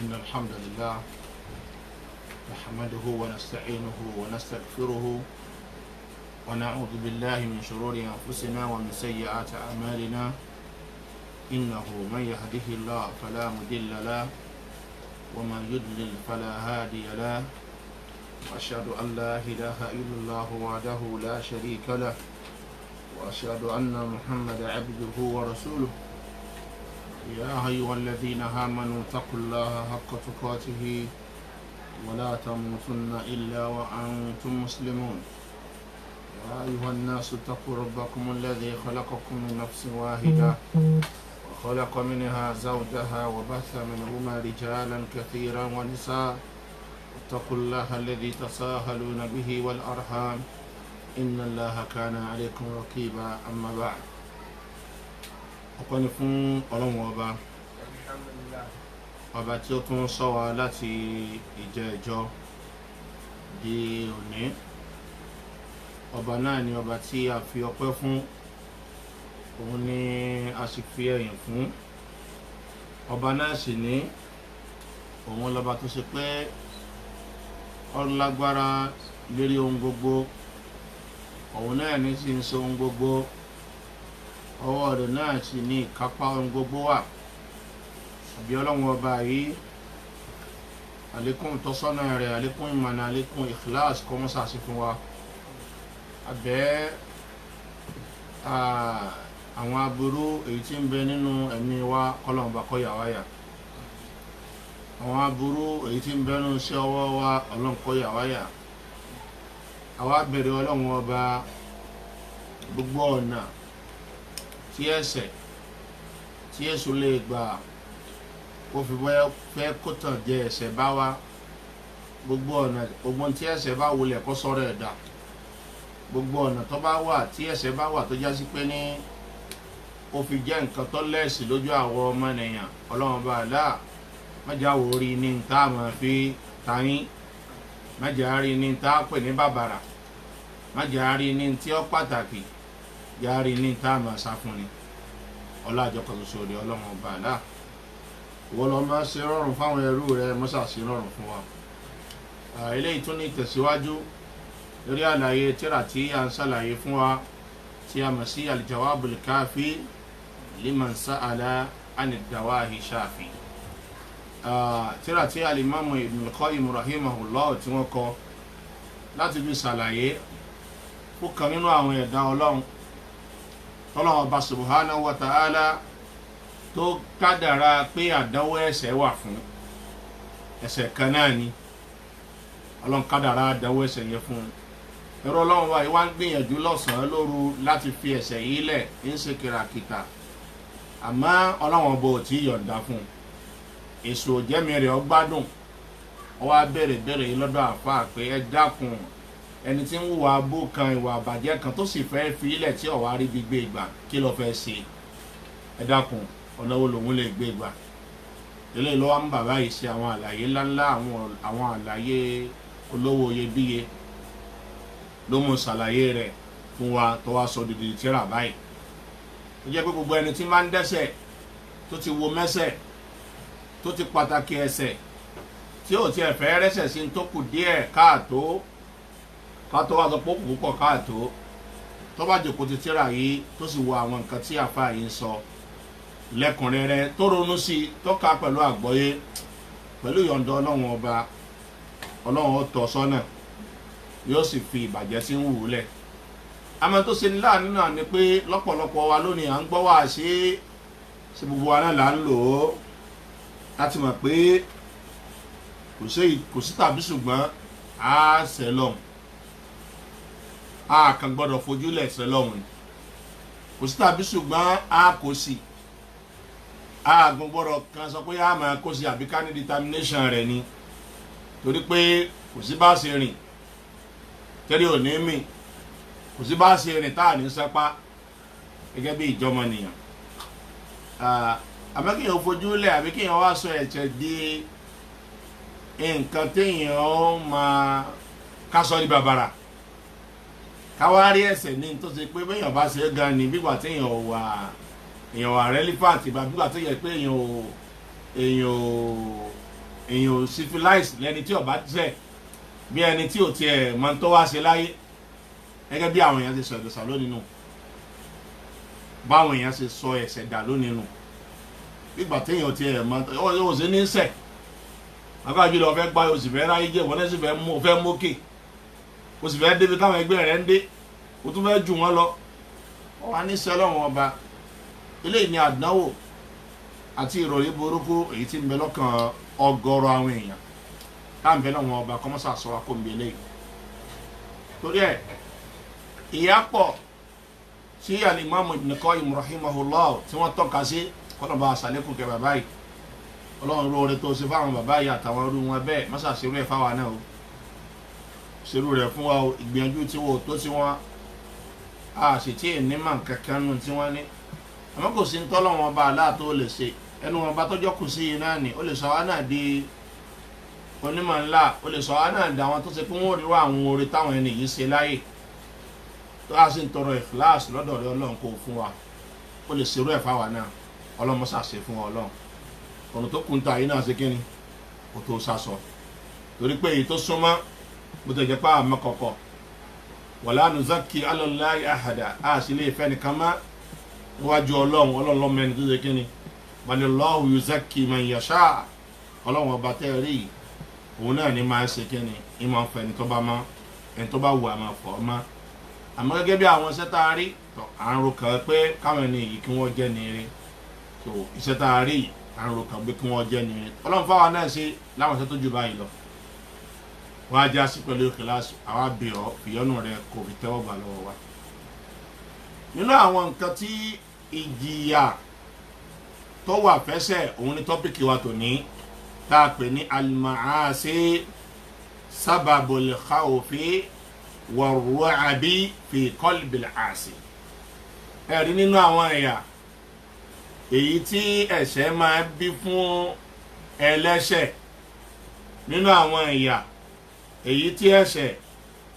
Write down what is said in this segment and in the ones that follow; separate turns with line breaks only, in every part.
إن الحمد لله نحمده ونستعينه ونستغفره ونعوذ بالله من شرور أنفسنا ومن سيئات أعمالنا إنه من يهده الله فلا مضل له ومن يضلل فلا هادي له وأشهد أن لا إله إلا الله وحده لا شريك له وأشهد أن محمد عبده ورسوله يا أيها الذين آمنوا اتقوا الله حق تقاته ولا تموتن إلا وأنتم مسلمون يا أيها الناس اتقوا ربكم الذي خلقكم من نفس واحدة وخلق منها زوجها وبث منهما رجالا كثيرا ونساء اتقوا الله الذي تساءلون به والأرحام إن الله كان عليكم رقيبا أما بعد ọpẹ́ ni fún Ọlọ́run ọba tí ó tún sọ wá láti ìjẹ́jọ́ di òní. Ọba náà ni ọba tí a fi ọpẹ́ fún, òun ni a sì fi ẹ̀yìn fún. Ọba náà sì ní òun lọ́ba tó ṣe pé ó lágbára lérí ohun gbogbo, òun náà ní sì ń ṣe ohun gbogbo, ọwọ́ rẹ̀ náà sì ní ìkápá ohun gbogbo wà. Àbí Ọlọ́run ọba yìí, àlékún ìtọ́sọ́nà rẹ̀, àlékún ìmọ̀nà, àlékún ìkìláàsì kó mọ́ sàásì fún wa. Àbẹ́ àwọn aburú èyí tí ń bẹ nínú ẹ̀mí wa kọ́lọ́run bá kó yà wá yà. Àwọn aburú èyí tí ń bẹ nínú iṣẹ́ ọwọ́ wa Ọlọ́run kó yà wá yà. Àwa bẹ̀rẹ̀ Ọlọ́run ọba gbogbo ọ̀nà tí ẹ̀ṣẹ̀ tí èṣù lè gbà kó fi fẹ́ kó tàn jẹ ẹ̀ṣẹ̀ bá wa, gbogbo ọ̀nà ogun tí ẹ̀ṣẹ̀ bá wulẹ̀ kó sọ̀rọ̀ ẹ̀dá, gbogbo ọ̀nà tó bá wà tí ẹ̀ṣẹ̀ bá wà tó jásí pé ní ó fi jẹ́ nǹkan tó lẹ́sì lójú àwọn ọmọ ènìyàn, Ọlọ́run bá là májà wò rí ní tá a máa fi tayín, májà rí ní tá a pè ní bàbàrà, májà rí ní tí ó pàtàkì, yàrí ní tá a máa sá fún ni. Ọlájọ kan ṣoṣo rẹ̀ Ọlọ́run ọba àlá, wọ́n lọ máa ṣe rọrùn fáwọn ẹrú rẹ̀, mọ́sà ṣe rọrùn fún wa. Eléyìí tún ní ìtẹ̀síwájú lórí àlàyé tírà tí a ń ṣàlàyé fún wa tí a mọ̀ sí al-Jawabul Kafi liman sa'ala anid dawahi shafi. Tírà tí al-Imam Ibn al-Qayyim rahimahullah tí wọ́n kọ láti fi ṣàlàyé fún kan nínú àwọn ẹ̀dá Ọlọ́run Ọlọ́run ọba subhanahu wa ta'ala tó kádàrá pé àdánwò ẹ̀ṣẹ̀ wà fún. Ẹ̀ṣẹ̀ kan náà ni Ọlọ́run kádàrá àdánwò ẹ̀ṣẹ̀ yẹn fún. Ẹ̀rọ Ọlọ́run wa wá ń gbìyànjú lọ́sàn-án lóru láti fi ẹ̀ṣẹ̀ yìí lẹ̀, ń ṣe kìràkìtà, àmọ́ Ọlọ́run ọba ò tí yọ̀ǹda fún. Èso òjẹ́mi rẹ̀ ó gbádùn, ó wá béèrè yìí lọ́dọ̀ àfáà pé ẹ dákun, ẹni tí ń wùwà abó kan, ìwà àbàjẹ́ kan tó sì fẹ́ fi ilẹ̀ tí ọ̀wá rí gbígbé ìgbà, kí ló fẹ́ ṣe? Ẹ dákun, ọ̀nà wo lòun lè gbé ìgbà? Eléyìí ló wá ń bàbá yìí ṣe àwọn àlàyé ńláńlá, àwọn àlàyé olówó iyebíye ló mú ṣàlàyé rẹ̀ fún wa tó wá sọ dìdì tírà báyìí. Ó jẹ́ pé gbogbo ẹni tí máa ń dẹ́ṣẹ̀, tó ti wo mẹ́ṣẹ̀, tó ti pàtàkì ẹ̀ṣẹ̀, tí ò tiẹ̀ fẹ́ rẹ́ṣẹ̀ sí tó kù díẹ̀ káàtó, ká tó wá sọ pé ó kù púpọ̀ káàtó, tó bá jòkó ti tírà yìí tó sì wo àwọn nǹkan tí àfáà yìí ń sọ lẹ́kùnrẹ́rẹ́, tó ronú sí, tó ká pẹ̀lú àgbọ́yé, pẹ̀lú ìyọ̀ǹda Ọlọ́run ọba, Ọlọ́run ó tọ́ sọ́nà, yóò sì fi ìbàjẹ́ tí ń wù ú lẹ̀. Àmọ́ tó ṣe ní láàánú náà ni pé lọ́pọ̀lọpọ̀ wa lónìí à ń gbọ́ wá sí gbogbo wa náà là ń lò ó láti mọ̀ pé kò sí tàbí ṣùgbọ́n á ṣẹ̀ lọ́hùn, a kàn gbọ́dọ̀ fojú lẹ̀ ṣẹ̀ lọ́hùn, kò sí tàbí ṣùgbọ́n a kò sí, a gbọ́dọ̀ kan sọ pé a máa kó sí àbí ká ní determination rẹ̀ ni, torí pé kò sí bá ṣe rìn tẹ́lẹ̀ ò ní mì, kò sí bá ṣe rìn táà ní sẹ́pá gẹ́gẹ́ bí ìjọmọ̀nìyàn. Àmọ́ kí èèyàn fojú lẹ̀ àbí kí èèyàn wá sọ ẹ̀ṣẹ̀ di nǹkan téèyàn ó máa kásọ̀ ní bàbàrà, káwá rí ẹ̀ṣẹ̀ ní tó ṣe pé béèyàn bá ṣe é gan ni bígbà téèyàn wà relevant, ìgbà bígbà tó yẹ pé èèyàn ò èyàn ò civilize lẹ́ni tí ó bá ṣẹ̀ bí ẹni tí ò tiẹ̀ mọ̀ tó wá ṣe láyé gẹ́gẹ́ bí àwọn èèyàn ti sọ ìdọ̀sà lónìí nù báwọn èèyàn ṣe sọ ẹ̀ṣẹ̀ dà lónìí nù nígbà téèyàn tiẹ̀ mọ̀ ó ṣe ní ṣẹ̀ akájú lọ fẹ́ gbá o sì fẹ́ ráyé jẹ́ wọ́n náà sì fẹ́ mókè o sì fẹ́ débi táwọn ẹgbẹ́ rẹ̀ ń dé o tún fẹ́ jù wọ́n lọ wọ́n wá ní sẹ́lọ̀wọ̀n ọba eléyìí ni àdánwò àti ìròyìn burúkú èyí tí ń bẹ lọ́kàn ọgọ́rọ̀ àwọn èèyàn táwọn bẹ lọ́wọ́n ọba kọ́mọ́sà sọ wa kó ń bẹ eléyìí torí ẹ̀ ìyá pọ̀ tí alimami Ibn Qayyim rahimahullah tí wọ́n tọ́ka sí kọ́nà bá aṣàlékún kẹ bàbá yìí ọlọ́run lóore tó ṣe fáwọn bàbá yìí àtàwọn irú wọn bẹ́ẹ̀ mọ́sà ṣerú ẹ̀ fáwa náà o ṣerú rẹ̀ fún wa o ìgbìyànjú tí wọ́n tó tí wọ́n a sì tí ì ní màá kankan nù tí wọ́n ní àmọ́ kò sí ń tọ́lọ́ wọn bá aláàtó lè ṣe ẹnu wọn bá tọ́jọ́ kù sí yìí náà ni ó lè sọ wá náà di onímọ̀ ńlá ó lè sọ wá náà di àwọn tó ṣe pé wọ́n rí wá àwọn oore táwọn ẹni yìí ṣe láyè tó a sì ń tọrọ ìfìláàsì lọ́dọ̀ rẹ ọlọ́run kò fún wa ó lè ṣerú ẹ̀ fáwa náà ọlọ́mọṣà ṣe fún wa ọlọ́run ọ̀nà tó kún ta yìí náà ṣe kí ni kò tó sásọ torí pé èyí tó súnmọ́ bó tẹ̀ jẹ́ pé àmọ́ kọ̀kọ̀ wala nuzakki ala Allahi ahada a sì lè fẹ́ nìkan má níwájú ọlọ́run lọ́mọ ẹni tó ṣe kí ni balillahu yuzakki man yasha ọlọ́run ọba tẹ́ rí òun náà ní máa ń ṣe kí ni ní máa ń fẹ́ ẹni tó bá mọ́ ẹni tó bá wù àmọ́ fọ́ mọ́ àmọ́ gẹ́gẹ́ bí àwọn iṣẹ́ tá a rí àrùn kan pé káwọn ẹni yìí kí wọ́n jẹ́ ní eré tó iṣẹ́ tá a rí yìí àrùn kan pé kí wọ́n jẹ́ ní eré ọlọ́run fáwọn náà ṣe láwọn iṣẹ́ tó jù báyìí lọ wọ́n á já sí pẹ̀lú ìkìláàsì àwa bẹ̀ ọ́ fìyọ́nù rẹ kò fi tẹ́wọ́ gbà lọ́wọ́ wa. nínú àwọn nǹkan tí ìjìyà tó wà fẹ́sẹ̀ òun ni tọ́pìkì wa tòní tá a pè ní al-ma'asi sababul khawfi war-ru'bi fi qalbil 'asi. ẹ̀rí nínú àwọn ẹ̀yà èyí tí ẹ̀ṣẹ̀ máa bí fún ẹlẹ́ṣẹ̀ nínú àwọn ẹ̀yà èyí tí ẹ̀ṣẹ̀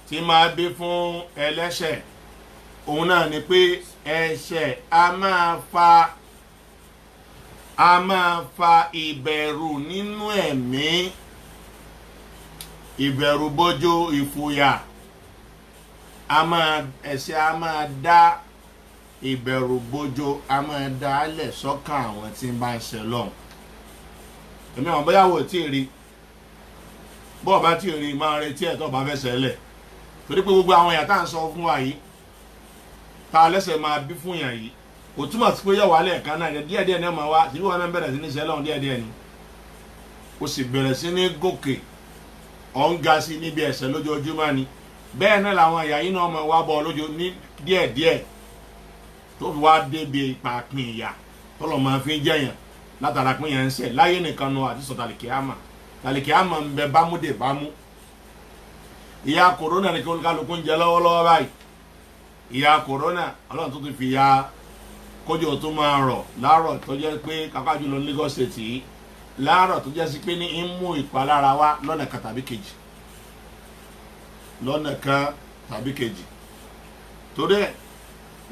tí máa bí fún ẹlẹ́ṣẹ̀ òun náà ni pé ẹ̀ṣẹ̀ a máa fa ìbẹ̀rù nínú ẹ̀mí ìbẹ̀rù bójó ìfòyà ẹ̀ṣẹ̀ a máa dá ìbẹ̀rù bójó a máa dá lẹ̀ sọ́kàn àwọn tí ń bá ń ṣe lọ́hùn èmi àwọn bóyá wò tí ì rí bọ́ọ̀ bá tí ì rí máa retí ẹ̀ tó bá fẹ́ ṣẹlẹ̀ torí pé gbogbo àwọn èèyàn tá à ń sọ fún wa yìí tá a lẹ́sẹ̀ máa bí fún yàn yìí kò túmọ̀ sí pé yẹ̀ wá lẹ́ẹ̀kan náà díẹ̀díẹ̀ náà máa wá síbí wọn náà bẹ̀rẹ̀ sí ní ṣẹlẹ̀ díẹ̀díẹ̀ ni o sì bẹ̀rẹ̀ sí ní gòkè ọ̀ ń ga sí níbi ẹ̀ṣẹ̀ lójoojúmọ́ ni bẹ́ẹ̀ náà làwọn ẹ̀yà yìí náà máa wá bọ̀ lójó ní díẹ̀díẹ̀ tó fi wá débi ìpàpín ìyà tọ́lọ̀ máa fi jẹ̀yàn látara pín yẹn ń ṣẹ̀ láyé nìkan náà àti sọ̀tàlìkíámà tàlìkíámà ń bẹ bámúdè bámú ìyà kòrónà ní kí olúkálukú ń jẹ lọ́wọ́lọ́wọ́ báyìí ìyà kòrónà ọlọ́run tó ti fi ya kójú tó máa rọ̀ láàárọ̀ tó jẹ́ pé kápá jùlọ ní Lagos State yìí láàárọ̀ tó jẹ́ sí pé ní ń mú ìpalára wá lọ́nà kan tàbí kejì torí ẹ̀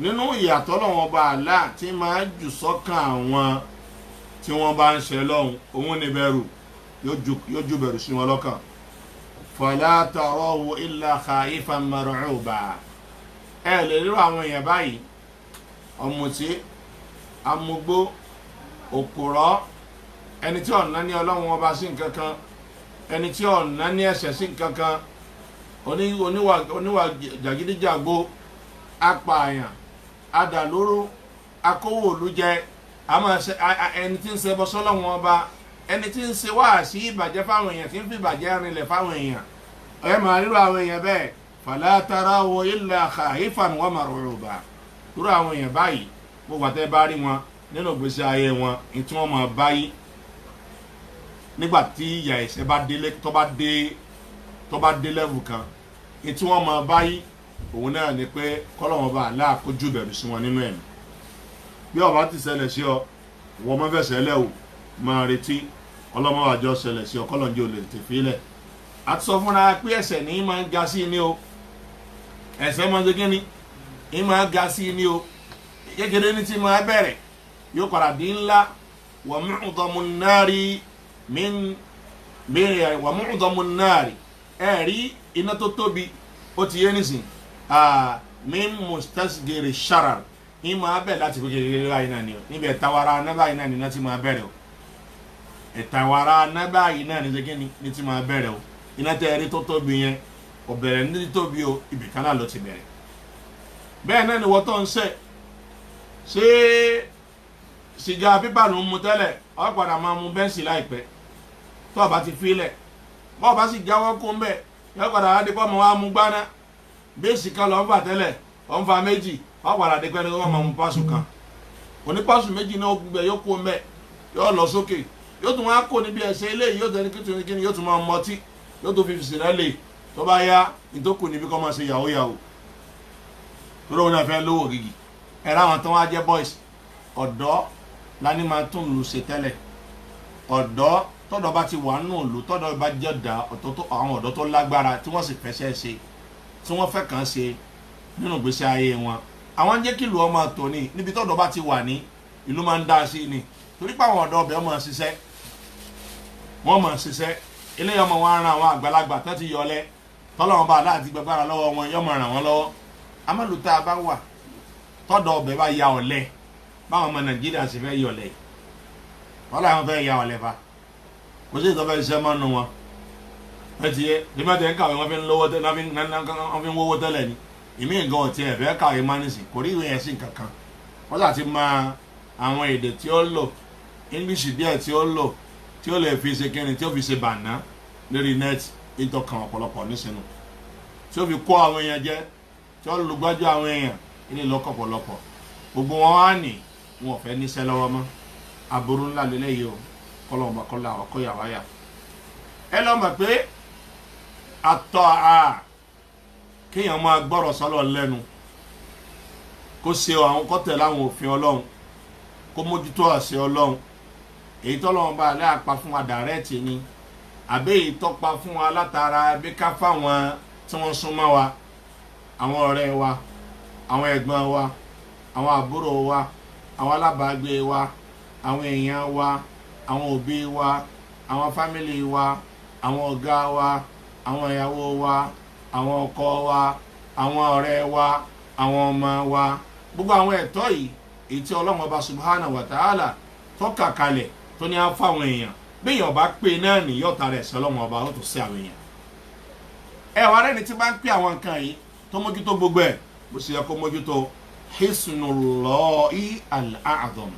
nínú ìyàtọ̀ lọ́wọ́ bá àlá tí máa jù sọ́kàn àwọn tí wọ́n bá ń ṣe lọ́hùn òun ní bẹ̀rù yóò ju bẹ̀rù sí wọn lọ́kàn fala tarahu illa khaifan mar'uba ẹ lè rí àwọn èèyàn báyìí ọ̀mùtí amúgbó òkúrọ́ ẹni tí ọ̀nà ní ọlọ́run ọba sí nǹkan kan ẹni tí ọ̀nà ní ẹ̀ṣẹ̀ sí nǹkan kan oníwà jàgídíjàgbó apààyàn adàlóró akówó olújẹ ẹni tí ń ṣe bọ́ sọ́lọ́run ọba ẹni tí ń ṣe wáàsí ìbàjẹ́ fáwọn èèyàn tí ń fi ìbàjẹ́ rinlẹ̀ fáwọn èèyàn ẹ máa ríro àwọn èèyàn bẹ́ẹ̀ fala tarahu illa khaifan wa mar'uba irú àwọn èèyàn báyìí gbogbo àtẹ́ bá rí wọn nínú ìgbésí ayé wọn ní tí wọ́n máa báyìí nígbà tí ìyà ẹ̀ṣẹ̀ tó bá dé level kan ní tí wọ́n máa báyìí òun náà ni pé kọ́lọ́wọ́n bá aláàkójú bẹ̀rù sí wọn nínú ẹ̀mí bí ọba ti ṣẹlẹ̀ sí ọ wọ́n máa fẹ́ ṣẹlẹ̀ o máa retí ọlọ́mọ àjọ ṣẹlẹ̀ sí ọ kọ́lọ́njẹ́ ò lè tè fílẹ̀ àti sọ fúnra pé ẹ̀ṣẹ̀ ní máa ń ga sí ní o ẹ̀ṣẹ̀ máa ń ṣe kí ni ní máa ń ga sí ní o kékeré ní tí máa bẹ̀rẹ̀ yóò padà di ńlá wa mu'dhamu an-nari min bẹ́ẹ̀ wà mu'dhamu an-nari ẹ̀rí iná tó tóbi ó ti yé nísìn min mustasgiri sharar ní máa bẹ̀ láti fi kékeré báyìí náà ni o níbi ẹ̀tawara anábàáyìí náà ni iná ti máa bẹ̀rẹ̀ o ẹ̀tawara anábàáyìí náà ni ṣẹ́gi ni ti máa bẹ̀rẹ̀ o iná tẹ́ ẹ̀rí tó tóbi yẹn kò bẹ̀rẹ̀ ní tóbi o ibì kan náà ló ti bẹ̀rẹ̀ bẹ́ẹ̀ náà ni wọ́n tó ń ṣe sìgá pípà ló ń mu tẹ́lẹ̀ ó padà máa mu bẹ́ǹsì láìpẹ́ tó o bá ti filẹ̀ bọ́ọ̀ bá sì jáwọ́ kó ń bẹ̀ yọ padà wá di pọ́ mọ́ wá mu gbaná bẹ́ẹ̀sì kan lọ́ ń fà tẹ́lẹ̀ ọ̀ ń fa méjì ó padà di pẹ́ ní wọ́n máa mu pásù kan òní pásù méjì náà gbẹ yóò kó ń bẹ̀ yóò lọ sókè yóò tún wá kó níbi ẹ̀sẹ̀ eléyìí yóò tẹ́ni kíni yóò tún máa mọtí yóò tó fi fìsìnà lè tó bá yá ìtókù níbi kọ́ máa ṣe yàwó yàwó lórí òun náà fẹ́ lówó gidi ẹ̀rọ àwọn tó wá jẹ́ boys ọ̀dọ́ lání máa tún lù ṣe tẹ́lẹ̀ ọ̀dọ́ tọ́dọ̀ bá ti wà nù lù tọ́dọ̀ bá jẹ́ dà àwọn ọ̀dọ́ tó lágbára tí wọ́n sì fẹsẹ̀ ṣe tí wọ́n fẹ́ kàn ṣe nínú ìgbésí ayé wọn àwọn ń jẹ́ kí ìlú ọmọ tòní níbi tọ́dọ̀ bá ti wà ní ìlú máa ń dá sí ni torí pé àwọn ọ̀dọ́ ọbẹ̀ máa ṣiṣẹ́ wọ́n máa ṣiṣẹ́ eléyìí ọmọ wọn ran àwọn àgbàlagbà tó ti yọlẹ̀ tọ́lọ́wọ́n bá láti gbàgbára lọ́wọ́ wọn yọ́ máa ràn wọ́n lọ́wọ́ amálùtà bá wà tọ́dọ̀ ọbẹ̀ bá ya ọ̀lẹ báwọn ọmọ Nàìjíríà sì fẹ́ yọlẹ̀ wọ́n làwọn fẹ́ ya ọ̀lẹ fa kò sí ìtọ́fẹ́ iṣẹ́ mọ́ nu wọn ẹ ti yẹ nígbàtẹ́ ń kàwé wọn fi ń lówó tẹ́lẹ̀ wọn fi ń wówó tẹ́lẹ̀ ni ìmí nǹkan ọ̀tí ẹ̀ fẹ́ kàwé má nìsín kò rí ìwé ẹ̀sìn kankan wọ́n sà ti máa àwọn èdè tí ó lò English díẹ̀ tí ó lò tí ó lè fi ṣe kíni tí ó fi ṣe bàná lórí net ìtọ́kàn ọ̀pọ̀lọpọ̀ nísìnyí tí ó fi kó àwọn èèyàn jẹ tí ó lùgbájú àwọn èèyàn ilé lọ́kọ̀ ọ̀pọ̀lọpọ̀ gbogbo wọn wá ní wọn ò fẹ́ níṣẹ́ lọ́wọ́ mọ́ aburú ńlá lélẹ́yìí o kọlọ́ọ̀bà kọlá ọkọ̀yàwáyà ẹ lọ́ mọ̀ pé àtọ̀ kéèyàn máa gbọ́rọ̀ sọ́lọ̀ lẹ́nu kó ṣe àwọn kọ́tẹ̀ láwọn òfin ọlọ́run kó mójútó àṣẹ ọlọ́run èyí tọ́lọ́run bá alẹ́ àpá fún wa dàrẹ́ẹ̀tì ni àbẹ́ èyí tọ́pa fún wa látara bí ká fáwọn tí wọ́n súnmọ́ wa àwọn ọ̀rẹ́ wa àwọn ẹ̀gbọ́n wa àwọn àbúrò wa àwọn alábàágbé wa àwọn èèyàn wa àwọn òbí wa àwọn fámìlì wa àwọn ọ̀gá wa àwọn ìyàwó wa àwọn ọkọ wa àwọn ọ̀rẹ́ wa àwọn ọmọ wa gbogbo àwọn ẹ̀tọ́ yìí èyí tí Ọlọ́run Ọba subhanahu wa ta'ala tọ́ka kalẹ̀ tó ní á fáwọn èèyàn bí èèyàn bá pè náà ní yọ̀ọ̀ta rẹ̀ sí Ọlọ́run Ọba ó tó sí àwọn èèyàn wà rẹ́ni tí bá ń pè àwọn nǹkan yìí tó mójútó gbogbo ẹ̀ bó ṣe yẹ kó mójútó hisnullahi al-a'zam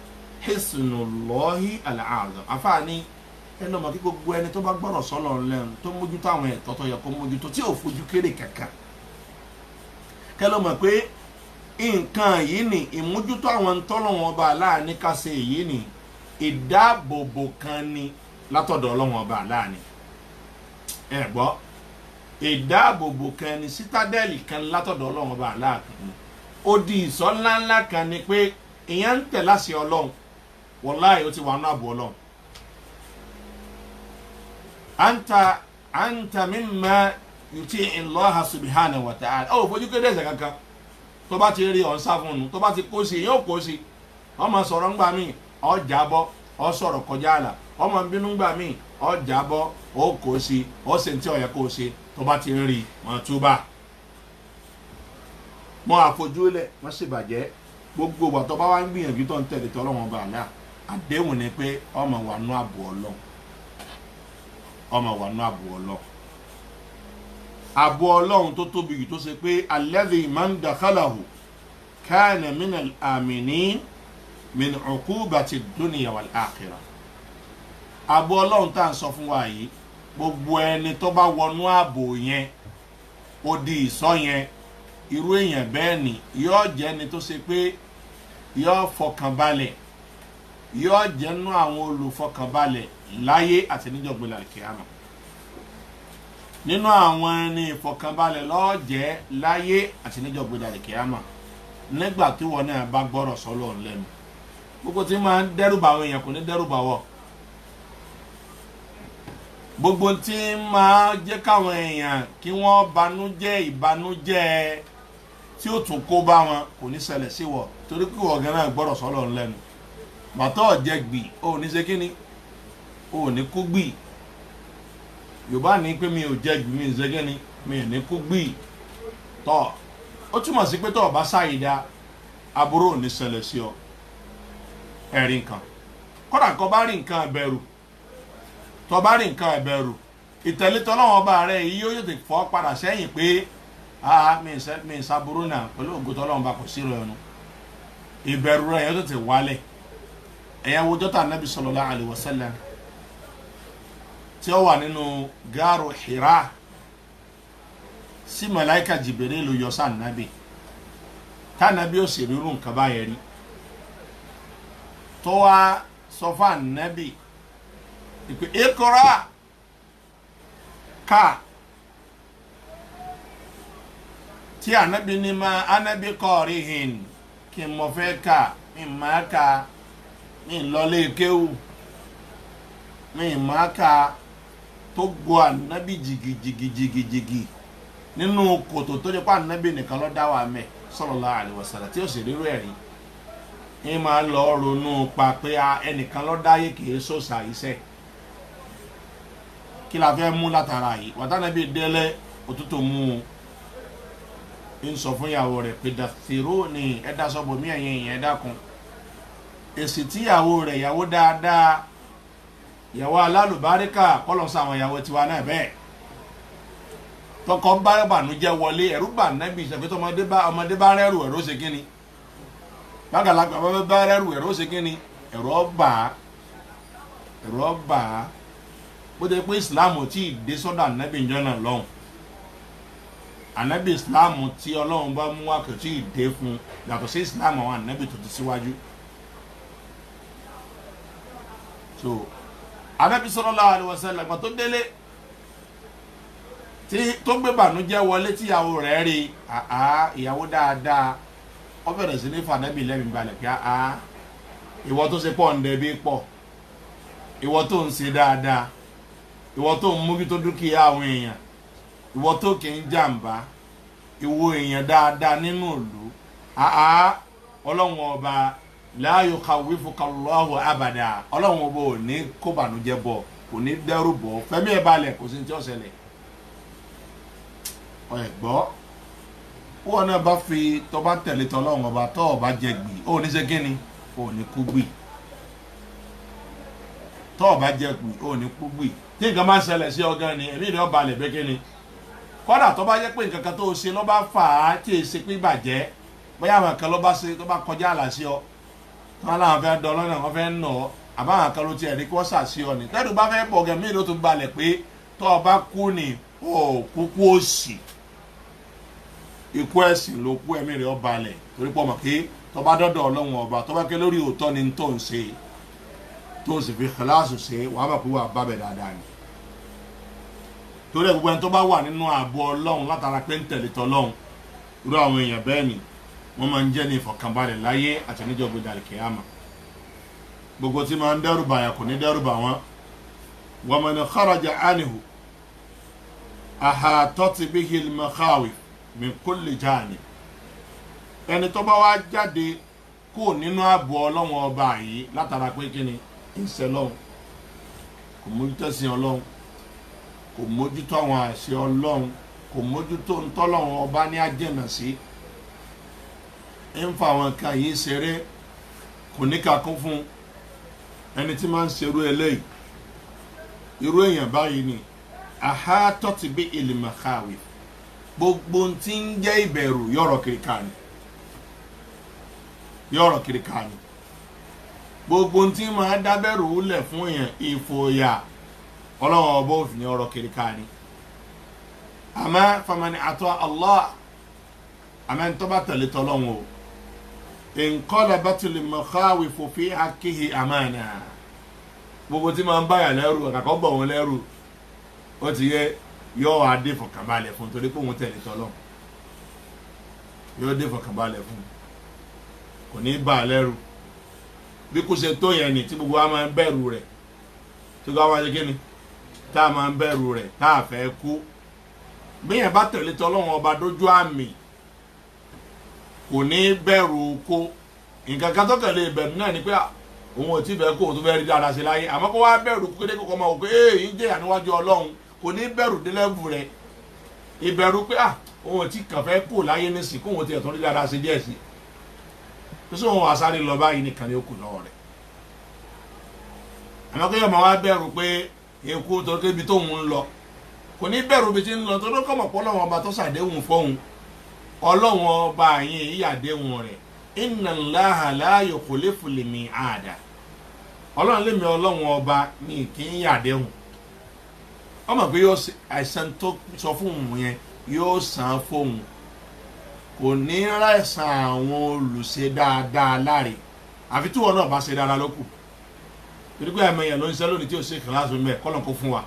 hisnullahi al-a'zam àfààní ẹnu ọmọ kí gbogbo ẹni tó bá gbọ́rọ̀ sọ́lọ̀ lẹ́nu tó mójútó àwọn ẹ̀tọ́ tó yẹ kó mójútó tí ò fojú kéré kankan kẹlẹ́ mọ̀ pé nǹkan yìí ni ìmójútó àwọn tọ́lọ́wọ́n ọba aláàní kásẹ̀ yìí ni ìdáàbòbò kan ni látọ̀dọ̀ ọlọ́wọ́n ọba aláàní ẹ gbọ́ ìdáàbòbò kan ni sítádẹ́ẹ̀lì kan látọ̀dọ̀ ọlọ́wọ́n ọba aláàní ó di ìsọ́ ńláńlá kan ni pé ìyẹn ń tẹ̀ láṣẹ ọlọ́run wàláhì ó ti wà nínú ààbò ọlọ́run anta mimma yuti Allah subhanahu wa ta'ala ó fojú kéde ẹ̀sẹ̀ kankan tó bá ti rí ọ̀n sáfún un tó bá ti kó sí yóò kó sí ọmọ sọ̀rọ̀ ńgbà míì ọ jábọ́ ọ sọ̀rọ̀ kọjá àlà ọmọ bínú ńgbà míì ọ jábọ́ ó kó sí ó sì ń tí ọ̀yẹ́ kó sí tó bá ti rí mọ̀ túbà mọ́ àfojúlẹ̀ wọ́n sì bàjẹ́ gbogbo ìgbà tó bá wá ń gbìyànjú tó ń tẹ̀lé tọ́lọ́wọ́n bá àlá àdéhùn ni pé ọmọ wà nú àbò ọlọ́run ọmọ wà nú àbò ọlọ́run àbò ọlọ́run tó tóbi yìí tó ṣe pé alladhi man dakhalahu kana minal aminin min uqubati dunya wal akhirah àbò ọlọ́run tá à ń sọ fún wa yìí gbogbo ẹni tó bá wọnú àbò yẹn ó di ìsọ yẹn irú èèyàn bẹ́ẹ̀ ni yóò jẹ́ ni tó ṣe pé yóò fọkànbalẹ̀ yóò jẹ́ nú àwọn olùfọkànbalẹ̀ láyé àti níjọ̀gbìn àlùkìyámà nínú àwọn ẹni ìfọkànbalẹ̀ lọ́ọ́ jẹ́ láyé àti níjọ̀gbìn àlùkìyámà nígbà tí wọn náà bá gbọ́rọ̀ sọ́lọ̀ lẹ́nu gbogbo tí máa ń dẹ́rùbà àwọn èèyàn kò ní dẹ́rùbà wọ̀ gbogbo tí máa jẹ́ káwọn èèyàn kí wọ́n banújẹ́ ìbanújẹ́ tí ó tún kó bá wọn kò ní ṣẹlẹ̀ sí wọ torí kí wọ́n gan náà gbọ́dọ̀ sọ́lọ̀ lẹ́nu bàtọ́ ọ̀jẹ̀ gbì ó ní ṣe kíni ó ní kú gbì Yorùbá ní pé mi ò jẹ jù mí ìṣẹ́gẹ́ ni mi ò ní kú gbì tọ́ ó túmọ̀ sí pé tọ́ ọba sáyidá aburú ò ní ṣẹlẹ̀ sí ọ ẹ̀rí nǹkan kọ́dà kọ́ bá rí nǹkan ẹ̀bẹ̀rù tọ́ bá rí nǹkan ẹ̀bẹ̀rù ìtẹ̀lé tọ́lọ́wọ́n ọba rẹ̀ yìí yóò ti fọ́ padà sẹ́yìn pé mi ìsaburú náà pẹ̀lú ògo tọ́lọ́wọ́n ọba kò sí rẹ̀ ẹnu ìbẹ̀rù rẹ̀ yóò ti wálẹ̀ ẹ̀yà wo jọ́tà Nabi sallallahu alaihi wasallam tí ó wà nínú gáàrù Hira sí màláíkà Jibril ló yọ sáà nábì tá nábì ó sì rírun nǹkan báyẹn rí tó wá sọ fún ànábì ìpè Iqra ká tí ànábì ní ma ànábì qarihin kí n mọ̀ fẹ́ ká mi máa ká mi lọlé kéwù mi máa ká tó gbọ́ ànábì jìgìjìgìjìgì nínú kòtò tó jẹ́ pé ànábì nìkan ló dá wà mẹ́ sallallahu alaihi wasallam tí ó sì rírú ẹ̀rí ní máa lọ ronú pa pé ẹnìkan ló dáyé kìí sòsà iṣẹ́ kí la fẹ́ mú látara yìí wàtánàbí délé òtútù mú un ń sọ fún ìyàwó rẹ̀ pé dàfíró ni ẹ̀dá sọ́bọ̀ mí ẹ̀yìn ìyẹn ẹ̀dá kan èsì tíyàwó rẹ̀ ìyàwó dáadáa ìyàwó alálùbáríkà kọlọsọ àwọn ìyàwó tiwa náà bẹ́ẹ̀ tọkọ bá bànújẹ́ wọlé ẹ̀rù bà nábì ìṣẹfẹ tó ọmọdé bá rẹrù ẹ̀rọ ṣe kíni bàgàlagbà bá rẹrù ẹ̀rọ ṣe kíni ẹ̀rọ bà á bó dé pé ìsìláàmù tí ì dé sọ́dọ̀ ànábì ìjọ náà lọ́hùn ànábì ìsìláàmù tí Ọlọ́run bá mú wákò tí ì dé fún yàtọ̀ sí ìsìláàmù àwọn ànábì tó ti síwájú so Ànábì sallallahu alaihi wasallam gbà tó délé tí tó gbé bànújẹ́ wọlé tíyàwó rẹ̀ rí ìyàwó dáadáa ó bẹ̀rẹ̀ sí ní fànábì lẹ́mìí balẹ̀ pé ìwọ tó ṣe pọ̀ ń dẹbi pọ̀ ìwọ tó ń ṣe dáadáa ìwọ tó ń mójútó dúkìá àwọn èèyàn ìwọ tó kì í jàǹbá ìwọ èèyàn dáadáa nínú ìlú Ọlọ́run ọba la yukhawifuka Allahu abada Ọlọ́run ọba ò ní kó bànújẹ́ bọ̀ kò ní dẹ́rù bọ̀ fẹ́mi ẹ̀ balẹ̀ kò sí ní tí ó ṣẹlẹ̀ ẹ̀gbọ́ wọn náà bá fi tọ́ bá tẹ̀lé tọ́lọ́run ọba tọ́ ọba jẹ gbì ó ní ṣe kíni ó ní kú gbì tọ́ ọba jẹ gbì ó ní kú gbì tí nǹkan máa ń ṣẹlẹ̀ sí ọgán ni ẹ̀mí ìdí ọba lẹ̀ bẹ́ kíni kọ́dà tó bá jẹ́ pé nǹkan kan tó ṣe ló bá fà á tí èsì pé bàjẹ́ bóyá àwọn kan ló bá ṣe tó bá kọjá àlà sí ọ wọn làwọn fẹ́ dán lọ́nà wọn fẹ́ nà ọ́ àbáwọn kan ló tiẹ̀ ní kí wọ́n ṣàṣì ọ ni tẹ́lẹ̀ bá fẹ́ bọ̀ gẹ̀mí ló tún balẹ̀ pé tọ́ ọba kú ni ó kúkú òsì ikú ẹ̀sìn ló kú ẹ̀mí rẹ̀ ó balẹ̀ torí pọ̀ mọ̀ pé tọ́ bá dọ́dọ̀ Ọlọ́run ọba tọ́ bá ké lórí òótọ́ ni tó ń ṣe tó ń sì fi kíláàsì ṣe wàá bá pé wà bá bẹ̀ dáadáa ni torí ẹ̀ gbogbo ẹni tó bá wà nínú ààbò Ọlọ́run látara pé ń tẹ̀lé tọ́lọ́run irú àwọn èèyàn bẹ́ẹ̀ ni wọ́n máa ń jẹ́ ní ìfọ̀kànbalẹ̀ láyé àti níjọ́ gbọdọ̀ àlìkìyámà gbogbo tí máa ń dẹ́rù bàyà kò ní dẹ́rù bà wọ́n wa man kharaja anhu ahatat bihi al-makhawif min kulli janib ẹni tó bá wá jáde kó nínú ààbò Ọlọ́run ọba yìí látara pé kí ni ìṣẹ́ lọ́hùn kò mójútó sí Ọlọ́run kò mójútó àwọn àṣẹ Ọlọ́run kò mójútó ntọ́lọ́run ọba ní àjẹ́nà sí ń fa àwọn nǹkan yìí ṣeré kò ní kakún fún ẹni tí máa ń ṣerú eléyìí irú èèyàn báyìí ni ahatat bihi al-makhawif gbogbo tí ń jẹ́ ìbẹ̀rù yọ̀rọ̀ kiri ká ni gbogbo tí máa dábẹ̀rù lẹ̀ fún èèyàn ìfòyà Ọlọ́run ọba òfin ọ̀rọ̀ kiri ká ni àmọ́ famani ata Allah àmọ́ ń tó bá tẹ̀lé tọ́lọ́run o inqalabatil makhawifu fi haqqihi amana gbogbo tí máa ń báyà lẹ́rù àkàkọ́ bọ̀ wọn lẹ́rù ó ti yẹ yóò wá dé fọkànbalẹ̀ fún torí pé òun tẹ̀lé tọ́lọ́run yóò dé fọkànbalẹ̀ fún kò ní bà á lẹ́rù bí kò ṣe tó yẹn ni tí gbogbo wa máa ń bẹ̀rù rẹ̀ tí gbogbo wa máa ṣe kí ni tá a máa ń bẹ̀rù rẹ̀ tá a fẹ́ kú bí yẹn bá tẹ̀lé tọ́lọ́run ọba dójú àmì kò ní bẹ̀rù kó nǹkan kan tó tẹ̀lé ìbẹ̀rù náà ni pé òun ò tí fẹ́ kó òun tó fẹ́ rí dáadáa sí láyé àmọ́ kó wá bẹ̀rù kéde kókó máa wò pé èyí jẹ́ àníwájú Ọlọ́run kò ní bẹ̀rù dé lẹ́bù rẹ̀ ìbẹ̀rù pé òun ti kàn fẹ́ kó láyé nísìnyí kóun ti ẹ̀tọ́ ní dáadáa sí díẹ̀ sí tó sọ wọn àsáré lọ báyìí nìkan ni ó kù lọ́wọ́ rẹ̀ àmọ́ kéèyàn máa wá bẹ̀rù pé èkó tó kébi tóun ń lọ kò ní bẹ̀rù bí ti ń lọ tó ló kọ́mọ̀ pọ́ lọ́wọ́ ọba tó ṣàdéhùn fóun ọlọ́wọ́n ọba yẹn ìyàdéhùn rẹ̀ inna Allaha la yukhliful mi'ada ọlọ́run lèmi ọlọ́wọ́n ọba ní kí ń yàdéhùn ọmọ pé yóò àìsàn tó sọ fún òun yẹn yóò san fóun kò ní rẹ̀sán àwọn olùṣe dáadáa láre àfi tí wọn náà bá ṣe dáadáa lókù torí pé àìmọ̀ yẹn ló ń ṣe lónìí tí ò ṣe kìláàsì mẹ́ kọ́lọ̀ kó fún wa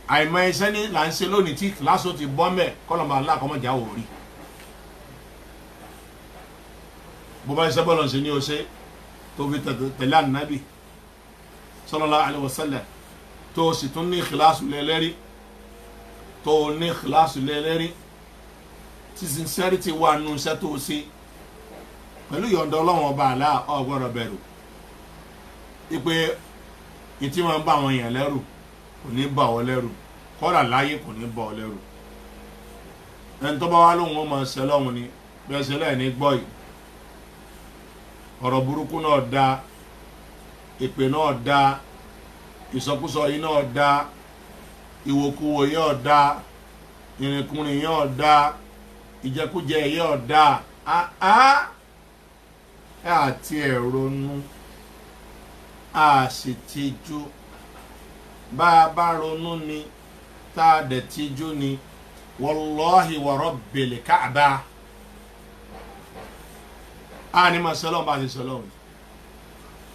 àìmọ̀ iṣẹ́ ní là ń ṣe lónìí tí kìláàsì ti bọ́ mẹ́ kọ́lọ̀ máa láàkọ́mọ̀já ò rí bó bá ṣe bọ́ọ̀lù ṣe ní o ṣe tó fi tẹ̀lé ànábì sallallahu alaihi wasallam tó sì tún ní kìláàsì lẹ́lẹ́rí tó ní kìláàsì lẹ́lẹ́rí tí sincerity wà nù iṣẹ́ tó ṣe pẹ̀lú yọ̀ǹda ọlọ́wọ́n ọba àlá ọgbọ́dọ̀ bẹ̀rù ipe ìtí wọn bá àwọn èèyàn lẹ́rù kò ní bà ọ́ lẹ́rù kọ́dà láyé kò ní bà ọ́ lẹ́rù ẹni tó bá wá lóhùn ó máa ṣe lọ́hùn ni bẹ́ẹ̀ ṣe lẹ́yìn ní gbọ́ yìí ọ̀rọ̀ burúkú náà da ìpè náà da ìsọkúsọ yìí náà da ìwòkuwò yìí náà da ìrìnkúrìn yìí náà da ìjẹkújẹ yìí náà da ẹ àti ẹ̀rọnú a sì tijú bá a bá ronú ni tá a dẹ̀ tijú ni wallahi wa rabbil Kaaba a ní ma sẹlọ́n bá ti sẹlọ́n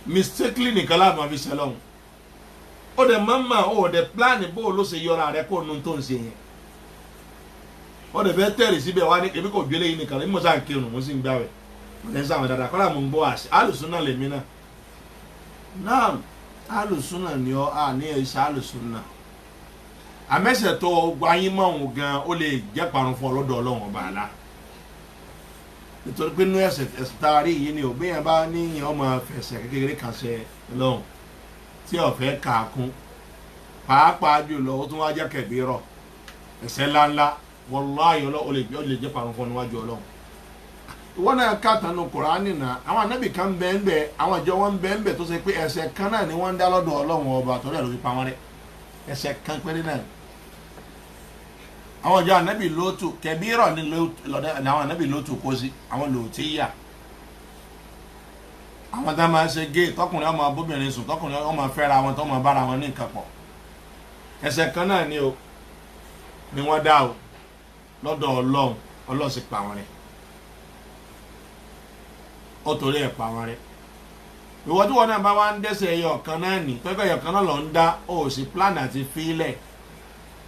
mistakenly nìkan láti ma fi sẹlọ́n ó dẹ̀ mọ́mọ́ ó dẹ̀ pláàni bó ló ṣe yọra rẹ kó nu tó ń ṣe yẹn ó dẹ̀ fẹ́ tẹ̀rì síbẹ̀ wá ní ebi kò gbélé yìí nìkan ní mo sá ń kírun mo sì ń gbáwẹ̀ mo ní sáwọn dáadáa kọ́lá mo ń bọ́ àṣẹ alùsùnà lèmi náà alùsùnà ni ọ ní ẹ̀ṣẹ̀ alùsùnà àmẹ́sẹ̀ tó gbáyé mọ́ òun gan ó lè jẹ́ parun fún ọlọ́dọ̀ ọlọ́run ọba àlá nítorí pé inú ẹ̀ṣẹ̀ taari yìí ni òbí yẹn bá níyàn ọmọ fẹsẹ̀ kékeré kan ṣe lọ́hùn tí ọ̀fẹ́ kàákún pàápàá jùlọ ó tún wá jẹ́ kẹ̀bí rọ̀ ẹ̀ṣẹ̀ ńláńlá wallahi ó lè jẹ́ parun fún níwájú ọlọ́run ìwọ náà kàtànù Kùránì náà àwọn anábì kan bẹ́ẹ̀ àwọn ìjọ wọn bẹ́ẹ̀ tó ṣe pé ẹ̀ṣẹ̀ kan náà ni wọ́n ń dá lọ́dọ̀ ọlọ́run ọba torí ẹ̀ ló fi pa wọ́n rẹ́ ẹ̀ṣẹ̀ kan péré náà àwọn ìjọ anábì Lóòtù kẹbírọ̀ ní àwọn anábì Lóòtù kó sí àwọn Lóòtíyà àwọn tá máa ń ṣe gé tọkùnrin ọmọ abóbìnrin sùn tọkùnrin ọmọ fẹ́ra wọn tó máa bára wọn ní nǹkan pọ̀ ẹ̀ṣẹ̀ kan náà ni wọ́n dá o lọ́dọ̀ ọlọ́run sì pa wọn rẹ́ ó torí ẹ̀ pa wọn rẹ́ ìwọ tí wọn náà bá wá ń dẹ́ṣẹ̀ ẹyọ kan náà nì pẹ́pẹ́ ẹyọ kan náà lọ ń dá ó sì plan àti fílẹ̀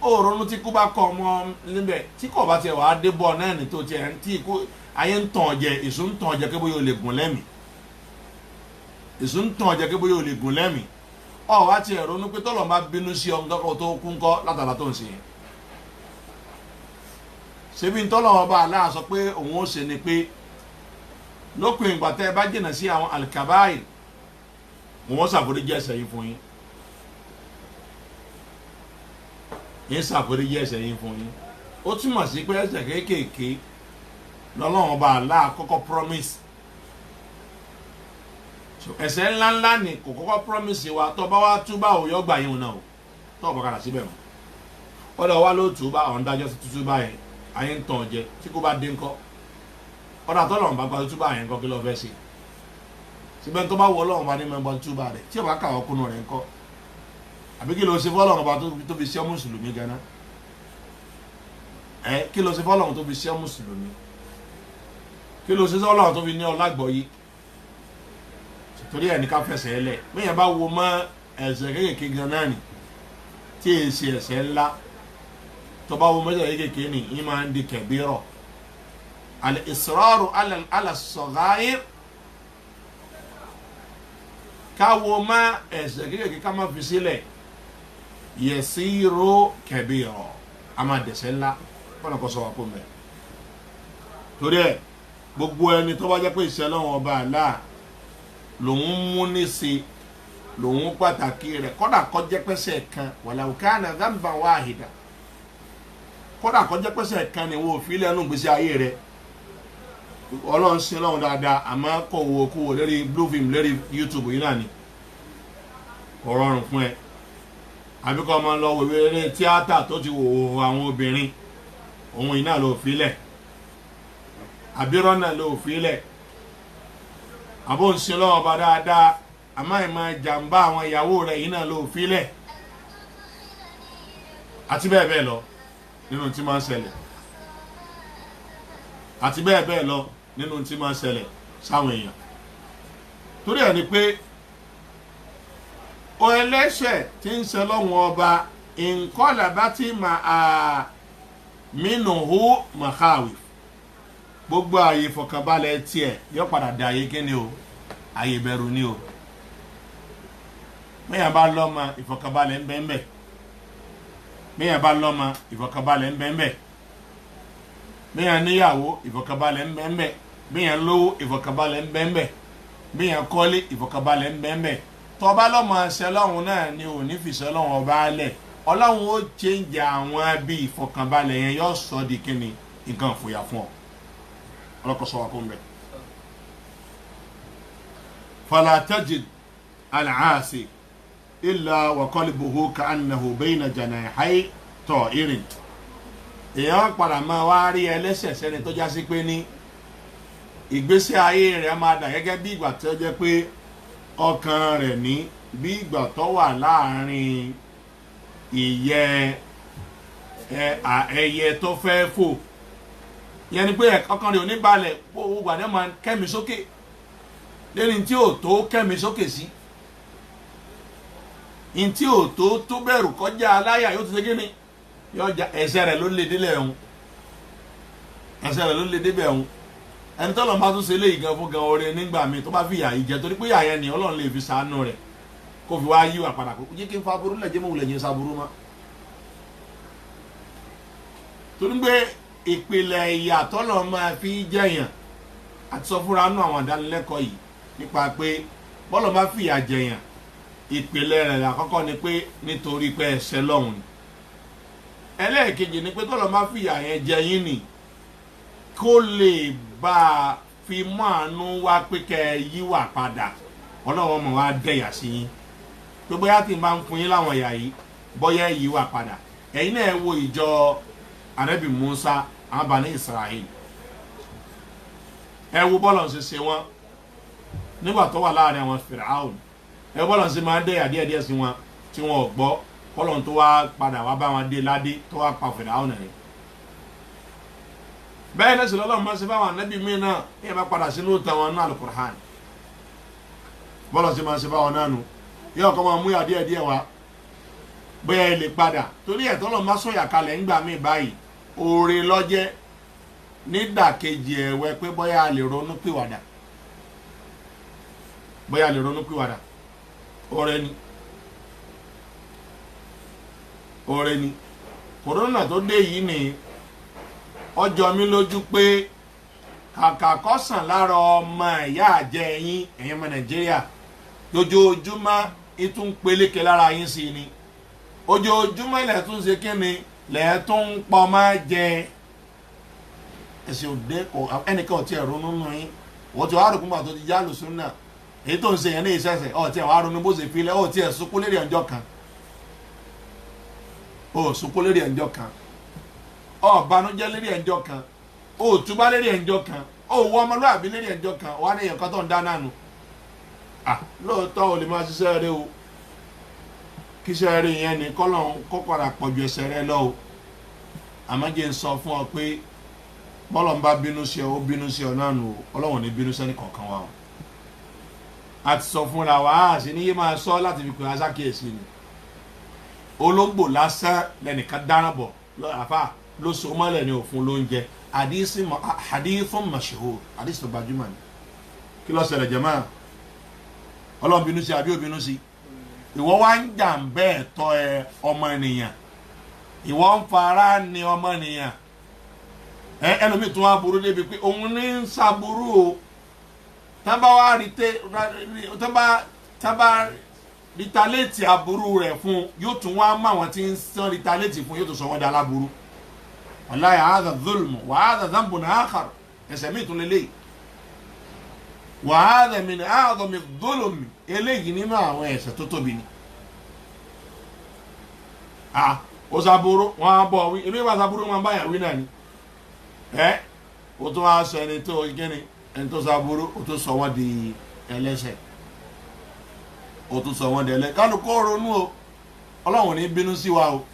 ó ronú tí kú bá kọ ọmọ níbẹ̀ tí kò bá tiẹ̀ wàá dé bọ̀ náà ní tó tiẹ̀ ń tí ikú ayé ń tàn jẹ èso ń tàn jẹ kébóyè ò lè gùn lẹ́mìí èso ń tàn jẹ kébóyè ò lè gùn lẹ́mìí ọ wá tiẹ̀ ronú pé tọ́lọ̀ máa bínú sí ọmọ tọ́kọ tó kú ńkọ́ látara tó ń ṣe yẹn ṣebí ń tọ́lọ̀ ọba aláà sọ pé òun ó ṣe ni pé lópin ìgbà tẹ́ ẹ bá jìnnà sí àwọn alikabayi wọ́n ṣàforíjì ẹ̀ṣẹ̀ yín fún yín ṣàforíjì ẹ̀ṣẹ̀ yín fún yín ó túmọ̀ sí pé ẹ̀ṣẹ̀ kéékèèké lọ́lọ́run ọba àlá kọ́kọ́ promise ẹ̀ṣẹ̀ ńláńlá ni kò kọ́kọ́ promise wa tó bá wá túbà ò yọ gbà yín náà o tó bá padà síbẹ̀ mọ́ ọ̀dọ̀ wa ló túbà ọ̀n dájọ́ sí túbà yẹn ayé ń tàn jẹ tí kò bá dé ńkọ́ ọ̀dọ̀ àtọ́lọ́run bá gba túbà yẹn ńkọ́ kí ló fẹ́ ṣe síbẹ̀ tó bá wọ ọlọ́run bá ní mẹ́bọ túbà rẹ̀ tí ò bá kàwọ́ kúnnú rẹ̀ ńkọ́ àbí kí ló ṣe fọ́lọ́run bá tó fi ṣe ọ́ mùsùlùmí gánà kí ló ṣe fọ́lọ́run tó fi ṣe ọ́ mùsùlùmí kí ló ṣe fọ́lọ́run tó fi ní ọlágbọ̀ yìí torí ẹ̀ ní ká fẹsẹ̀ ẹlẹ̀ bẹ́ẹ̀ bá wo mọ́ ẹ̀ṣẹ̀ kéékèèké gan náà nì tí èyí ṣe ẹ̀ṣẹ̀ ńlá tó bá wo mọ́ ẹ̀ṣẹ̀ kéékèèké nì í máa ń di kẹ̀bírọ̀ al-israru ala as-saghair káwo má ẹ̀ṣẹ̀ kéékèèké ká má fi sílẹ̀ yasiru kabira a máa dẹ̀ṣẹ̀ ńlá kọ́nà kọ́ sọ wà kó mẹ́ torí ẹ̀ gbogbo ẹni tó bá jẹ́ pé ìṣẹ́ lọ́wọ́ ọba àlá lòun mú ní sí lòun pàtàkì rẹ̀ kódà kọjá pẹ́sẹ̀ kan walau kana dhanban wahida kódà kọjá pẹ́sẹ̀ kan ni wọ́n fi lẹ́nu gbèsè ayé rẹ̀ ọlọ́run sin lọ́run dáadáa àmọ́ kò wo kó wo lórí blue film lórí YouTube yìí náà ni kò rọrùn fún ẹ àbí kọ́ ọmọ lọ wò eré tíátà tó ti wò àwọn obìnrin òun yìí náà ló fi lẹ̀ àbírọ́ náà ló fi lẹ̀ àbó ń sin lọ́wọ́ ọba dáadáa àmọ́ ìmọ̀ jàǹbá àwọn ìyàwó rẹ̀ yìí náà ló fi lẹ̀ àti bẹ́ẹ̀ bẹ́ẹ̀ lọ nínú tí máa ń ṣẹlẹ̀ àti bẹ́ẹ̀ bẹ́ẹ̀ lọ nínú tí máa ń ṣẹlẹ̀ sáwọn èèyàn torí ẹ̀ ni pé o ẹlẹ́ṣẹ̀ tí ń ṣe lọ́wọ́ ọba inqalabati ma'a minhu makhawif gbogbo ààyè ìfọ̀kànbalẹ̀ tiẹ̀ yóò padà dà ayé kíni o ààyè ìbẹ̀rù ni o mẹ́yàn bá lọ́mọ ìfọ̀kànbalẹ̀ ń bẹ́ẹ̀ bẹ́ẹ̀ mẹ́yàn bá lọ́mọ ìfọ̀kànbalẹ̀ ń bẹ́ẹ̀ bẹ́ẹ̀ mẹ́yàn níyàwó ìfọ̀kànbalẹ̀ ń bẹ́ẹ̀ bẹ́ẹ̀ mẹ́yàn lówó ìfọ̀kànbalẹ̀ ń bẹ́ẹ̀ bẹ́ẹ̀ mẹ́yàn kọ́lé ìfọ̀kànbalẹ̀ ń bẹ́ẹ̀ bẹ́ẹ̀ tọ́ba lọ́mọ ṣẹlọ́hún náà ni ò ní fi ṣẹlọ́hún ọba alẹ̀ ọlọ́run ó change àwọn bí ìfọ̀kànbalẹ̀ yẹn yóò sọ di kíni nǹkan ìfòyà fún ọ ọlọ́kọ̀ọ́sọ wa kó ń bẹ̀. fala tajid al-aasi illa wa qalbuhu ka'annahu bayna janahay ta'irin èèyàn padà máa wá rí ẹlẹ́ṣẹ̀ sẹ́ni tó já sí pé ní ìgbésí ayé rẹ̀ máa dà gẹ́gẹ́ bí ìgbà tó jẹ́ pé ọkàn rẹ̀ ní bí ìgbà tó wà láàrin ìyẹ́ ẹyẹ tó fẹ́ fò yẹn ni pé ọkàn rẹ̀ ò ní balẹ̀ owó gbàdé máa kẹ́mi sókè lẹ́ni tí ò tó kẹ́mi sókè sí ní tí ò tó bẹ̀rù kọjá aláyà yóò ti ṣe kíni yọjà ẹsẹ̀ rẹ̀ ló lè délẹ̀ ẹ̀hún ẹsẹ̀ rẹ̀ ló lè débẹ̀ ẹ̀hún ẹni tọ́lọ̀ bá tún ṣe léyìí gan fún gan oore nígbà míì tó bá fi ìyà yìí jẹ torí pé ìyà yẹn ni ọlọ́run lè fi ṣàánú rẹ̀ kó fi wá yíwà padà kó jẹ́ kí n fa burú lẹ́jẹ́ mọ́ wulẹ̀ yẹn sáburú mọ́ torí pé ìpìlẹ̀ ìyà tọ́lọ̀ máa fi jẹ̀yàn àti sọ fúnra nù àwọn ìdánilẹ́kọ̀ọ́ yìí nípa pé bọ́lọ̀ bá fi ìyà jẹ̀yàn ìpìlẹ̀ rẹ̀ àkọ́kọ́ ni pé nítorí pé ẹ̀ṣẹ̀ lọ́hùn ni ẹlẹ́ẹ̀kejì ni pé tọ́lọ̀ máa fi ìyà yẹn jẹ yín nì kó lè bá a fi mọ́ àánú wá pé kẹ́ ẹ yíwà padà ọlọ́wọ́ mọ̀ wá dẹ̀yà sí yín tó bóyá tí n bá ń fún yín láwọn ìyà yìí bóyá yíwà padà ẹ̀yin náà wo ìjọ Ànábì Musa àwọn Bani Israel ẹ wo bọ́lọ̀ ṣe ṣe wọ́n nígbà tó wà láàrin àwọn Firaun ẹ bọ́lọ̀ ṣe máa ń dẹ̀yà díẹ̀díẹ̀ sí wọn tí wọn ò gbọ́ kọ́lọ̀ tó wá padà wá bá wọn dé ládé tó wá pa Firaun rẹ̀ bẹ́ẹ̀ náà sì lọ́lọ́run máa ṣe fáwọn ànábì míì náà ní ẹ bá padà sínú ìtàn wọn náà Al-Qur'an bọ́lọ̀ sí máa ṣe fáwọn náà nù yóò kọ́ máa mú yà díẹ̀ díẹ̀ wá bóyá ẹ lè padà torí ẹ̀ tọ́lọ́ máa sọ̀yà kalẹ̀ ńgbà míì báyìí oore lọ́jẹ́ nídàkejì ẹ̀wẹ́ pé bóyá a lè ronú pìwàdà bóyá a lè ronú pìwàdà oore ni kòrónà tó dé yìí ni ọjọ́ mi lójú pé kàkà kọ́sàn lára ọmọ ìyá àjẹ́ yín ẹ̀yin ọmọ Nàìjíríà lójoojúmọ́ ìtún peléke lára yín sí ni ojoojúmọ́ ilẹ̀ tún ṣe kíni lẹ̀ tún pọ̀ máa jẹ ẹ̀sìn òde ẹnìkan ọ̀tí ẹ̀rọ nínú yín wọ́n ti wá rò kúmọ̀ tó ti já lùsùn náà èyí tó ń ṣe yẹn ní ìṣẹ̀ṣẹ̀ ọ̀tí ẹ̀ wá ronú bó ṣe filẹ̀ ọ̀tí ẹ̀ sunkún lérí ọjọ́ kan sunkún lérí ọjọ́ kan ọ̀bánújẹ́ lérí ẹjọ́ kan túbá lérí ẹjọ́ kan wọ ọmọlúwàbí lérí ẹjọ́ kan wà ní èèyàn kan tó ń dáná nù lóòótọ́ ò lè máa ṣiṣẹ́ rẹ o kíṣẹ́ rẹ yẹn ni kọ́lọ́n kọ́kọ́ra pọ̀jù ẹsẹ̀ rẹ lọ o àmọ́ jẹ́ ń sọ fún ọ pé bọ́lọ̀ ń bá bínú sí ọ ó bínú sí ọ náà nù Ọlọ́run ní bínú sẹ́ni kọ̀ọ̀kan wa o a ti sọ fúnra wa á sì ní yé máa sọ láti fi pè aṣákìyèsí ni olóńgbò lásán lẹ́nìkan dáná bọ̀ àfà ló so mọ́lẹ̀ ní òfun lóúnjẹ hadithun mashhur hadith tó gbajúmọ̀ ni kí ló ṣẹlẹ̀ jàmáà Ọlọ́run bínú sí àbí ò bínú sí ìwọ wá ń jà ń bẹ́ẹ̀ tọ́ ẹ ọmọ ènìyàn ìwọ ń fara ní ọmọ ènìyàn ẹlòmíì tún wá burú débi pé òun ní ń ṣàbúrú o tábà wá rí tẹ tábà retaliate aburú rẹ̀ fún yóò tún wá mọ àwọn tí ń san retaliate fún yóò tún sọ wọ́n di aláburú wallahi hadha dhulm wa hadha dhanbun akhar ẹ̀ṣẹ̀ mi tún lélẹ́yìí wa hadha min a'zami dhulm eléyìí nínú àwọn ẹ̀ṣẹ̀ tó tóbi ni ó sàbúrú wọn á bọ̀ wí ebi wà sàbúrú wọn bá yà wí náà ni ó tún wá sọ ẹni tó gẹ́ni ẹni tó sàbúrú ó tún sọ wọ́n di ẹlẹ́ṣẹ̀ ó tún sọ wọ́n di ẹlẹ́ṣẹ̀ kálukú ronú o ọlọ́run ní bínú sí wa o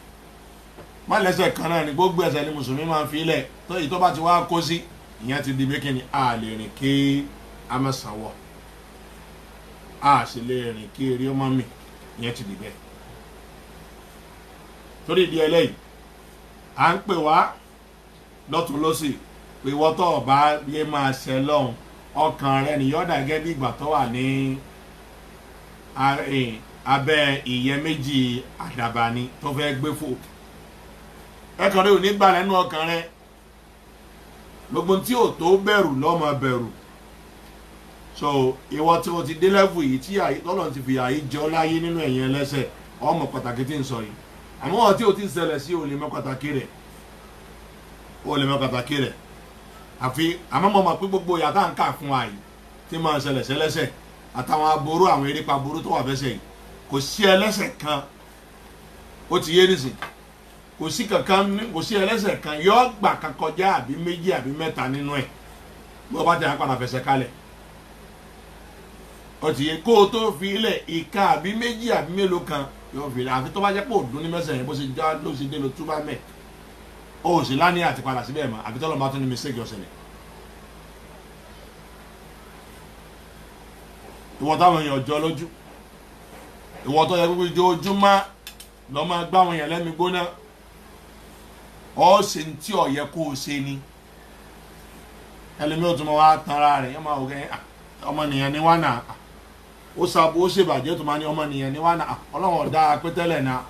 má lẹ́ṣẹ̀ kan náà ni gbogbo ẹ̀ṣẹ̀ ni mùsùlùmí máa ń fi ilẹ̀ tó yìí tó bá ti wá kó sí ìyẹn ti di bí kíni a lè rìn kí a má sanwó a sì lè rìn kí eré ọmọ mi ìyẹn ti di bẹ́ẹ̀ torí ìdí ẹlẹ́yìí à ń pè wá lọ́tún lọ́sì pé wọ́tọ̀ ọba yé máa ṣẹ lọ́hùn ọkàn rẹ nìyọ́dà gẹ́gẹ́ bí ìgbà tó wà ní abẹ́ ìyẹ́ méjì àdàbà ni tó fẹ́ gbé fò ẹ̀kan rẹ ò ní gbà lẹ́nu ọkàn rẹ gbogbo tí ò tó bẹ̀rù lọ́mọ bẹ̀rù so ìwọ tí o ti dé lẹ́fù yìí tí tọ́lọ̀ ti fìyà yìí jọ láyé nínú ẹ̀yìn ẹlẹ́sẹ̀ ọmọ pàtàkì tí ń sọ yìí àmọ́ wọn tí o ti ṣẹlẹ̀ sí o lè mọ pàtàkì rẹ̀ àfi àmọ́ mo mọ̀ pé gbogbo yàtá ń kà fún wa yìí tí máa ṣẹlẹ̀ sẹ́lẹ́sẹ̀ àtàwọn aburú àwọn erépa aburú tó wà fẹsẹ̀ yìí kò sí ẹlẹ́sẹ̀ kan ó ti yé nísìn kò sí ẹlẹ́sẹ̀ kan yọ gbà kan kọjá àbí méjì àbí mẹ́ta nínú ẹ̀ bó bá ti à ń padà fẹsẹ̀ kalẹ̀ ó ti yé kó o tó fi ilẹ̀ ìka àbí méjì àbí mélòó kan yóò fi àfi tó bá jẹ́ pé òdùn ní mẹ́sẹ̀ yẹn bó ṣe já ló ṣe dé ló túbá mẹ́ ó sì lánìí àti padà síbẹ̀ mọ́ àfi tọ́lọ́ máa tún ní mistake ọ̀sẹ̀lẹ̀. ìwọ táwọn èèyàn jọ lójú ìwọ tó yẹ kó ojoojúmọ́ lọ́ máa gbá àwọn èèyàn lẹ́mi gbóná ọ́ ṣe ní tí ó yẹ kó o ṣe ni ẹlẹ́mi ò tún máa wá tanra rẹ̀ yẹn máa wò kẹ́ ọmọnìyàn ní wánà ó sàbò ó ṣèbàjẹ́ tó máa ní ọmọnìyàn ní wánà ọlọ́run ọ̀dá pétẹ́lẹ̀ náà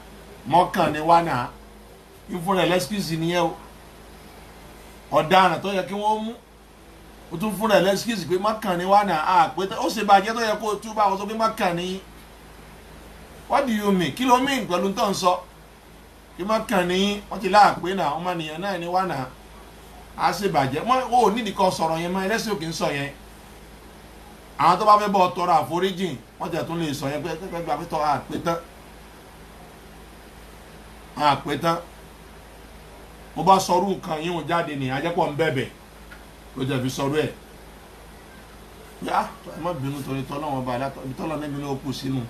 mọ́kàn ní wánà ìfúnra ẹlẹ́sìkìsì nìyẹn o ọ̀daràn tó yẹ kí wọ́n mú ó tún fúnra ẹlẹ́sìkìsì pé mọ́kàn ní wánà pétẹ́ ó ṣèbàjẹ́ tó yẹ kó tú bá wọn sọ pé mọ́kàn ní what do you mean kí ló mean pẹ̀lú tó ń sọ kí mọ́kàn ní wọ́n ti láàpẹ́ náà ọmọnìyàn náà ní wánà á ṣèbàjẹ́ ó nídìí kan sọ̀rọ̀ yẹn mọ́ ẹlẹ́sìn òkè ń sọ yẹn àwọn tó bá fẹ́ bọ́ tọrọ àforíjìn wọ́n tẹ̀ tún lè sọ yẹn pé gbà pé tọ́ àpétán mo bá sọrú nǹkan yíwọ̀n jáde ní ajẹ́pọ̀ ń bẹ̀bẹ̀ ló jẹ́ fi sọrú ẹ̀ yá ẹ má bínú torí tọ́lọ́wọ́n bá ibi tọ́lọ́ níbi ní ó kù sínú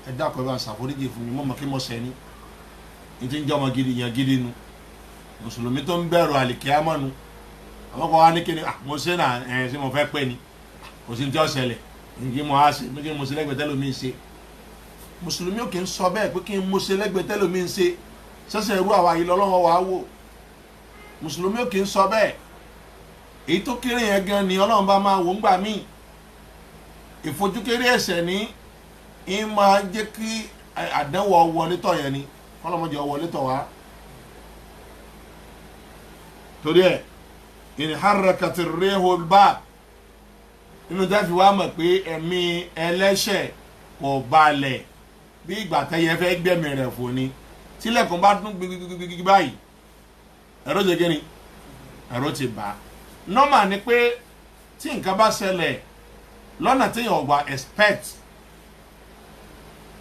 ẹ dákọ̀ ẹ bá ṣàforíjì fún mi mọ́ mọ́ kí mo sẹ́ni ní ti ń jẹ́ ọmọ gidi yẹn gidi nu mùsùlùmí tó ń bẹ̀rù àlìkíyámọ̀ nu àwọn kan wá ní kíni mo ṣe náà ẹ̀ ṣé mo fẹ́ pẹ́ ni kò sí ní tí ó ṣẹlẹ̀ nǹkí mo á ṣe kí n mo ṣe lẹ́gbẹ̀ẹ́ tẹ́lómi ń ṣe mùsùlùmí ò kì í sọ bẹ́ẹ̀ pé kí n mo ṣe lẹ́gbẹ̀ẹ́ tẹ́lómi ń ṣe ṣẹ̀ṣẹ̀ irú àwa yìí lọ́lọ́wọ́ wàá wò mùsùlùmí ò kì í sọ bẹ́ẹ̀ èyí tó kéré yẹn gan ni ọlọ́run bá máa wò ń gbà míì ìfojúkéré ẹ̀ṣẹ̀ ní í máa jẹ́ kí àdánwò wọlé tọ̀ yẹn ni ọlọ́mọdé wọlé tọ̀ wá torí ẹ̀ ìnìhàrẹ̀kàtì rẹ́hó bá nínú dáfi wá mọ̀ pé ẹ̀mí ẹlẹ́ṣẹ̀ kò balẹ̀ bí ìgbà tẹ́yẹ fẹ́ gbẹ̀mí rẹ̀ fò ni tílẹ̀kùn bá dún gbígbígbígbí báyìí ẹ̀rọ jẹ́ kí ni ẹ̀rọ ti bá nọ́mà ni pé tí nǹkan bá ṣẹlẹ̀ lọ́nà téèyàn wà expect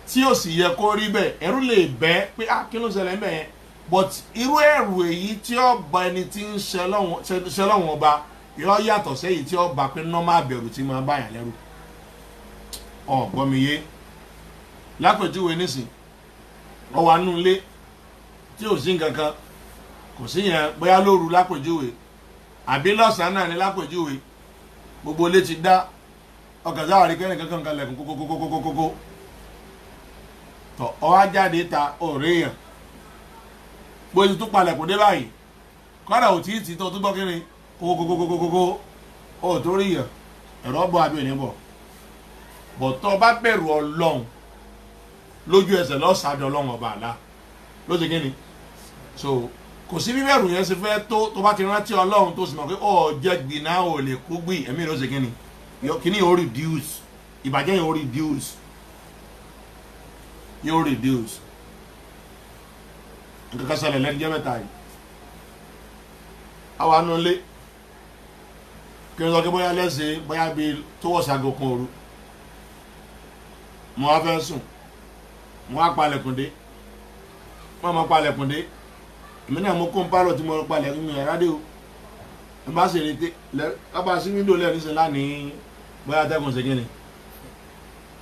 tí ó sì yẹ kó rí bẹ́ẹ̀ ẹ̀rù lè bẹ́ pé kí ló ṣẹlẹ̀ ńbẹ̀ yẹn but irú ẹ̀rù èyí tí ó bá ẹni tí ń ṣẹlọ́wọ̀n ọba yọ yàtọ̀ sẹ́yìn tí ó bá pé nọ́mà bẹ̀rù tí máa báyà lẹ́rù gbọ́mi yé lápèjúwe nísìn ọ wà nù ilé tí ò sí nǹkan kan kò sí yẹn bóyá lóru lápèjúwe àbí lọ́sàn-án náà ní lápèjúwe gbogbo ilé ti dá ọkàn sáwàrí kẹ́rin kankan kan lẹ̀kùn kókókókókókó tọ ọwá jáde ta ọ̀rẹ́ yẹn gbóyè tó palẹ̀ kò dé báyìí kọ́dà ò tí ì tí tó tó gbọ́ kiri kókókókókókó ó tó rí yẹn ẹ̀rọ bọ̀ àbí òní bọ̀ bọ̀ tó bá bẹ̀rù ọlọ́run lójú ẹsẹ̀ lọ́sàádọ́ ọlọ́run ọba àlá ló ṣe kíni so kò sí bíbẹ̀rù yẹn ṣe fẹ́ tó bá ti rántí ọlọ́run tó sì mọ̀ pé ọ̀ jẹ́ gbìnà ò lè kú gbì ẹ̀mí ló ṣe kíni kíní yóò reduce ìbàjẹ́ yóò reduce yóò reduce nǹkan kan ṣẹlẹ̀ lẹ́nu jẹ́ mẹ́ta yìí àwa nù lé kí n sọ pé bóyá lẹ́sìn bóyá bíi tó wọ̀ ṣàgò kan òru mo wá fẹ́ sùn mo wá palẹ̀kùn dé mo máa palẹ̀kùn dé èmi náà mo kó ń pálọ̀ tí mo palẹ̀kùn mi ẹ̀rá dé o ẹ bá ṣe retí lábà sí wíńdò lẹ́nu sí lánìí bóyá atẹ́kùn ṣe kíni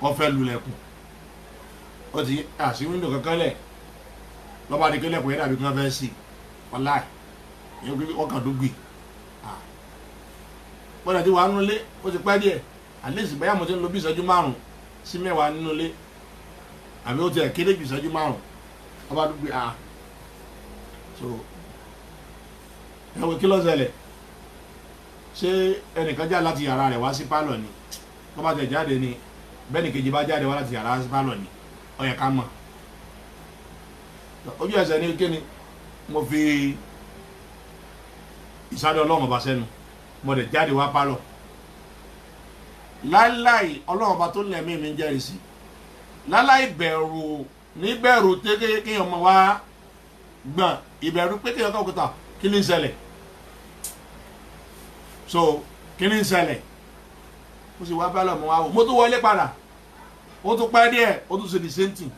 wọ́n fẹ́ lulẹ̀kùn ó ti àṣì wíńdò kankan lẹ̀ lọ́ba àdìgbò lẹ́kùn yẹn dàbí kí wọ́n fẹ́ sí ọ̀la yẹn pé ọkàn tó gbì gbọ́dọ̀ tí wàá nulẹ̀ ó ti pẹ́ díẹ̀ àlẹ́sì báyà mo ti ń lo bí ìṣẹ́jú 5 sí 10 nínú ilé àbí ó ti ẹ̀ kéde ju ìṣẹ́jú 5 ọba tó gbì so ẹ̀wọ̀n kí ló ṣẹlẹ̀ ṣé ẹnìkan já láti yàrá rẹ̀ wá sí pálọ̀ ni tó bá tẹ̀ jáde ni bẹ́ẹ̀ni kejì bá jáde wá láti yàrá sí pálọ̀ ni ó yẹ ká mọ̀ ojú ẹsẹ̀ ní kíni mo fi ìsáré ọlọ́run ọba sẹ́nu mo dẹ̀ jáde wá pálọ̀ láíláì ọlọ́run ọba tó lẹ́mí mi ń jẹ́rìí sí láíláì bẹ̀rù níbẹ̀rù tẹ́kẹ́ kéèyàn mọ̀ wá gbọ̀n ìbẹ̀rù pé kéèyàn kọ́ kúta kí ni ń ṣẹlẹ̀ so kí ni ń ṣẹlẹ̀ mo sì wá pálọ̀ mo wá wò mo tún wọlé padà ó tún pẹ́ díẹ̀ ó tún ṣe the same thing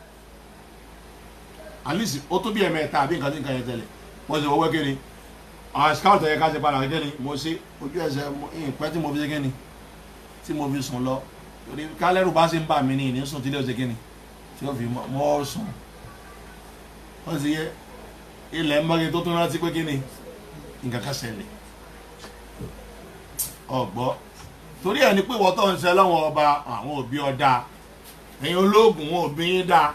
at least ó tún bí ẹ̀mẹ́ta àbí nǹkan tí nǹkan yẹn tẹ́lẹ̀ mo sì wọ́wọ́ kíni àwọn scout yẹ ká ṣe padà kíni mo ṣe ojú ẹsẹ̀ ìpẹ́ tí mo fi ṣe kíni tí mo fi sùn lọ torí kálẹ́rù bá ṣe ń bà mí ní ìní sùn tí lè ṣe kíni tí ó fi mọ́ sùn ó sì yẹ ilẹ̀ mọ́rin tó tún rántí pé kíni nǹkan kan ṣẹlẹ̀ ọ̀gbọ́ torí ẹni pé wọ́n tó ń ṣe lọ́wọ́ ọba àwọn òbí ọ̀dà ẹ̀yin olóògùn wọn òbí yín dáa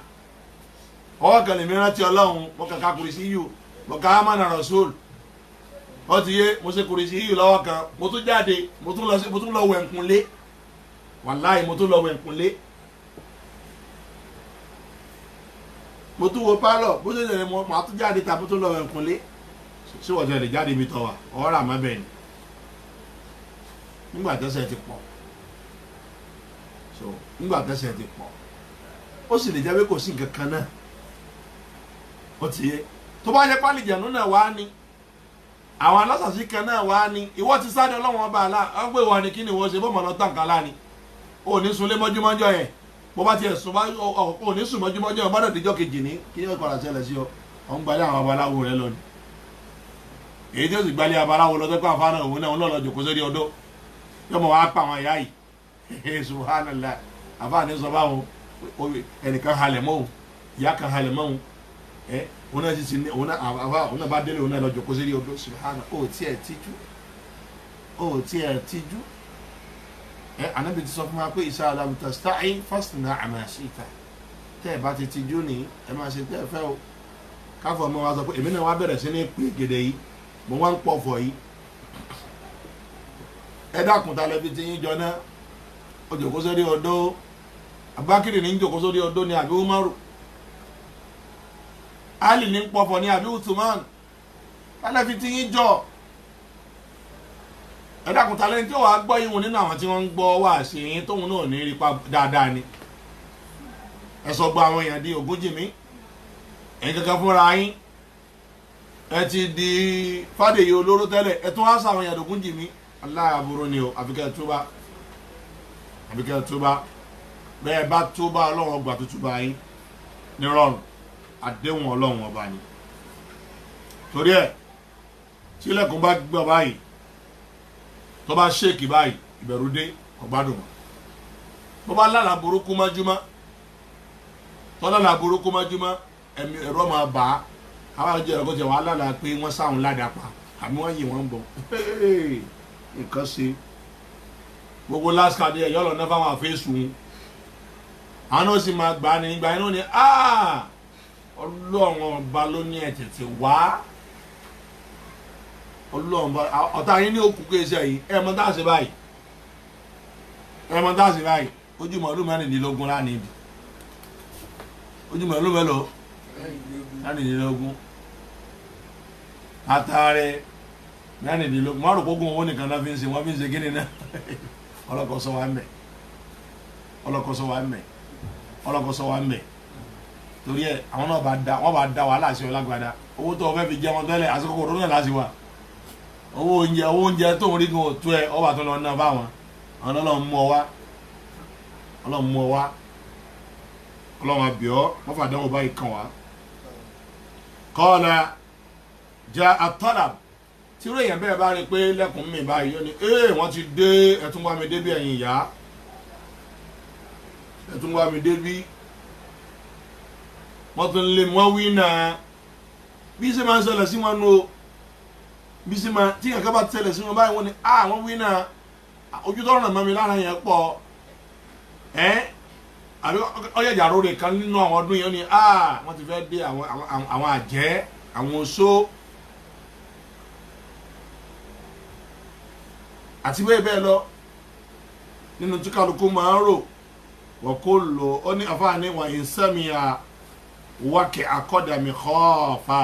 ọwọ́ kan lè mìíràn tí ọlọ́run mo kàkà kùrì sí yìí mo kà á mọ̀nà rọ̀ṣọ́l ó ti yé mo ṣe kùrì sí yìí lọ́wọ́ kan mo tún jáde mo tún lọ wẹ̀ǹkùnlé wàláì mo tún lọ wẹ̀ǹkùnlé mo tún wo pálọ̀ bó ṣe lè mo máa tún jáde tàbí tún lọ wẹ̀ǹkùnlé ṣé wọ́n ti lè jáde mi tọ́ wa ọ̀rọ̀ àmọ́ bẹ́ẹ̀ ni nígbà tẹ́sẹ̀ ti pọ̀ so nígbà tẹ́sẹ̀ ti pọ̀ ó sì lè jẹ́ pé kò sí nǹkan kan náà ó ti yé tó bá yẹ pálí jẹ̀nú náà wá ní àwọn alásàsí kan náà wá ní ìwọ ti sáré ọlọ́wọ́n ọba àlá wọ́n gbé wọn ní kí ni wọ́n ṣe bọ́ọ̀mọ̀ lọ tàn kálá ni ó ní sunlé mọ́júmọ́jọ́ yẹn bó bá tiẹ̀ sùn ó ní sùn mọ́júmọ́jọ́ yẹn gbọ́dọ̀ díjọ́ kejì ní kí ni ó padà ṣẹlẹ̀ sí ọ ọ̀ ń gbalẹ̀ àwọn abaláwo rẹ lọ ni èyí tí ó sì gbalẹ̀ abaláwo lọ tẹ́kọ̀ àfáàná òun náà ń lọ́ọ́ jòkó sórí ọdọ́ yọmọ wàá pa àwọn ìyá yìí subhanallah àfáàní sọ báwọn ẹnìkan halẹ̀ mọ́ òun ìyá kan halẹ̀ mọ́ òun òun náà ti ní òun náà bá délé òun náà lọ jòkó sí ọdún subhana ó tiẹ̀ tíjú Ànábì ti sọ fún wa pé isa alam tasta'i fasna ma shi'ta tẹ́ ẹ bá ti tíjú ní ẹ máa ṣe tẹ́ ẹ fẹ́ o káfọ́ ọmọ wa sọ pé èmi náà wá bẹ̀rẹ̀ sí ní pé gèdè yìí mo wá ń pọ̀ fọ̀ yìí ẹ dákun ta lẹ́bi tí yín jọ náà ó jòkó sórí ọdún Abubakar ní jòkó sórí ọdún ní àbí Umaru Ali ní pọ̀fọ̀ ní àbí Uthman alẹ́fi tí yín jọ ẹ̀dàkùn talẹ́ni tí ó wàá gbọ́ yín wọn nínú àwọn tí wọ́n ń gbọ́ wá sí yín tóun náà ní rí pa dáadáa ni ẹ sọ gba àwọn èèyàn di ogójì mi ẹ̀yin kankan fúnra yín ẹ ti di fàdèyí olóró tẹ́lẹ̀ ẹ tún wá sọ àwọn èèyàn ogójì mi aláàbúrò ni o àbíkẹ́ túbá bẹ́ẹ̀ bá túbá ọlọ́run ọgbà tó túbá yín ní rọrùn àdéhùn ọlọ́run ọba ni torí ẹ̀ tí ilẹ̀kùn bá gbọ́ báyìí tó bá ṣèkì báyìí ìbẹ̀rù dé ọ̀gbádùn mọ́ bó bá lálàá burúkú mọ́júmọ́ ẹ̀mí ẹ̀rọ máa bà á àwọn àjọ ẹ̀rọ kọjá wàá lálàá pé wọ́n sáwọn ládàá pa àmì wọ́n yìí wọ́n ń bọ̀ nǹkan ṣe gbogbo lásìkò àdé ẹ̀yọ́ lọ náà fáwọn àfẹ́sùn àwọn náà sì máa gbà á ní ìgbà yẹn náà ni ọlọ́run ọba ló ní ẹ̀ tètè wá ọlọ́run bá ọ̀tá yín ní òkú kéṣe yìí ẹ̀mọ́ tá a ṣe báyìí ojúmọ̀ ọdún mẹ́rìndínlógún lánìí ìdí ojúmọ̀ ọdún mẹ́lòó mẹ́rìndínlógún àtàrẹ mẹ́rìndínlógún márùn kógún owó nìkan náà fi ń ṣe wọ́n fi ń ṣe kíni náà ọlọ́kọ̀ọ́sọ wa ń bẹ̀ torí ẹ̀ àwọn náà wọ́n bá da wàhálà sí ọ lágbádá owó tó o fẹ́ fi jẹ wọn tẹ́lẹ̀ àsìkò kòrónà láti wà owó oúnjẹ tó ń rí gan tó ẹ ọba tó lọ ná fáwọn àwọn ọlọ́run mú ọ wá ọlọ́run àbíọ́ wọ́n fà dánwò báyìí kàn wá. kọ́ọ̀lá ja àtọ́là tí irú èèyàn bẹ́ẹ̀ bá rí pé lẹ́kùn mi báyìí yóò ní wọ́n ti dé ẹ̀tún wá mi dé bí ẹ̀yìn ìyá ẹ̀tún wá mi dé bí wọ́n tún lé wọ́n wí náà bí ṣe máa ń ṣẹlẹ̀ sí wọn nù o bí ṣe máa tí kankan bá ṣẹlẹ̀ sí wọn báyìí wọ́n ní wọ́n wí náà ojú tọrọ náà mọ́ mi lára yẹn pọ̀ àbí ọ̀yẹ̀jà rore kan nínú àwọn ọdún yẹn ni wọ́n ti fẹ́ dé àwọn àjẹ́ àwọn oṣó àti bẹ́ẹ̀ bẹ́ẹ̀ lọ nínú tí kálukú máa ń rò wọ́n kó lò ó ní àfáàní wọ́n ń sẹ́mi wákẹ́ akọ́dàmí kọ́ọ̀fà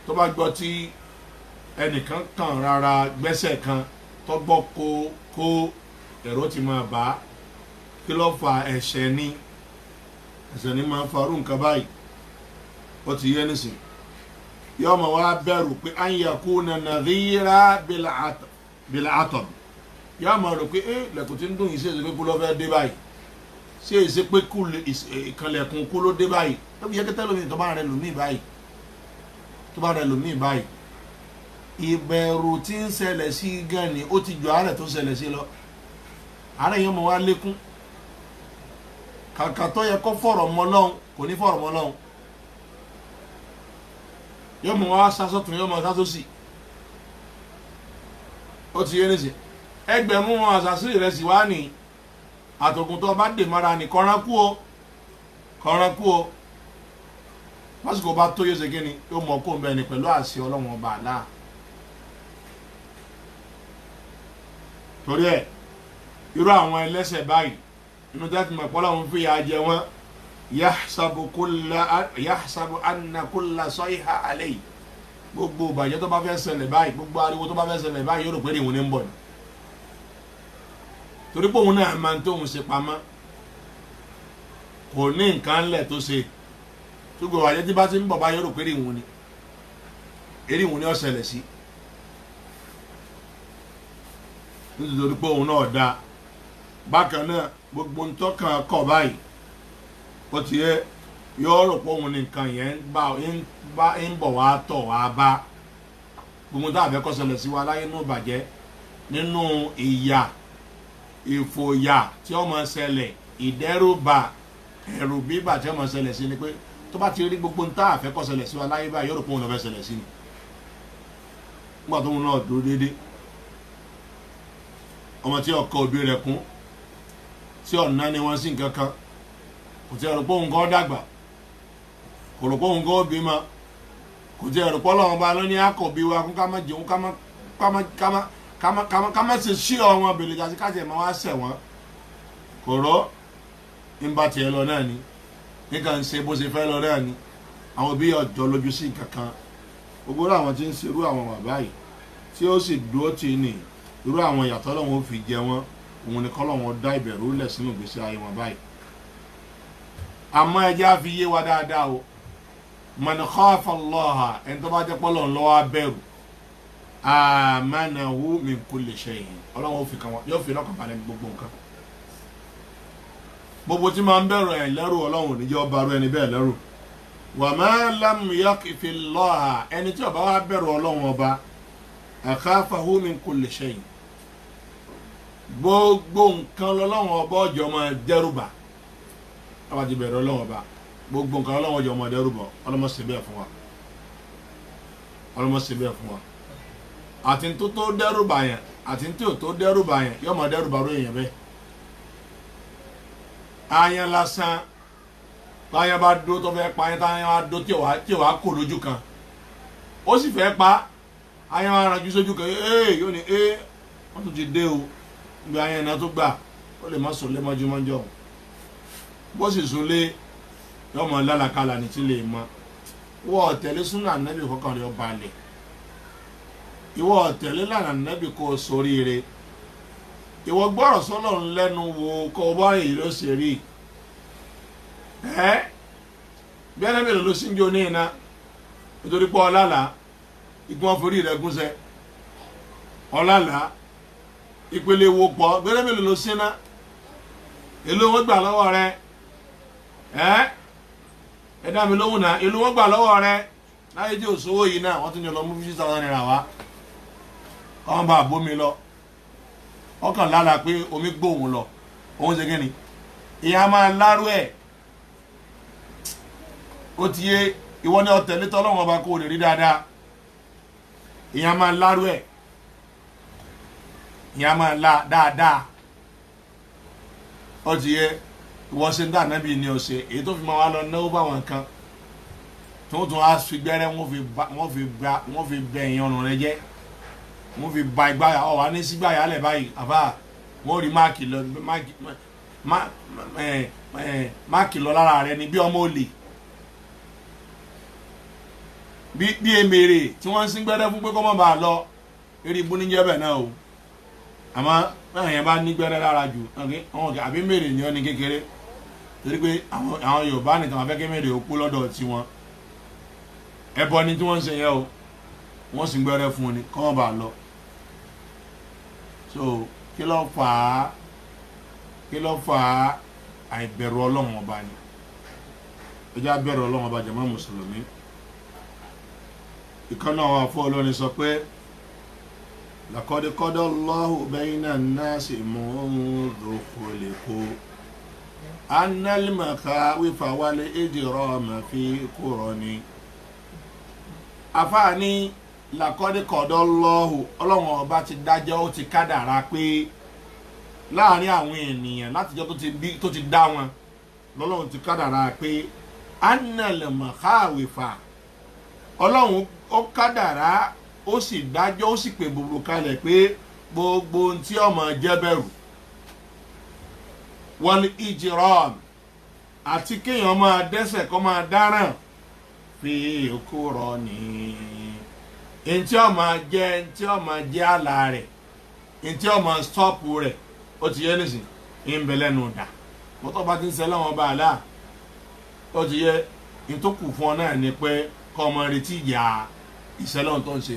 tó bá gbọ́ tí ẹnìkan kan rárá gbẹ́sẹ̀ kan tó gbọ́ kó ẹ̀rọ ti máa bá kí ló fa ẹ̀ṣẹ̀ ní máa farú nǹkan báyìí ó ti yẹ nísìn yóò máa wá bẹ̀rù pé an yakuna nadhira bil atab yóò máa rò pé lẹ́kùn tí ń dùn yìí sí èsì pé kú ló fẹ́ dé báyìí sí èsì pé kú ìkànlẹ̀kùn kú ló dé báyìí tó fi yẹ kẹ́tẹ́ lómi tó bá rẹ lòmíì báyìí ìbẹ̀rù tí ń ṣẹlẹ̀ sí gan ni ó ti jọ àárẹ̀ tó ṣẹlẹ̀ sí lọ àárẹ̀ yẹn máa wá lékún kàkà tó yẹ kó fọ̀rọ̀ mọ́ lọ́hùn kò ní fọ̀rọ̀ mọ́ lọ́hùn yóò mọ̀ wá sásọ̀tún yóò mọ̀ sásọ̀sì ó ti yé nísì ẹgbẹ̀rún wọn àṣàṣì rẹ̀ sì wá ní àtòkùn tó bá dè mara ní kọ́ránkú o lásìkò bá tó yé ṣe kí ni yóò mọ̀ kó ń bẹ ni pẹ̀lú àṣẹ ọlọ́run ọba àlá torí ẹ̀ irú àwọn ẹlẹ́ṣẹ̀ báyìí inú tẹ́tí mọ̀ pọ́lọ́ ń fi ya jẹ wọ́n yahsabu anna kulla sayha alayhi gbogbo ìbàjẹ́ tó bá fẹ́ ṣẹlẹ̀ báyìí gbogbo ariwo tó bá fẹ́ ṣẹlẹ̀ báyìí yóò rò pé ìwọ̀n ní ń bọ̀ ni torí pé òun náà máa ń tóun ṣe pamọ́ kò ní nǹkan ńlẹ̀ tó ṣe ṣùgbọ́n ìbàjẹ́ tí bá ti ń bọ̀ báyìí yóò rò pé ìwọ̀n ni ó ṣẹlẹ̀ sí nítorí pé òun náà dáa bákan náà gbogbo ntọ́kàn kọ̀ báyìí ó ti yẹ yóò rò pé òun nìkan yẹn ń bọ̀ wá tọ̀ wá bá gbogbo tá a fẹ́ kó ṣẹlẹ̀ sí wa láyé nínú ìbàjẹ́ nínú ìyà ìfòyà tí ó máa ṣẹlẹ̀ ìdẹ́rùbà ẹ̀rù bíbà tí ó máa ṣẹlẹ̀ sí ni pé tó bá ti rí gbogbo tá a fẹ́ kó ṣẹlẹ̀ sí wa láyé báyìí yóò rò pé òun ló fẹ́ ṣẹlẹ̀ sí ni nígbà tó ń náà dúró déédéé ọmọ tí ọkọ òbí rẹ̀ kún tí ọ̀nà ni wọ́n sì ń kankan kò tí ẹ̀rọ pé òun kọ́ dàgbà kò rò pé òun kọ́ bímọ kò tí ẹ̀rọ pé ọlọ́run bá lóní àkọ́bí wa kún ká má jẹun ká má ṣe sí ọ̀wọ́n abèlè àti káṣí ẹ̀ máa wá ṣẹ̀ wọ́n kò rọ́ ń bá tiẹ̀ lọ náà ni nígbà ń ṣe bó ṣe fẹ́ lọ náà ni àwọn òbí ọ̀jọ́ lójú sí kankan gbogbo àwọn tí ń ṣe irú àwọn bàbá yìí tí ó sì dúró tì í nì irú àwọn ìyàtọ̀ lọ́wọ́ fi jẹ wọ́n òun ni kọ́lọ́wọ́n dá ìbẹ̀rù lẹ̀ sínú ìgbésí ayé wọn báyìí àmọ́ ẹjẹ́ á fi yé wa dáadáa o man khafa Allaha ẹni tó bá jẹ́ pọ́lọ́ ńlọ́wọ́ abẹ́rù amanahu min kulli shay'in ọlọ́wọ́n fi kàn wọ́n yóò fi lọ́kàn balẹ̀ gbogbo nǹkan gbogbo tí máa ń bẹ̀rù ẹ̀ lẹ́rù ọlọ́run níjẹ́ ọba rú ẹni bẹ́ẹ̀ lẹ́rù wa ma lam yaqifi Allaha ẹni tí ó bá wá bẹ̀rù ọlọ́run ọba akhafahu min kulli shay'in gbogbo nǹkan lọ́lọ́run ọba ọjọ́ máa dẹ́rùbà àwọn ti bẹ̀rẹ̀ ọlọ́run ọba gbogbo nǹkan lọ́lọ́run ọjọ́ máa dẹ́rùbà ọlọ́mọ ṣe bẹ́ẹ̀ fún wa àti tó tó dẹ́rùbà yẹn àti tó tó dẹ́rùbà yẹn yóò máa dẹ́rùbà ró èèyàn bẹ́ẹ̀ ayan lásán táyà bá dó tó fẹ́ pa ayan táyà bá dó tí ò wá kò lójú kan ó sì fẹ́ pa ayan wa ranjú sójú kan yóò ní wọ́n tún ti dé o bí ayan iná tó gbà ó lè má sùn lé mọ́júmọ́jọ́ bó sì sùn lé yóò mọ lálàkàlà ní tí lè mọ wọ́n tẹ̀lé súnà ànábì kọ́kàn rẹ̀ ọba lẹ̀ ìwọ tẹ̀lé lànà ànábì kó o soríire ìwọ gbọ́rọ̀ sọ́lọ́run lẹ́nu wo kó o bá èyí ló ṣe rí bí ẹni mélòó ló sì ń jó ní iná nítorí pé ọlálà ìgbọ́n forí rẹ̀ gúnṣẹ́ ọlálà ìpele wo pọ̀ bí ẹni mélòó ló sí iná èlò wọn gbà lọ́wọ́ rẹ̀ ẹ dá mi lóhùn náà èlò wọn gbà lọ́wọ́ rẹ̀ láyé tí òṣòwò yìí náà wọ́n tún yọ lọ mú 50,000 naira wá kọ́n bá bómi lọ ọkàn lára pé omi gbóhùn lọ òun ṣe kíni ìyá máa lárú ẹ̀ ó ti yé ìwọ ní ọ̀tẹ̀ létọ́ ọlọ́run ọba kó o lè rí dáadáa ìyá máa lárú ẹ̀ ìyá máa la dáadáa ó ti yé ìwọ ṣe ń dà nábì ní ọ̀sẹ̀ èyí tó fi máa wá lọ náwó báwọn kan tó tún á fi gbẹ́rẹ́ wọ́n fi bẹ ìyẹn ọ̀nà rẹ jẹ́ wọ́n fi ba ìgbáyà ọ̀wá ní sígbáyà lẹ̀ báyìí àbá wọ́n rí máàkì lọ lára rẹ ni bí ọmọ olè bí emèrè tí wọ́n ń sín gbẹ́rẹ́ fún pé kọ́ mọ́ bá a lọ eré ibú níjẹ́ bẹ̀ náà o àmọ́ náà yẹn bá ní gbẹ́rẹ́ lára jù àbí mèrè ni ọ́ ní kékeré torí pé àwọn Yorùbá nìkan wọ́n fẹ́ kí mèrè ó kú lọ́dọ̀ tiwọn ẹbọ ni tí wọ́n ń ṣe yẹn o wọ́n sì ń gbẹ́rẹ́ fún un ni kọ́ mọ́ bá a lọ so kí ló fà á àìbẹ̀rù Ọlọ́run ọba ni ẹjẹ́ abẹ̀rù Ọlọ́run ọba jàmá mùsùlùmí ìkànnà àwọn afọ olórin sọ pé laqad qada Allahu bayna an-nasi mundu khuliqu annal makhawifa wal ijrama fi qurani àfáàní laqad qada Allahu Ọlọ́run ọba ti dájọ́ ó ti kádàrá pé láàrin àwọn ènìyàn látijọ́ tó ti dá wọn lọ́lọ́run ti kádàrá pé annal makhawifa Ọlọ́run ó kádàrá ó sì dájọ́ ó sì pè gbogbo kalẹ̀ pé gbogbo ohun tí ọmọ jẹ́ bẹ̀rù wal ijram àti kéèyàn máa dẹ́ṣẹ̀ kó máa dáràn fi qurani ntí ọmọ jẹ́ àlà rẹ̀ ntí ọmọ stọ́ọ̀pù rẹ̀ ó ti yẹ nísìn ìbẹ̀lẹ́nu dà mọ́tò bá ti ń sẹ́lẹ̀ wọn bá a lá ó ti yẹ ntòkù fún ọ náà ni pé kọ́ ọmọ retí ìyá ìṣẹ́lẹ̀ tó ń ṣe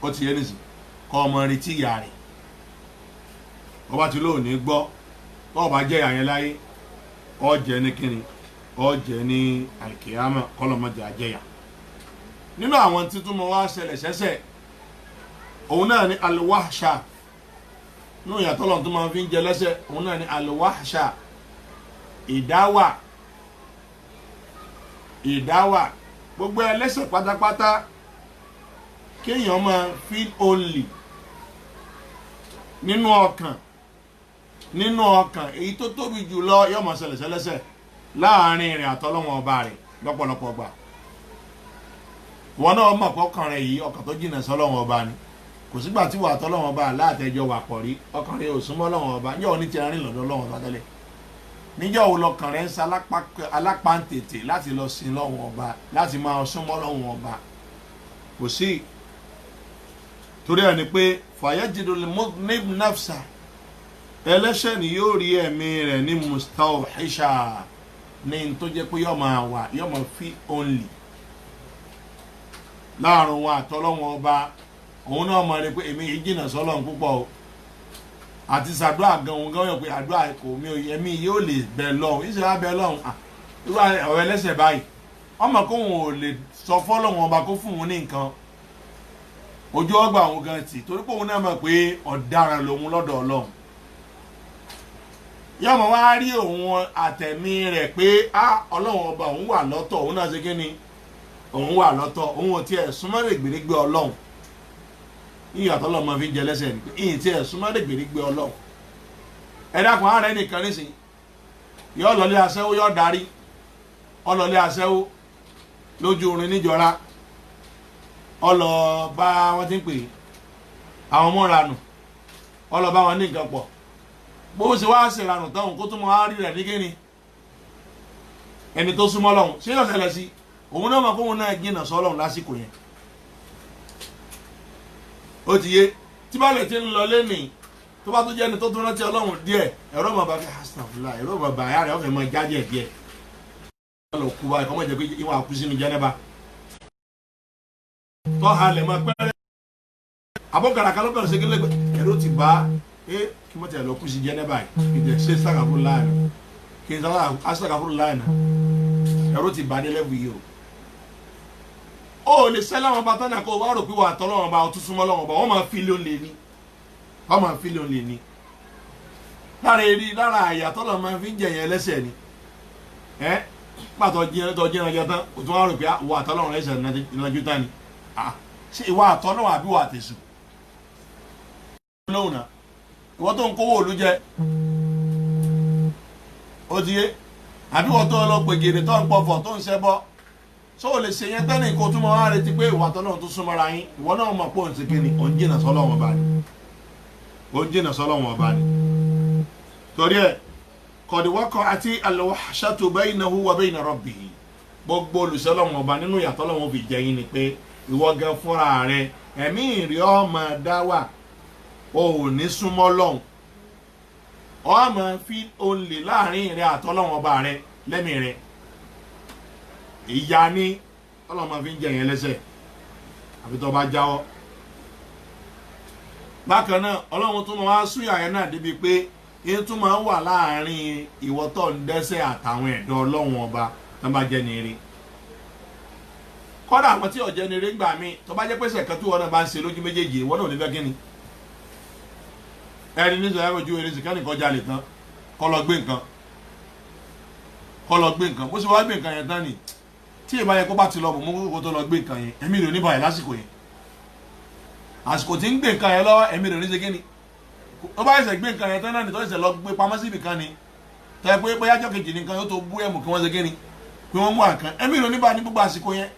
ó ti yẹ nísìn kọ́ ọmọ retí ìyá rẹ̀ ọba tí lóò ní gbọ́ tó ọba jẹ́ ìyá yẹn láyé ó jẹ́ ní kíni ó jẹ́ ní àlìkìyámà kọ́lọ́mọdé àjẹyà nínú àwọn títún mọ́ wá ṣẹlẹ̀ ṣẹ́ṣẹ̀ òun náà ní alwahsha nínú ìyàtọ̀ lọ́n tó máa fi ń jẹ lẹ́sẹ̀ òun náà ní alwahsha ìdáwà gbogbo ẹlẹ́ṣẹ̀ pátápátá kéèyàn máa feel only nínú ọkàn èyí tó tóbi jùlọ yóò máa ṣẹlẹ̀ ṣẹlẹ́ṣẹ̀ láàrin rẹ̀ àtọ́lọ́wọ́n ọba rẹ̀ lọ́pọ̀lọpọ̀ gbà wọn náà mọ̀ pé ọkàn rẹ̀ yìí ọkàn tó jìnnà sọ́lọ́wọ́n ọba ni kò sígbà tí wà tọ́lọ́wọ́n ọba láàtẹ́jọ́ wà pọ̀ rí ọkàn rẹ̀ ò súnmọ́ lọ́wọ́n ọba níjọ́ ní ti rìn lọ́dọ̀ lọ́wọ́n ọba tẹ́lẹ̀ níjọ́ wo lọkàn rẹ̀ ń sa alápáǹtètè láti lọ sin lọ́wọ́n ọba láti máa súnmọ́ lọ́wọ́n ọba kò sí torí ẹni pé fayajidul mudhnib nafsa ẹlẹ́ṣẹ̀ ni yóò rí ẹ̀mí rẹ̀ ní mustawhisha ní tó jẹ́ pé yọ́ máa fi only láàrin wọn àtọ́lọ́wọ́n ọba òun náà mọ̀ rí pé èmi yìí jìnnà sọ́lọ́run púpọ̀ o àti sàdúrà gan òun gan yọ̀ pé àdúrà kò mí ẹ̀mí yóò lè bẹ̀ lọ́hùn ìṣe wá bẹ̀ lọ́hùn irú ọ̀rọ̀ ẹlẹ́ṣẹ̀ báyìí ọmọ kóun ò lè sọ fọ́lọ́wọ́n ọba kó fún òun ní nǹkan ojú ọgbà òun gan tì torí pé òun náà mọ̀ pé ọ̀daràn lòun lọ́dọ̀ Ọlọ́run yọmọ wá rí òun àtẹ̀mí rẹ̀ pé Ọlọ́run ọba òun wà lọ́tọ̀ òun náà ṣe kí ni òun wà lọ́tọ̀ òun ò tiẹ̀ súnmọ́ lè gbèrègbè Ọlọ́run ìyàtọ̀ lọ́mọ fi ń jẹ lẹ́sẹ̀ ní pé ìyìn tiẹ̀ súnmọ́ lè gbèrègbè Ọlọ́run ẹ dákun ààrẹ nìkan nísìnyí yọ lọlé aṣẹ́wó yọ darí ọlọlé aṣẹ́wó lójú orin níjọra ọlọ bá wọn ti ń pè àwọn ọmọ ranù ọlọ bá wọn ní nǹkan pọ̀ bó ṣe wá ṣe ranù táwọn kó tó mọ á rí rẹ̀ ní kíni ẹni tó súnmọ́ lọ́hùn ṣé yóò ṣẹlẹ̀ sí òun náà mọ̀ fóun náà jìnnà sọ́lọ́hùn lásìkò yẹn ó ti yé tí bá lè ti ń lọ lẹ́nìí tó bá tó jẹ́ ẹni tó tún rántí ọlọ́run díẹ̀ ẹ̀rọ ọmọ bá fi astagfirullah ẹ̀rọ ọmọ bá yára ọ̀fẹ́ mọ jáde ẹ̀ díẹ̀ lọ kú báyìí kọ́mọ̀ jẹ́ pé ìwọ̀n àkú sínú jẹ́nẹ́bà tọ́ halẹ̀ mọ́ pẹ́rẹ́ abọ́kàrà kan lọ́kàn ṣẹ́gi lẹ́gbẹ̀ẹ́ ẹ̀rọ ti bá kí wọ́n tẹ̀ lọ kú sí jẹ́nẹ́bà yìí kì í ṣe astagfirullah kì í sọ astagfirullah ẹ̀rọ ti bá dé lẹ́bù yìí o lè sẹ́ láwọn bá tánà kó wá rò pé wà tọ́lọ́wọ́n bá ọtún súnmọ́ lọ́wọ́n bá wọ́n máa fi lé olè ní wọ́n máa fi lé olè ní lára eré lára àyà tọ́lọ́ máa fi ń jẹ̀yàn ẹlẹ́sẹ̀ ni pàtó jẹ́ ẹranjẹ tán o tún wá rò pé wà tọ́lọ́wọ́n ẹlẹ́sẹ̀ ìrìnàjò tán ni ṣé ìwà àtọ́lọ́wọ́n àbí wà tẹ̀sù lóhùn náà ìwọ́n tó ń kówó òlu jẹ ó ti yé àbí wọ́n tó lọ pègèrè tó ń pọ̀fọ̀ tó ń ṣẹbọ so o lè ṣe yẹn tẹ́lẹ̀ kó tún mọ́ wá retí pé ìwà tọ́lọ́run tó súnmọ́ra yín ìwọ náà mọ̀ pé òun ti kíni òun jìnà sọ́lọ́run ọba ni òun jìnà sọ́lọ́run ọba ni torí ẹ̀ kọ̀díwọ́kọ̀ àti al-wahshatu baynahu wa bayna rabbihi gbogbo olùsọ́lọ́run ọba nínú ìyàtọ̀ lọ́wọ́ fi jẹ yín ni pé ìwọ gan fúnra rẹ ẹ̀mí ìrì ọmọ dá wà o ò ní súnmọ́ lọ́hùn ọmọ fi olè láàrin rẹ àtọ́lọ́run ọba rẹ lẹ́mìí rẹ ìyá ní ọlọ́mọ fi ń jẹ yẹn lẹ́sẹ̀ àbí tó bá jáwọ́ bákan náà ọlọ́run tún máa súyà yẹn náà débi pé yẹn tún máa ń wà láàrin ìwọ tó ń dẹ́ṣẹ̀ àtàwọn ẹ̀dọ́ ọlọ́run ọba tó bá jẹ́ ní eré kọ́dà àwọn tí ọ̀jẹ́ ní eré gbà mí tó bá jẹ́ pé sẹ̀kẹ́ tó wọn náà bá ń ṣe lójú méjèèjì ìwọ náà ò ní fẹ́ kí ni ẹni ní sọ̀rọ̀ ojú eré sì kẹ́nìkan jalè tán kọ́ lọ gbé nǹkan bó ṣe wá gbé nǹkan yẹn tán ni tí ìbá yẹ kó bá ti lọ bò mú kó tó lọ gbé nǹkan yẹn ẹ̀mí rẹ̀ oníbàyẹ̀ lásìkò yẹn àsìkò tí ń gbé nǹkan yẹn lọ́wọ́ ẹ̀mí rẹ̀ oníṣe kíni ó bá ṣẹ̀ṣẹ̀ gbé nǹkan yẹn tán náà ní tó ṣẹ̀ṣẹ̀ lọ gbé pamọ́ síbì kan ni tẹ́ pé bóyá ọjọ́ kejì nìkan yóò tó bú ẹ̀mù kí wọ́n ṣe kíni pé wọ́n mú àkàn ẹ̀mí rẹ̀ oníbà ní gbogbo àsìkò yẹn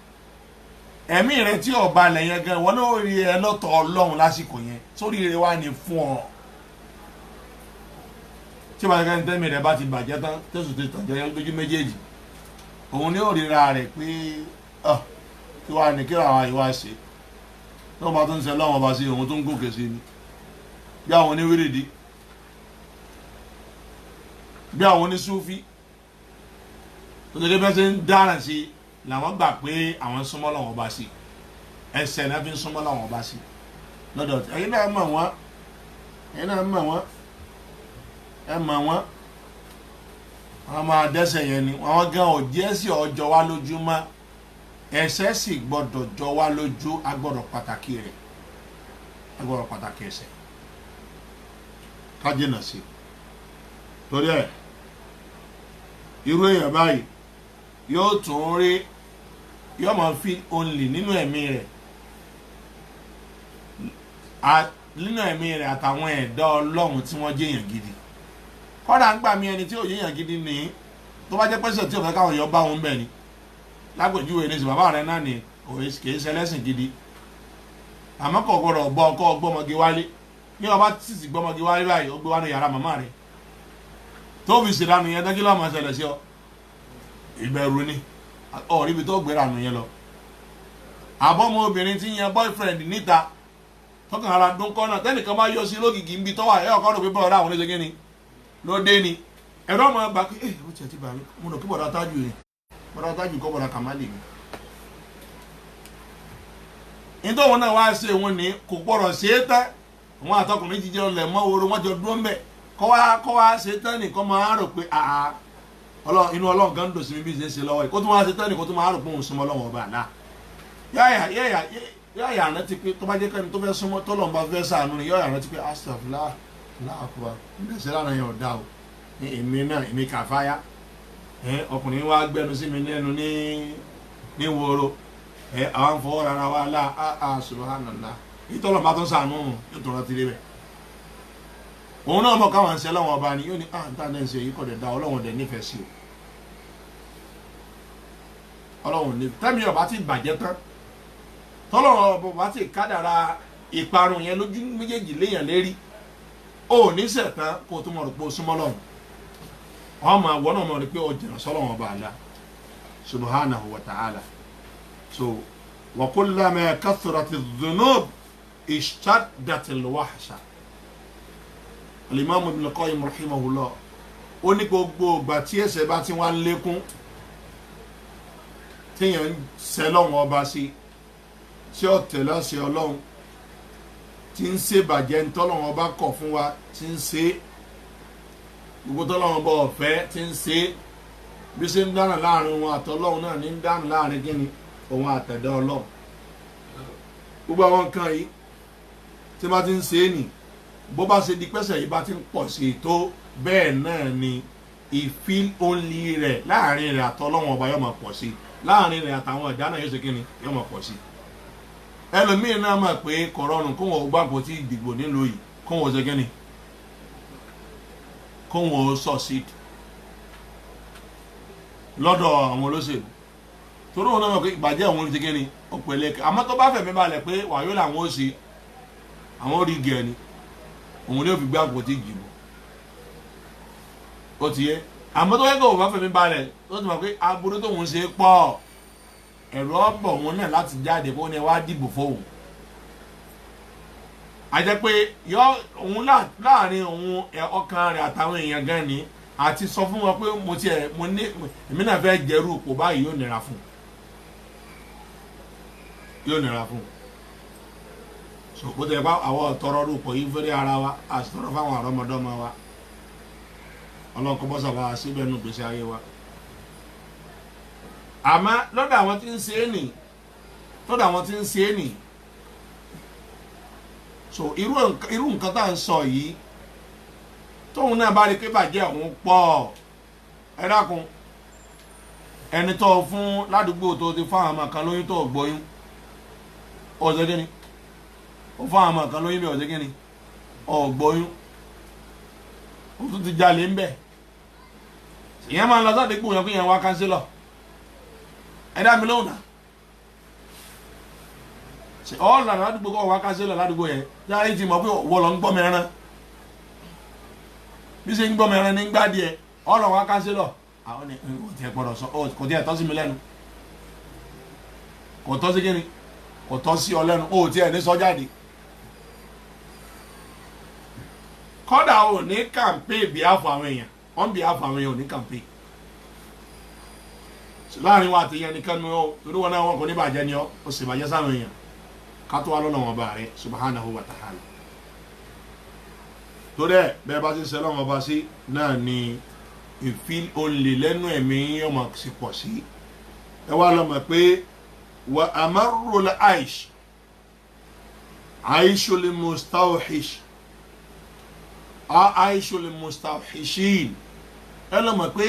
ẹ̀mí rẹ̀ tí ó balẹ̀ yẹn gan wọn náà rí ẹ lọ́tọ̀ Ọlọ́run lásìkò yẹn sórí rẹ̀ wá ní fún ọ tí wọ́n kẹ́ ń tẹ́mi rẹ̀ bá ti bàjẹ́ tán tẹ̀sùn ti tàn jẹ́ lójú méjèèjì òun ní òrìra rẹ̀ pé kí wàá ní kí àwọn àyíwá ṣe tí wọ́n bá tó ń ṣe lọ́wọ́ bá sí òun tó ń gòkè sí ni bí àwọn oníwírìdí bí àwọn onísúfí tó ṣe bẹ́ẹ̀ ṣe ń dáràn sí làwọn gbà pé àwọn súnmọ́ lọ́wọ́ bá sí ẹsẹ̀ náà fi ń súnmọ́ lọ́wọ́ bá sí lọ́dọ̀ ẹ̀yin náà mọ̀ wọ́n ẹ mọ̀ wọ́n wọ́n máa dẹ́ṣẹ̀ yẹn ni wọ́n gan ọ̀jẹ́ sí ọjọ́ wa lójú mọ́ ẹ̀ṣẹ̀ sì gbọ́dọ̀ jọ wá lójú agbọ́dọ̀ pàtàkì rẹ̀ agbọ́dọ̀ pàtàkì ẹ̀ṣẹ̀ kájínà sí torí ẹ̀ irú èèyàn báyìí yóò tún rí yóò máa fi only nínú ẹ̀mí rẹ̀ àtàwọn ẹ̀dá Ọlọ́run tí wọ́n jẹ́ èèyàn gidi kọ́dà ń gbà mí ẹni tí ò yéèyàn gidi ní tó bá jẹ́ pẹ́sẹ̀ tí ò fẹ́ káwọn èèyàn bá wọn bẹ̀ ni lágbèjúwe ní sí bàbá rẹ náà ni kìí ṣẹlẹ́sìn gidi àmọ́ kò gbọ́dọ̀ bọ́ ọkọ gbọ́mọge wálé ní ọba sì sì gbọ́mọge wálé báyìí ó gbé wá ní yàrá màmá rẹ tó fi ṣèlànà yẹn dájú lọ́mọ ṣẹlẹ̀ sí ọ ìbẹ̀rù ni ọ̀rí ibi tó gbéra nù yẹn lọ àbọ̀mọ obìnrin tí yan boyfriend níta tọkàn ara dún kọ́nà tẹ́nìkan bá yọ sí lógìgì ń bi tọ́wà ẹ̀ ọ̀kọ́ rò pé bọ́ọ̀dá àwọn oníṣègùn ni ló dé ni ẹ̀rọ ọmọ gbà pé ó tiẹ̀ ti bà mí mo rò kí bọ̀dá tájù rẹ̀ bọ̀dá tájù kọ́ bọ̀dá kàmáàlì mi. nítorí wọn náà wá ṣe òun ní kò gbọ́dọ̀ ṣe é tán àwọn àtọkùnrin jíjẹ ọlẹ̀ mọ́ oró wọn jọ dúró mbẹ́ kọ́ wá ṣe tán nìkan máa rò pé inú Ọlọ́run gan dòsí mi bí ṣe ń ṣe lọ́wọ́ yìí kó tún wá ṣe tán nìkan tó máa rò pé òun súnmọ́ Ọlọ́run ọba àná yáyà rántí pé tó bá jẹ́ kẹ́ni tó fẹ́ súnmọ́ tọ́lọ́run bá fẹ́ ṣàánú ni yáyà rántí pé astagfirullah láàkúbà nígbàsẹ́ lára yẹn ọ̀dà o èmi náà èmi kàfáyà ọkùnrin wa gbẹnu sí mi lẹ́nu ní woro àwọn fọwọ́ rárá wa lá subhanallah ìtọ́lọ̀ bá tó ṣàánú yóò tó rántí débẹ̀ òun náà mọ̀ káwọn ṣe lọ́wọ́ ọba ni yóò ní níta náà ń ṣe yìí kọ̀ dẹ̀ da Ọlọ́run dẹ̀ nífẹ̀ẹ́ sí o Ọlọ́run ní tẹ́mi ọba ti bàjẹ́ tán tọ́lọ́run ọba ti kádàrá ìparun yẹn lójú méjèèjì léèyàn lérí ó ní sẹ̀tán kó tó mọ̀ rò pé ó súnmọ́ lọ́hùn ọmọ àwọn náà mọ̀ rí pé ó jìnà sọ́lọ́wọ́n ọba àlá subhanahu wa ta'ala so wa kullama kathrati dhunub ishtaddatil wahsha Al-Imam Ibn Qayyim rahimahullah ó ní gbogbo ìgbà tí ẹ̀ṣẹ̀ bá ti wá ń lékún téèyàn ń ṣẹ̀ Ọlọ́run ọba sí tí ó tẹ̀lé àṣẹ Ọlọ́run tí ń ṣe bàjẹ́ ntọ́lọ́run ọba kọ̀ fún wa tí ń ṣe gbogbo tọ́lọ́run ọba ọ̀fẹ́ tí ń ṣe bí ṣe ń dáná láàrin wọn àtọ́lọ́run náà ní ń dáná láàrin kíni òun àtẹ̀dá Ọlọ́run gbogbo àwọn nǹkan yìí tí wọ́n ti ń ṣe é nì bó bá ṣe di pẹ́sẹ̀ yìí bá ti ń pọ̀ sí i tó bẹ́ẹ̀ náà ni ìfíl òǹlì rẹ̀ láàrin rẹ̀ àtọ́lọ́run ọba yóò máa pọ̀ sí i láàrin rẹ̀ àtàwọn ẹ̀dá náà yóò ṣe kíni yóò máa pọ̀ sí i ẹlòmíín náà mọ̀ pé kò rọrùn kó wọn ò gbàgbọ́ tí ìdìbò nílùú yìí kó wọn ò ṣe kíni kó wọn ò succeed lọ́dọ̀ àwọn olóṣèlú torí wọn náà mọ̀ pé ìbàjẹ́ òun ti kíni ó pèlè àmọ́ tó bá fẹ̀mí balẹ̀ pé wàyó làwọn ó ṣe àwọn orí gẹ̀ ni òun ni ó fi gbé àpótí ìdìbò ó ti yẹ àmọ́ tó yẹ kó o bá fẹ̀mí balẹ̀ tó ti mọ̀ pé aburú tóun ṣe pọ̀ ẹ̀rọ ọ̀bọ̀ wọn náà láti jáde kó ní wá dìbò fóun a jẹ́ pé yọ òun láàrin òun ọkàn rẹ̀ àtàwọn èèyàn gan ni àti sọ fún wọn pé mo ní èmi náà fẹ́ jẹ́rú ipò báyìí yóò nira fún so bó ti yẹ pé àwọn ọ̀tọ́rọ̀ rúpọ̀ yìí fẹ́rẹ́ ara wa àti tọrọ fáwọn àrọ́mọdọ́mọ wa ọlọ́nkọ́ bọ́sà wa síbẹ̀ nù gbèsè ayé wa àmọ́ lọ́dọ̀ àwọn tí ń ṣe é nì so irú nǹkan tá à ń sọ yìí tóun náà bá rí pé bàjẹ́ òun pọ̀ ẹ dákun ẹni tó fún ládùúgbò tó ti fún àwọn ọmọ kan lóyún tó gbóyún ọ̀sẹ̀ kí ni ó fún àwọn ọmọ kan lóyún bí ọ̀sẹ̀ kí ni ọ̀gbóyún ó tún ti jalè ń bẹ̀ ìyẹn máa ń lọ sádùúgbò yẹn kó yẹn wá kánsílọ̀ ẹ dá mi lóhùn náà ṣe ọ́ lànà ládùúgbò kọ́ wá kánsílọ̀ ládùúgbò yẹn láyé ti mọ̀ pé wọ́n lọ ń gbọ́ mẹ́rin bí ṣe ń gbọ́ mẹ́rin ní gbá díẹ̀ ọ́ lọ wá kánsílọ̀ àwọn ni kò tiẹ̀ gbọ́dọ̀ sọ kò tiẹ̀ tọ́ sí mi lẹ́nu kò tọ́ sí kíni kò tọ́ sí ọ lẹ́nu ó tiẹ̀ ní sọ jáde kọ́dà ò ní kàmpé bíáfù àwọn èèyàn wọ́n bíáfù àwọn èèyàn ò ní kàmpé láàrin wa àti yẹn nìkan ní ọ torí wọn náà wọn kò ní bàjẹ́ ni ọ ó sì bàjẹ́ sáwọn èèyàn ká tó wá lọ́nà wọn bá rẹ subhanahu wa ta'ala torí ẹ bẹ́ẹ̀ bá ti ń sẹ́lọ̀ wọn bá sí náà ni ìfíl olè lẹ́nu ẹ̀mí ọmọ sì pọ̀ sí ẹ wá lọ́mọ pé wà amarul aish aishul mustawhish aishul mustawhishin ẹ lọ́mọ pé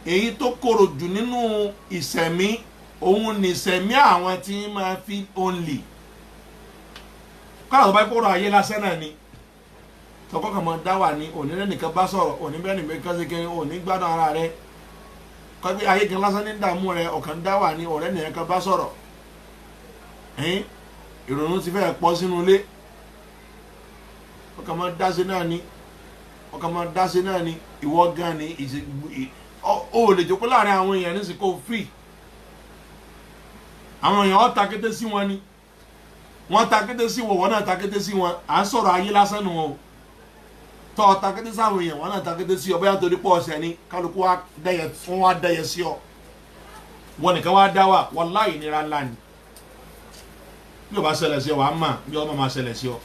èyí tó korò jù nínú ìsẹ̀mí òun ní ìsẹ̀mí àwọn tí máa fi only káwọn bá kóró ayé lásán náà ni tọkọ kan máa dá wà ní òní lẹ́nìkan bá sọ̀rọ̀ òní bẹ́ẹ̀ nìkan kan ṣe kiri òní gbádùn ara rẹ kọ́bí ayé kan lásán ní dààmú rẹ ọ̀kan dá wà ní ọ̀rẹ́ nìkan kan bá sọ̀rọ̀ ìrònú ti fẹ́ pọ̀ sínú ilé ọkàn máa dá sí náà ni ìwọ gan ni o lè jókòó láàrin àwọn èèyàn nísìnyí kó free àwọn èèyàn ó ta kété sí wọn ni wọ́n ta kété sí wọn náà ta kété sí wọn à ń sọ̀rọ̀ ayé lásán nù wọn o tọ́ ta kété sáwọn èèyàn wọn náà ta kété sí ọ bóyá torí pọ̀ ọ̀sẹ̀ ni kálukú wọ́n wá dẹ́yẹ sí ọ wọn nìkan wá dá wà wallahi ìnira ńlá ni bí o bá ṣẹlẹ̀ sí ọ wàá mà bí ọmọ máa ṣẹlẹ̀ sí ọ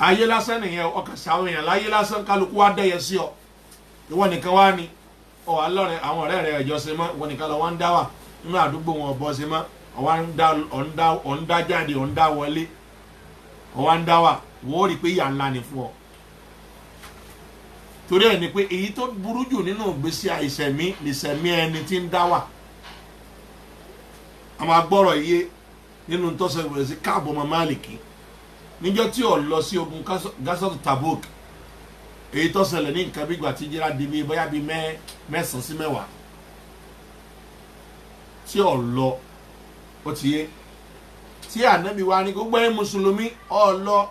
ayé lásán nìyẹn ọkàn sí àwọn èèyàn láyé lásán kálukú wá dẹ́yẹ sí ọ ìwọ nìkan wá ní ọ alọrẹ àwọn ọ̀rẹ́ rẹ̀ ẹjọ ṣe mọ ìwọ nìkan lọ wọn ń dá wà nínú àdúgbò wọn ọbọ ṣe mọ ọ̀n dá jáde ọ̀n dá wọlé ọwọ́ ń dá wà wọ́n ó rí i pé ìyà ńlá ni fún ọ torí ẹ̀ ni pé èyí tó burú jù nínú ìgbésí àìsẹ̀mí nìsẹ̀mí ẹni tí ń dá wà a máa gbọ́rọ̀ iye nínú tọ́sẹ̀ ìwé sí Káàbù ọmọ Málìkì níjọ́ tí ò lọ sí ogun Gásọ́tù Tabuk èyí tó ṣẹlẹ̀ ní nǹkan bí ìgbà tí jíra di bíi bóyá bíi mẹ́sàn-án sí mẹ́wàá tí ò lọ ó ti yé tí ànábì wa ní gbogbo ẹ̀ mùsùlùmí ó lọ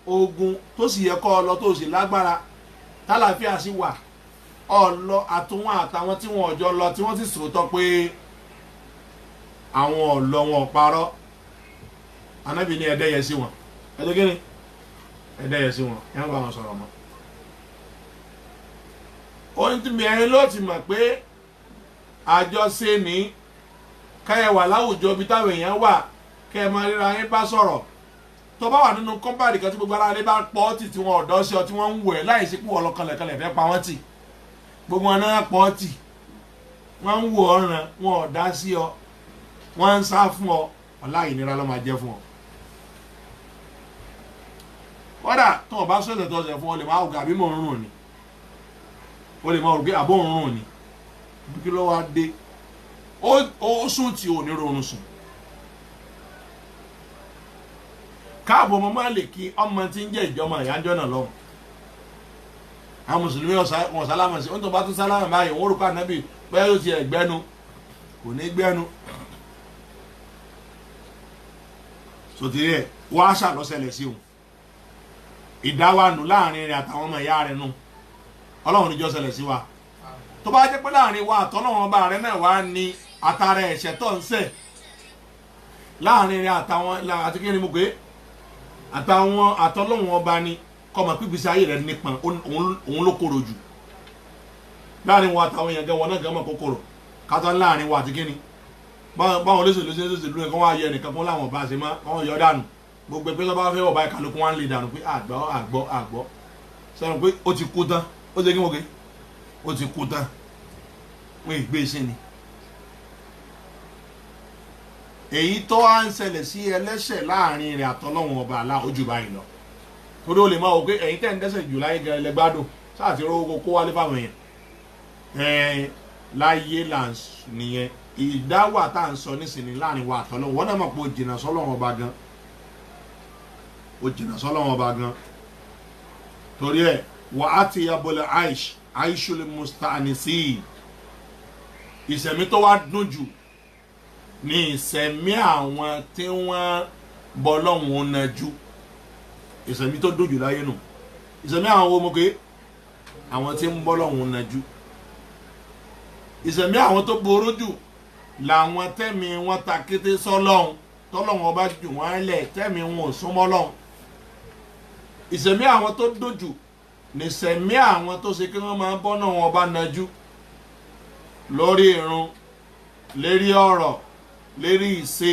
ogun tó sì yẹ kó ó lọ tó sì lágbára tálàfíà sì wà ó lọ àtúnwọ̀n àtàwọn tí wọn ọjọ́ lọ tí wọ́n sì sòótọ́ pé àwọn ọ̀lọ́ wọn ò parọ́ ànábì ní ẹ̀dẹ́yẹ sí wọn ẹ̀dẹ́ kí ni ẹ̀dẹ́yẹ sí wọn ẹ̀ ń bá wọn sọ̀rọ̀ mọ́. ohun tí mi ẹ̀rín ló ti mọ̀ pé àjọṣe ní káyẹ̀ wà láwùjọ ibi táwọn èèyàn wà kẹ́ ẹ máa ríra yín bá sọ̀rọ̀ tó bá wà nínú kọ́mpáàdì kan tí gbogbo ara rẹ bá pọ̀ ọ́ tì tí wọn ọ̀dọ́ sí ọ tí wọ́n ń wẹ̀ láì sí pé wọ́n lọ kanlẹ̀kanlẹ̀ fẹ́ pa wọ́n tì gbogbo wọn náà pọ̀ ọ́ tì wọ́n ń wò ọ̀ràn wọn ò dá sí ọ wọ́n ń sá fún ọ ọ̀la ìnira ló máa jẹ́ fún ọ. kódà tó o bá sọ̀tẹ̀ tó ọ̀sẹ̀ fún ọ lè máa wùgà bí mò ń rùn ni o lè máa rò pé àbó ń rùn ni bí ló wá dé ó sùn tí ò ní rọrùn sùn. káàbọ̀ ọmọ máa lè kí ọmọ tí ń jẹ́ ìjọmọ ìyájọ́ náà lọ́wọ́ àwọn mùsùlùmí wọn sálámà sí oúnjẹ bá tún sálámà báyìí wọ́n rúkọ ànábì bẹ́ẹ̀ ló ti ẹ̀gbẹ́nu kò ní gbẹ́nu sòtìrí ẹ̀ wọ́n á ṣàlọ́sẹ̀lẹ̀ sí òun ìdáwànù láàrin rẹ̀ àtàwọn ọmọ ìyá rẹ̀ nù ọlọ́run níjọ́ ṣẹlẹ̀ sí wa tó bá jẹ́ pé láàrin wa àtọ́lọ́wọ́n ọba rẹ̀ náà wá ní àtàrà ẹ̀ṣẹ̀ tó ń ṣẹ̀ láàrin rẹ̀ àtàwọn àti kí ni mo pé àtàwọn àtọ́lọ́wọ́n ọba ni kọ́mọ pípísí ayé rẹ̀ nípọn òun ló korò jù láàrin wa àtàwọn èèyàn gan wọn náà gan mọ̀ kókòrò kátó láàrin wa àti kí ni báwọn olóṣèlú ṣèlú nìkan wá yẹ nìkan fún láwọn ọba ṣe má wọn yọ dànù gbogbo ẹgbẹ́ tó bá fẹ́ ọba ìkàlùkù wọn lè dànù pé àgbọ̀ sẹ́nu pé ó ti kú tán ó ṣe kí wọ́n ké ó ti kú tán wọ́n ìgbé sí ni. èyí tó wá ń ṣẹlẹ̀ sí ẹlẹ́ṣẹ̀ láàrin rẹ̀ àtọ́lọ́wọ̀n ọba àlá ojú báyìí lọ torí o lè máa wò pé ẹ̀yin tẹ́ ń dẹ́ṣẹ̀ jù láyé gan ẹlẹ́gbádùn sáà ti rówó kó wálé fáwọn èèyàn láyé là ń nìyẹn ìdáwà tá à ń sọ nísìnyí láàrin wa àtọ́lọ́wọ̀n wọn náà mọ̀ pé o jìnnà sọ́lọ́wọ̀n ọba gan o jìnnà sọ́lọ́wọ̀n ọba gan torí ẹ̀ wà á ti yabọ̀lẹ̀ aishul mustanisi ìsẹ̀mí tó wá dùn jù ní ìsẹ̀mí àwọn tí wọ́n bọ́ lọ́hùn nájú ìsẹ̀mí tó dùn jù láyé nù ìsẹ̀mí àwọn ọmọge àwọn tí ń bọ́ lọ́hùn nájú ìsẹ̀mí àwọn tó boró jù làwọn tẹ́mi wọn ta kété sọ́lọ́hùn tọ́lọ́hùn ọba jù wọ́n lẹ̀ tẹ́mi wọn ò súnmọ́ lọ́hùn ìsẹ̀mí àwọn tó dùn jù nìsẹ̀mí àwọn tó ṣe kí wọ́n máa bọ́ náà wọn bá nájú lórí irun lérí ọ̀rọ̀ lérí ìṣe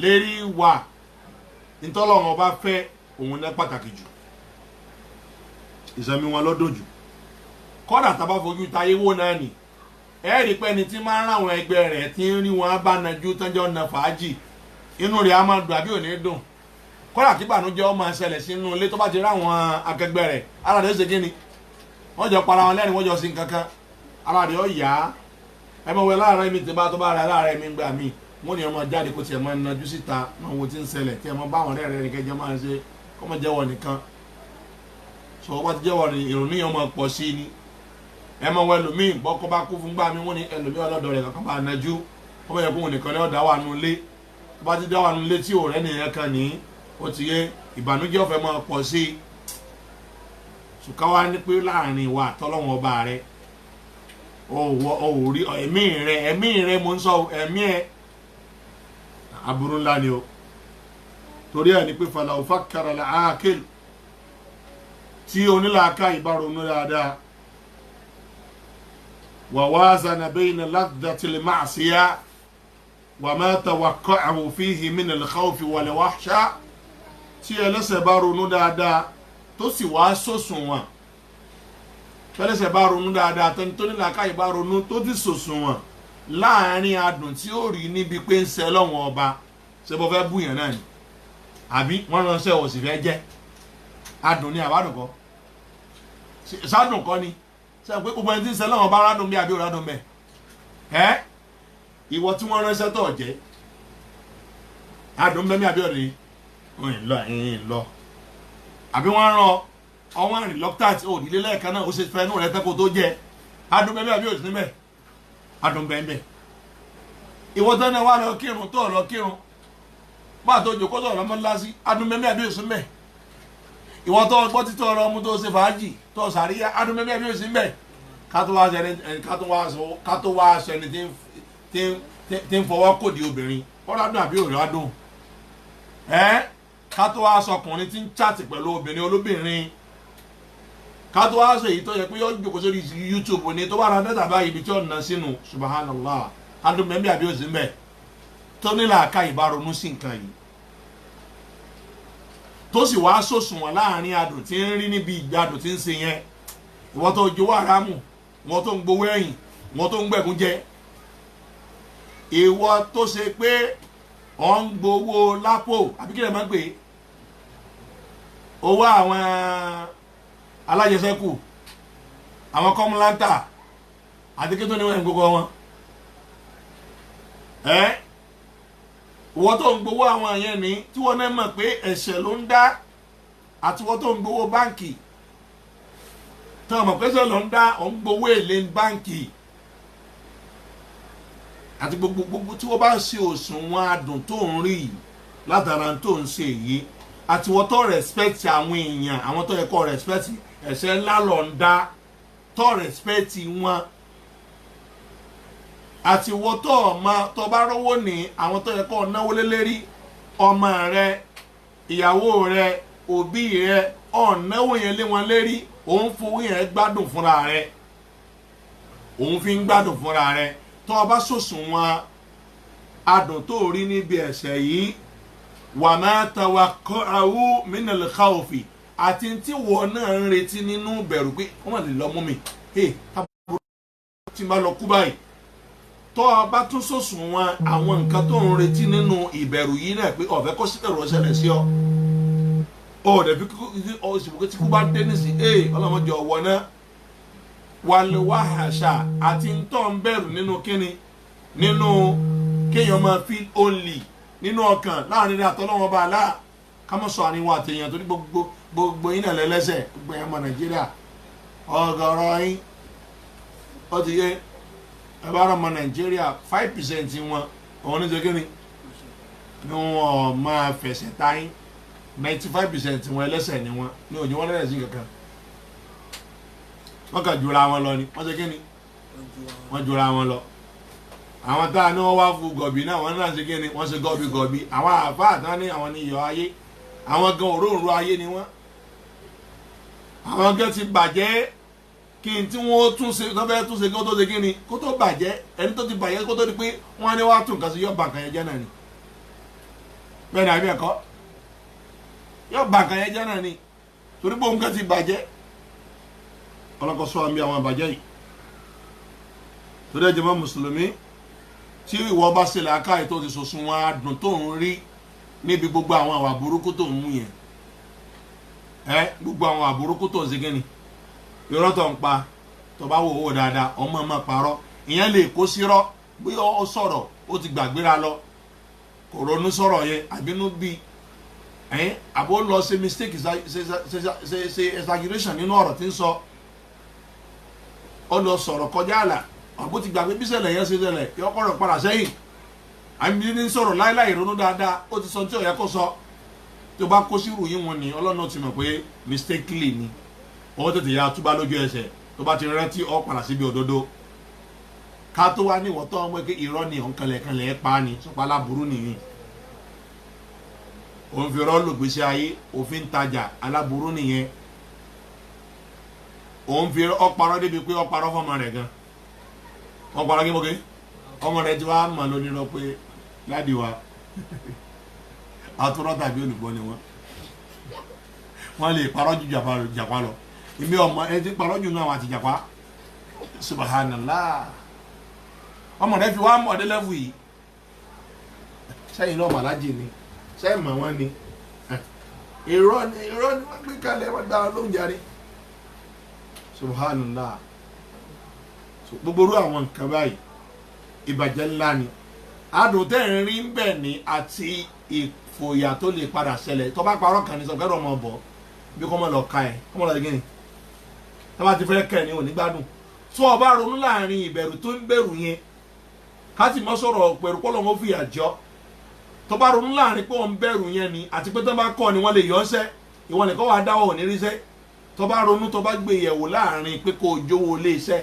lérí ìwà nítọ́lọ́wọ́n bá fẹ́ òun náà pàtàkì jù ìsẹ̀mí wọn lọ́dún jù kọ́dà tá a bá fojú táyé wò náà nì ẹ rí pé ẹni tí máa ń ráwọn ẹgbẹ́ rẹ̀ tí ń rí wọn bá nájú tọ́jọ́ na fàájì inú rẹ̀ á máa dùn àbí ò ní dùn kọ́dà kí ìbànújẹ́ ọmọ ṣẹlẹ̀ sínú ilé tó bá ti ráwọn akẹgbẹ́ rẹ̀ ara rẹ̀ ṣe kí ni wọ́n jọ para wọn lẹ́rìn wọ́n jọ sí nǹkankan ara rẹ̀ ó yá ẹ mọ̀ wẹ́ láàárọ̀ mi ti bá tó bá ra láàárọ̀ mi gbà mí wọ́n ní ọmọ jáde kó tiẹ̀ máa ń najú síta máa wo ti ń ṣẹlẹ̀ tí ẹ mọ báwọn ọ̀rẹ́ rẹ̀ nìkan jẹ́ máa ń ṣe kọ́ mọ jẹ́wọ́ nìkan sọ wọ́n ti jẹ́wọ́ ní ìrònú yẹn máa pọ̀ sí ni ẹ mọ̀ wẹ́ lómi bọ́kọ́ bá kú fún gbà mí wọ́n ní ẹlòmí ọlọ́dọ̀ rẹ̀ kankan bá najú wọ́n bẹ̀ yẹ kó wọn nìkan ní ọ̀dà wà nulẹ̀ tó bá ti dá wà nulẹ̀ tí òrẹ́ nìyẹn kan ní ó ti yé ìbànújẹ́ ọ̀fẹ́ máa pọ̀ sí i ṣùkáwá ní pé láàrin ìwà àtọ́lọ́wọ́n ọba rẹ ò rí ẹ̀mí rẹ mo ń sọ ẹ̀mí ẹ̀ aburú ńlá ni o torí ẹ̀ ní pé falaw fakkara al-aqil tí onílàáká ìbáronú dáadáa wa wazana bayna ladhati al-ma'siyah wa ma tawaqqa'ahu fihi min al-khawfi wal-wahsha tí ẹlẹ́ṣẹ̀ bá ronú dáadáa tó sì wá sòsùn wọn tẹ́lẹ̀ṣẹ̀ bá ronú dáadáa tẹ́ni tó nílà káyì bá ronú tó ti sòsùn wọn láàrin adùn tí ó rí níbi pé ń ṣe lọ́wọ́n ọba ṣe bọ́ fẹ́ búyàn náà ni àbí wọ́n ránṣẹ́ ò sì fẹ́ jẹ́ adùn ni àbádùn kọ́ sádùn kọ́ ni ṣe pé gbogbo ẹni tí ń ṣe lọ́wọ́n ọba rádùn bí àbí òrádùn bẹ́ẹ̀ ẹ́ ìwọ tí wọ́n ránṣẹ́ tó jẹ́ adùn bẹ́ẹ̀ mi àbí òrì ń lọ àbí wọ́n rán ọwọ́n reluctant ò nílé lẹ́ẹ̀kan náà ó ṣe fẹ́ inú rẹ̀ tẹ́kọ̀ tó jẹ́ adùn bẹ́ẹ̀ àbí òsì níbẹ̀ adùn bẹ́ẹ̀ ìwọ tẹ́lẹ̀ wà lọ kírun tó lọ kírun bá tó jòkó tó lọ́mọ lásì adùn bẹ́ẹ̀ àbí òsì níbẹ̀ ìwọ tó gbọ́ títọ́ ọ̀rọ̀ ọmú tó ṣe fàájì tó sàríyá adùn bẹ́ẹ̀ àbí òsì níbẹ̀ ká tó wá aṣọ ẹni tí ń fọwọ́ kò di obìnrin ọ̀rọ̀ adùn àbí òrò adùn ká tó wá sọkùnrin tí ń chat pẹ̀lú obìnrin olóbìnrin ká tó wá sọ èyí tó yẹ pé yóò jókòó sórí YouTube ni tó bá ra dẹ́tà báyìí ibi tí ó nà sínú subhanallah adùn mẹ́bí àbí òsì mbẹ́ tó nílà ká ìbáronú sí nǹkan yìí tó sì wá sòsùn wọn láàrin adùn tí ń rí níbi ìgbádùn tí ń ṣe yẹn ìwọ́n tó jowó àrámù ìwọ́n tó ń gbowó ẹ̀yìn ìwọ́n tó ń gbẹ̀gún jẹ ìwọ tó ṣe pé ọ̀ ń gbowó lápò àbí kí lè máa ń pè é owó àwọn alájẹsẹ́kù àwọn kọ́múlántà àti kí tó ní wọ́n ń gbogbo wọn ìwọ tó ń gbowó àwọn yẹn ní tí wọ́n náà mọ̀ pé ẹ̀ṣẹ̀ ló ń dá àti wọ́n tó ń gbowó báǹkì tí wọ́n mọ̀ pé ẹ̀ṣẹ̀ ló ń dá ọ̀ ń gbowó èlé báǹkì àti gbogbo tí wọ́n bá ń ṣe òṣùwọ̀n adùn tó ń rí látara tó ń ṣe yìí àti wọ́n tó respect àwọn èèyàn àwọn tó yẹ kó respect ẹ̀ṣẹ̀ ńlá ló ń dá tó respect wọn àti wọ́n tó ọmọ tó bá rówó ní àwọn tó yẹ kó náwó lé lérí ọmọ rẹ ìyàwó rẹ òbí rẹ ọ̀náwó yẹn lé wọn lérí òun fowó yẹn gbádùn fúnra rẹ òun fi ń gbádùn fúnra rẹ tó o bá sòsùn wọn adùn tó rí níbi ẹ̀ṣẹ̀ yìí wà máa tawaqqa'u minal khawfi àti tí wọ́n náà ń retí nínú bẹ̀rù pé wọ́n mà lè lọ mú mi tábùrù tí n bá lọ kú báyìí tó o bá tún sòsùn wọn àwọn nǹkan tó ń retí nínú ìbẹ̀rù yìí náà pé ọ̀fẹ́ kó sí ẹ̀rọ ṣẹlẹ̀ sí ọ ọ̀dẹ̀ fi òṣìbò tí kú bá dé nísìn ọlọ́mọdé ọ̀wọ́ náà wàlúwàhàṣà àti ntọ́ ń bẹ̀rù nínú kíni nínú kéèyàn máa feel only nínú ọkàn láàrin àtọ́lọ́wọ́n bá a lá kámọ́sọ àníwọ̀ àtẹ̀yàn torí gbogbo yín náà lẹ́lẹ́sẹ̀ gbogbo yẹn mọ Nàìjíríà ọgọ́rọ̀ yín ó ti yé ẹ bá rọ ọmọ Nàìjíríà 5% wọn òun ní sẹ́kìnì ni wọn máa fẹsẹ̀ táyín 95% wọn ẹlẹ́sẹ̀ ni wọn ní òjò wọn lẹ́sẹ̀ sí kankan wọ́n kà jura wọn lọ ni wọ́n ṣe kí ni wọ́n jura wọn lọ àwọn tá a ní wọ́n wá fún gọ̀bì náà wọ́n náà ṣe kí ni wọ́n ṣe gọ̀bì àwọn àfáà tán ní àwọn ní iyọ̀ ayé àwọn gan òróǹro ayé ni wọ́n àwọn gan ti bàjẹ́ kí n tí wọ́n tún ṣe tó fẹ́ tún ṣe kó tó ṣe kí ni kó tó bàjẹ́ ẹni tó ti bàjẹ́ kó tó di pé wọ́n á ní wá tún nǹkan sí yọ̀ bàǹkàn yẹn jẹ́ náà ni bẹ́ẹ̀ ni àbí ẹ̀kọ́ yọ̀ bàǹkàn yẹn jẹ́ náà ni torí pé òun kan ti bàjẹ́ ọlọ́kọ̀ọ́sọ́ àmì àwọn àbàjẹ́ yìí tó dẹ́ jẹmọ́ mùsùlùmí tí ìwọ bá ṣe làákàyè tó ti sòsùn wọn adùn tó ń rí níbi gbogbo àwọn àwà burúkú tó ń mú yẹn gbogbo àwọn àwà burúkú tó ń ṣe gẹ́ni irọ́ tó ń pa tó bá wò ó dáadáa ọmọ ọmọ parọ́ ìyẹn lè kó sírọ́ bí ó sọ̀rọ̀ ó ti gbàgbéra lọ kò ronú sọ̀rọ̀ yẹn àbínú bí àbó lọ ṣe mistake ṣe exaggeration nínú ọ̀rọ̀ tí ń sọ ó lọ sọ̀rọ̀ kọjá àlà àbó ti gbàgbé bísẹ̀lẹ̀ yẹn ṣe ṣẹlẹ̀ yọ kọ́rọ̀ padà sẹ́yìn àmì ní sọ̀rọ̀ láíláì ronú dáadáa ó ti sọ tí ó yẹ kó sọ tó bá kó sí ìròyìn wọn ni ọlọ́run ti mọ̀ pé mistakenly ni ó tètè ya túbá lójú ẹsẹ̀ tó bá ti rántí ó padà síbi òdodo ká tó wá ní ìwọ́tọ́ ọmọ pé irọ́ ni òǹkanlẹ̀kanlẹ̀ pa ni sọpá aláburú nìyí òun fi rọ́ lògbèsè ayé òfin tajà aláburú nìyẹn òun fi ọparọ́ débi pé ọparọ́ fọmọ rẹ̀ gan ọparọ́ kí mo ké ọmọ rẹ̀ ti wá mọ̀ lónìí lọ pé láti wá àtúrọ́ tàbí olùgbọ́ ni wọ́n lè parọ́ ju jàpá lọ èmi ọmọ ẹ ti parọ́ jù náà àti jàpá subhanallah ọmọ rẹ̀ fi wá mọ̀ ọdẹ lẹ́fù yìí sẹ́yìn náà màlájì ni sẹ́yìn mọ̀ wọ́n ni irọ́ ni wọ́n gbé kalẹ̀ wọ́n dára ló ń jarí subhanallah gbogbo orú àwọn nǹkan báyìí ìbàjẹ́ ńlá ni adùn tẹ́ ń rí ń bẹ̀ ní àti ìfòyà tó lè padà ṣẹlẹ̀ tó bá parọ́ kan ní sọ fẹ́ràn ọmọ bọ̀ bí kò mọ̀ lọ ka ẹ̀ kò mọ̀ lọ gẹ́ni tó bá ti fẹ́ kẹ́ ẹ̀ ní òní gbádùn tó o bá ronú láàrin ìbẹ̀rù tó ń bẹ̀rù yẹn ká sì mọ́ sọ̀rọ̀ pẹ̀lú pọ́lọ́ wọn fìyà jọ tó bá ronú láàrin pé òun bẹ̀rù yẹn ni àti pé tó bá kọ́ ni wọ́n lè yọ ọ́sẹ́ ìwọ nìkan wàá dáwọ́ òní ríṣẹ́ tó bá ronú tó bá gbé yẹ̀wò láàrin pé kò jówó lé iṣẹ́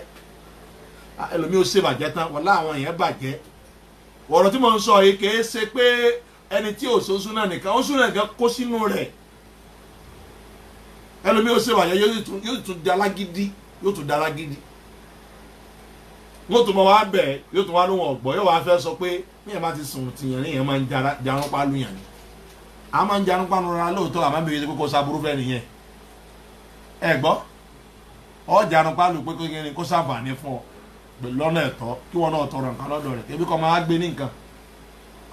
ẹlòmíì ó ṣe bàjẹ́ tán wọ́n láwọn èèyàn bàjẹ́ ọ̀rọ̀ tí mo ń sọ yìí kìí ṣe pé ẹni tí ò so súnà nìkan ó súnà nìkan kó sínú rẹ̀ ẹlòmí ó ṣèwàyẹ yóò tún di alágídí wọ́n tún mọ wá bẹ̀ yóò tún wá lóhùn ọ̀gbọ́ yóò wá fẹ́ sọ pé níyẹn bá ti sùn tìyẹn níyẹn máa ń jarun pa lùyàn ni a máa ń jarun pa nura lóòótọ́ àmọ́ bèèrè pé kó sábúrú fẹ́ nìyẹn ẹ gbọ́ ọ jarun pa lù pé kó sábàání fún ọ lọ́nà ẹ̀tọ́ kí wọ́n náà tọrọ nǹkan lọ́dọ̀ rẹ̀ ebi kọ́ máa gbé ní nǹkan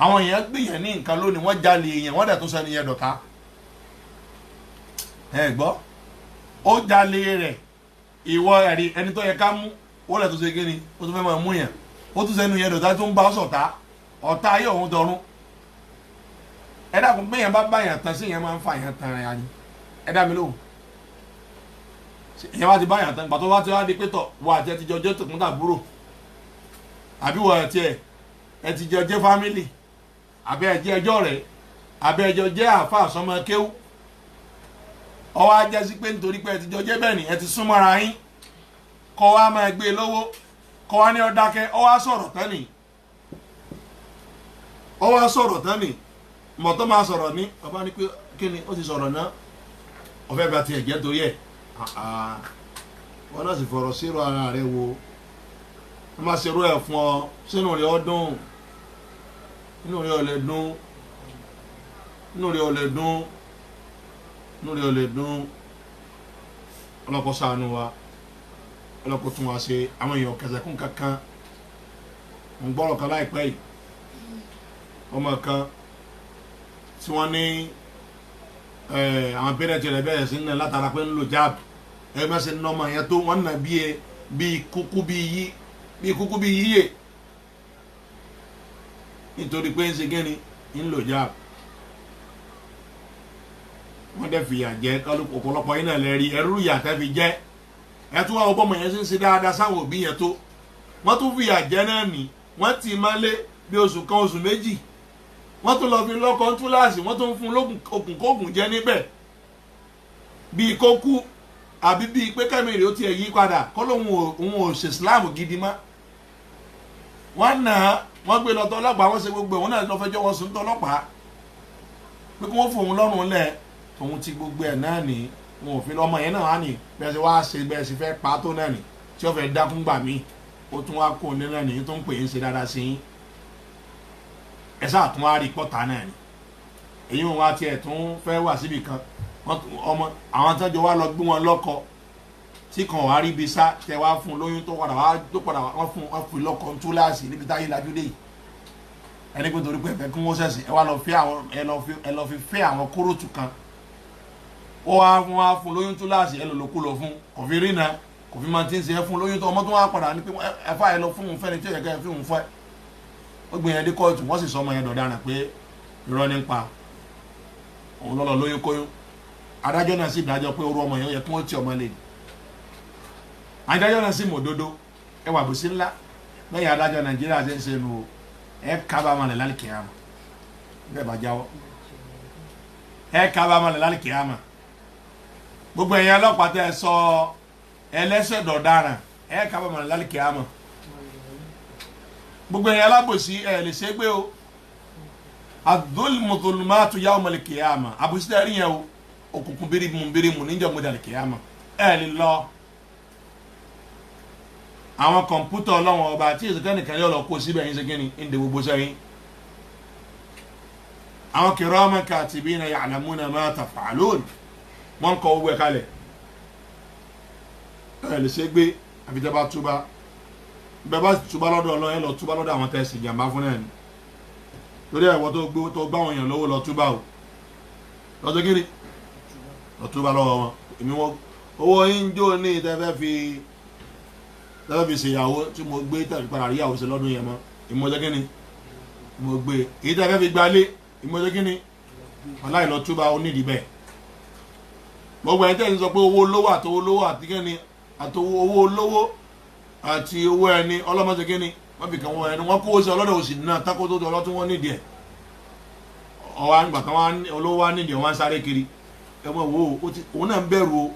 àwọn èèyàn gbìyàn ní nǹkan lónìí wọ́n jalè èèyàn wọ́n dẹ̀ tó sẹ́ni yẹn dọ̀tá ẹ gbọ́ ó jalè rẹ̀ ìwọ ẹ̀rí ẹni tó yẹ ká mú ó lẹ̀ tó ṣe kí ni ó tún fẹ́ máa mú yàn ó tún sẹ́nu yẹn dọ̀tá tó ń bá sọ̀tá ọ̀tá ayé òun dọ̀run ẹ dàkún pé yẹn bá bá yàn tán sí yẹn máa ń fa yàn tán rẹ̀ ni ẹ dá mi lóhùn ìyẹn wá ti bá yàn tán gbàtọ́ wá ti wá di pé tọ̀ wọ àti ẹ ti jọ jẹ́ tòkun tàbúrò àbí wọ àti ẹ ti jọ jẹ́ fámìlì àbí ẹ jẹ́ ẹjọ́ rẹ̀ àbí ẹjọ́ jẹ́ àfa àsọmọ kéwú ọwọ́ ajẹ́ sí pé nítorí pé ẹ ti jọ jẹ́ bẹ́ẹ̀ ni ẹ ti súnmọ́ra yín kọ́ wa máa gbé e lọ́wọ́ kọ́ wa ní ọ̀dákẹ́ ọ wá sọ̀rọ̀ tán ni mọ̀tọ́ máa sọ̀rọ̀ ní bàbá ní pé kí ni ó ti sọ̀rọ̀ náà ọ̀fẹ́ bá tiẹ̀ jẹ́ torí ẹ̀ wọ́n náà sì fọ̀rọ̀ sírò ara rẹ̀ wo wọ́n máa ṣerú ẹ̀ fún ọ sínú rẹ̀ ọdún inú rẹ̀ ò lè dún ọlọ́kọ̀ ṣàánú wa ọlọ́kọ̀ tún wá ṣe àwọn èèyàn kẹsẹ̀kún kankan ń gbọ́rọ̀ kan láìpẹ́ yìí ọmọ kan tí wọ́n ní àwọn pẹ́rẹ́tì rẹ̀ bẹ̀rẹ̀ sí ní látara pé ń lò jáàbù ẹ má ṣe nọ́ọ̀mà yẹn tó wọ́n nà bí kúkú bí yíyè nítorí pé ń ṣe gẹ́ni ń lò jáàbù wọ́n dẹ̀ fìyà jẹ ọ̀pọ̀lọpọ̀ yín náà lẹ́rí ẹrú ìyà tẹ́ fi jẹ́ ẹ tún wá ọgbọ́n mọ̀ yẹn ṣe dáadáa sáwọn òbí yẹn tó wọ́n tún fìyà jẹ náà nì wọ́n ti máa lé bí oṣù kan oṣù méjì wọ́n tún lọ fi lọ́kọ̀ túláàsì wọ́n tún fún okùn kóògùn jẹ́ níbẹ̀ bíi kó kú àbí bíi pé kẹ́mìrì ó tiẹ̀ yí padà kọ́ lóun ò ṣe Islam gidi mọ́ wọ́n nà á wọ́n gbé lọ́tọ́ ọlọ́pàá wọ́n ṣe gbogbo wọn náà lọ́ fẹjọ́ wọn sùn tọ́ ọlọ́pàá pé kí wọ́n fòun lọ́rùn lẹ̀ òun ti gbogbo ẹ̀ náà ní wọn ò fi lọ́mọ yẹn náà wá ní bẹ́ẹ̀ sì wá ṣe bẹ́ẹ̀ sì fẹ́ pa tó náà ní tí ó fẹ́ dákún gbà mí ó tún wá kó ní náà ní tó ń pè é ń ṣe dáadáa sí yín ẹ sáà tún wá rí pọ́tà náà ní èyí wọn wá tiẹ̀ tún fẹ́ wà síbi kan ọmọ àwọn tọ́jú wa lọ gbé wọn lọ́kọ tí kan wá rí ibi sá tẹ wá fún lóyún tó padà wọ́n fún lọ́kọ túláàsì níbi táyé lajú dé yìí ẹni pé torí pé ẹ̀fẹ́ kí wọ́n ṣẹ̀sìn ẹ wá lọ fi fẹ́ àwọn kórótù kan ó wá fún lóyún túláàsì ẹ lòlòkú lọ fún kò fi rí na kò fi máa ti ń ṣe ẹ fún lóyún tó ọmọ tó wá padà ní pé ẹfà ẹ lọ fún un fẹ́ni tí ó yẹ ká ẹ fi òun fẹ́ ó gbé yẹn dé kóòtù wọ́n sì sọ ọmọ yẹn dọ̀daràn pé irọ́ nípa òun lọ́lọ́ lóyún kóyún adájọ́ náà sì dájọ́ pé orú ọmọ yẹn ó yẹ kí wọ́n ti ọmọ lè adájọ́ náà sì mọ̀ òdodo ẹ wà bùsí ńlá lẹ́yìn adájọ́ Nàìjíríà ṣe ń ṣe nu ẹ kábàámọ̀ lẹ̀ lálẹ́ kìámà bẹ́ẹ̀ bá jáwọ́ ẹ kábàámọ̀ lẹ̀ lálẹ́ kìámà gbogbo ẹ̀yin ọlọ́pàá tẹ́ ẹ sọ ẹlẹ́ṣẹ̀ dọ̀daràn ẹ kábàámọ̀ lẹ̀ lálẹ́ kìámà gbogbo ẹ̀yin alábòsí ẹ lè ṣe gbé o adúlùmù tòlùmọ́tò yawmal kìámà àbòsí tẹ́ rí yẹn o òkùnkùn bírímù níjọ́ mọ́dàlì kìámà ẹ lè lọ àwọn kọ̀ǹpútà ọlọ́wọ́n ọba tí ìsìnkẹ́ nìkan yóò lọ kó síbẹ̀ yín ṣẹ́gi ní ìdè gbogbo sẹ́yìn àwọn kiraman katibina ya'lamuna ma taf'alun wọ́n kọ owó ẹ̀ kalẹ̀ ẹ̀ lè ṣe gbé àbíjẹ́ bá túbá bẹ́ẹ̀ bá túbá lọ́dọ̀ ọlọ́yẹ lọ túbá lọ́dọ̀ àwọn tẹ̀sí ìjàmbá fún náà ni torí ẹ̀wọ́ tó gbá wọn yàn lówó lọ túbá o lọ́jọ́ kiri lọ túbá lọ́wọ́ wọn èmi wọn owó yín jó ní ìtẹ́fẹ́ fi ṣèyàwó tí mo gbé tàbí padà rí ìyàwó ṣe lọ́dún yẹn mọ́ ìmọ̀jẹ́ kí ni mo gbé èyí tẹ́ fẹ́ fi gbalé ìmọ̀jẹ́ kí ni aláìlọ túbà onídìí bẹ́ẹ̀ gbogbo ẹni tẹ́ ń sọ pé owó olówó àtowó olówó àti kí ni àtowó owó olówó àti owó ẹni ọlọ́mọdé kí ni wọ́n fi kàn wọ́n ẹni wọ́n kówó sí ọlọ́dọ̀ òsì náà tákó tó ọlọ́ tí wọ́n nídìí ẹ̀ ọwọ́ àgbà kan olówó wá nídìí ẹ̀ wọ́n sáré kiri ẹ̀wọ̀n wo òun náà ń bẹ̀rù o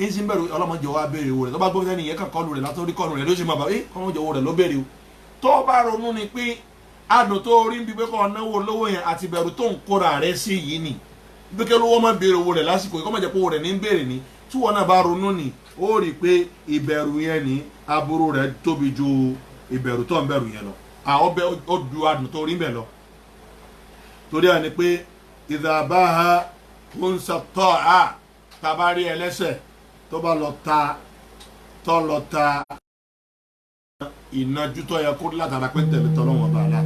ìsìn bẹ̀rù ọlọ́mọdé wa béèrè owó rẹ̀ tó bá gbọ́ sẹ́ni yẹn kàn kọlù rẹ̀ látọ́rí kọlù rẹ̀ ló sì máa bà kọ́mọdé owó rẹ̀ ló béèrè o tó bá ronú ni pé adùn tó rí ń bí pé kọ́ náwó lówó yẹn àti ìbẹ̀rù tó ń kóra rẹ̀ sí yìí ni bí kí lówó máa béèrè owó rẹ̀ lásìkò yìí kọ́ máa jẹ́ pé owó rẹ̀ ní ń béèrè ni tí wọn náà bá ronú ni ó rí i pé ìbẹ̀rù yẹn ní aburú rẹ̀ tóbi ju ìbẹ̀rù tó ń bẹ̀rù yẹn lọ ó du adùn tó rí ń bẹ̀ lọ torí à ní pé ìdàbáha ń sọtọ́ à tabari ẹlẹ́sẹ̀ tó bá lọ ta ìnajú tó yẹ kó látara pé tẹ̀lé tọ́lọ́wọ́n bá la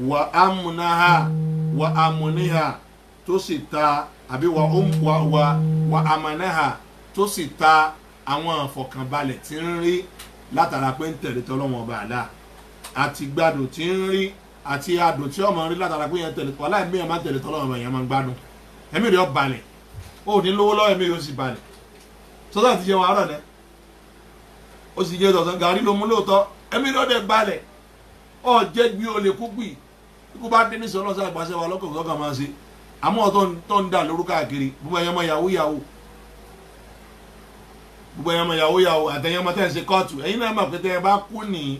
wà amúnáha wà amúníha tó sì ta àbí wà amánáha tó sì ta àwọn àfọkànbalẹ̀ tí ń rí látara pé ń tẹ̀lé tọ́lọ́wọ́n bá la àti gbádùn tí ń rí àti adùn tí ọmọ rí látara pé yẹn tẹ̀lé wàhálà ẹ̀mí yẹn máa tẹ̀lé tọ́lọ́wọ́n bá yẹn máa gbádùn ẹ̀mí rẹ̀ ó balẹ̀ ó ní lówó lọ́wọ́ ẹ̀mí yóò sì balẹ̀ sọ́dọ̀ àti jẹun àárọ̀ náà ó sì jẹ́ tọ̀sán gàrí ló mú lóòótọ́ ẹ̀mí rẹ̀ ó dẹ̀ balẹ̀ ó jẹ́ gbí ó lè kú gbì ikú bá dé níṣẹ́ ọlọ́sàn àgbàṣẹ wa lọ́kọ̀ ọ̀gá máa ṣe àmọ́ tó ń dà lóru káàkiri gbogbo ẹ̀yàn mọ yahoo àtẹ̀yàn mọ tẹ̀ ń ṣe kóòtù ẹ̀yin náà mọ̀ pé tẹ́ ẹ bá kú ní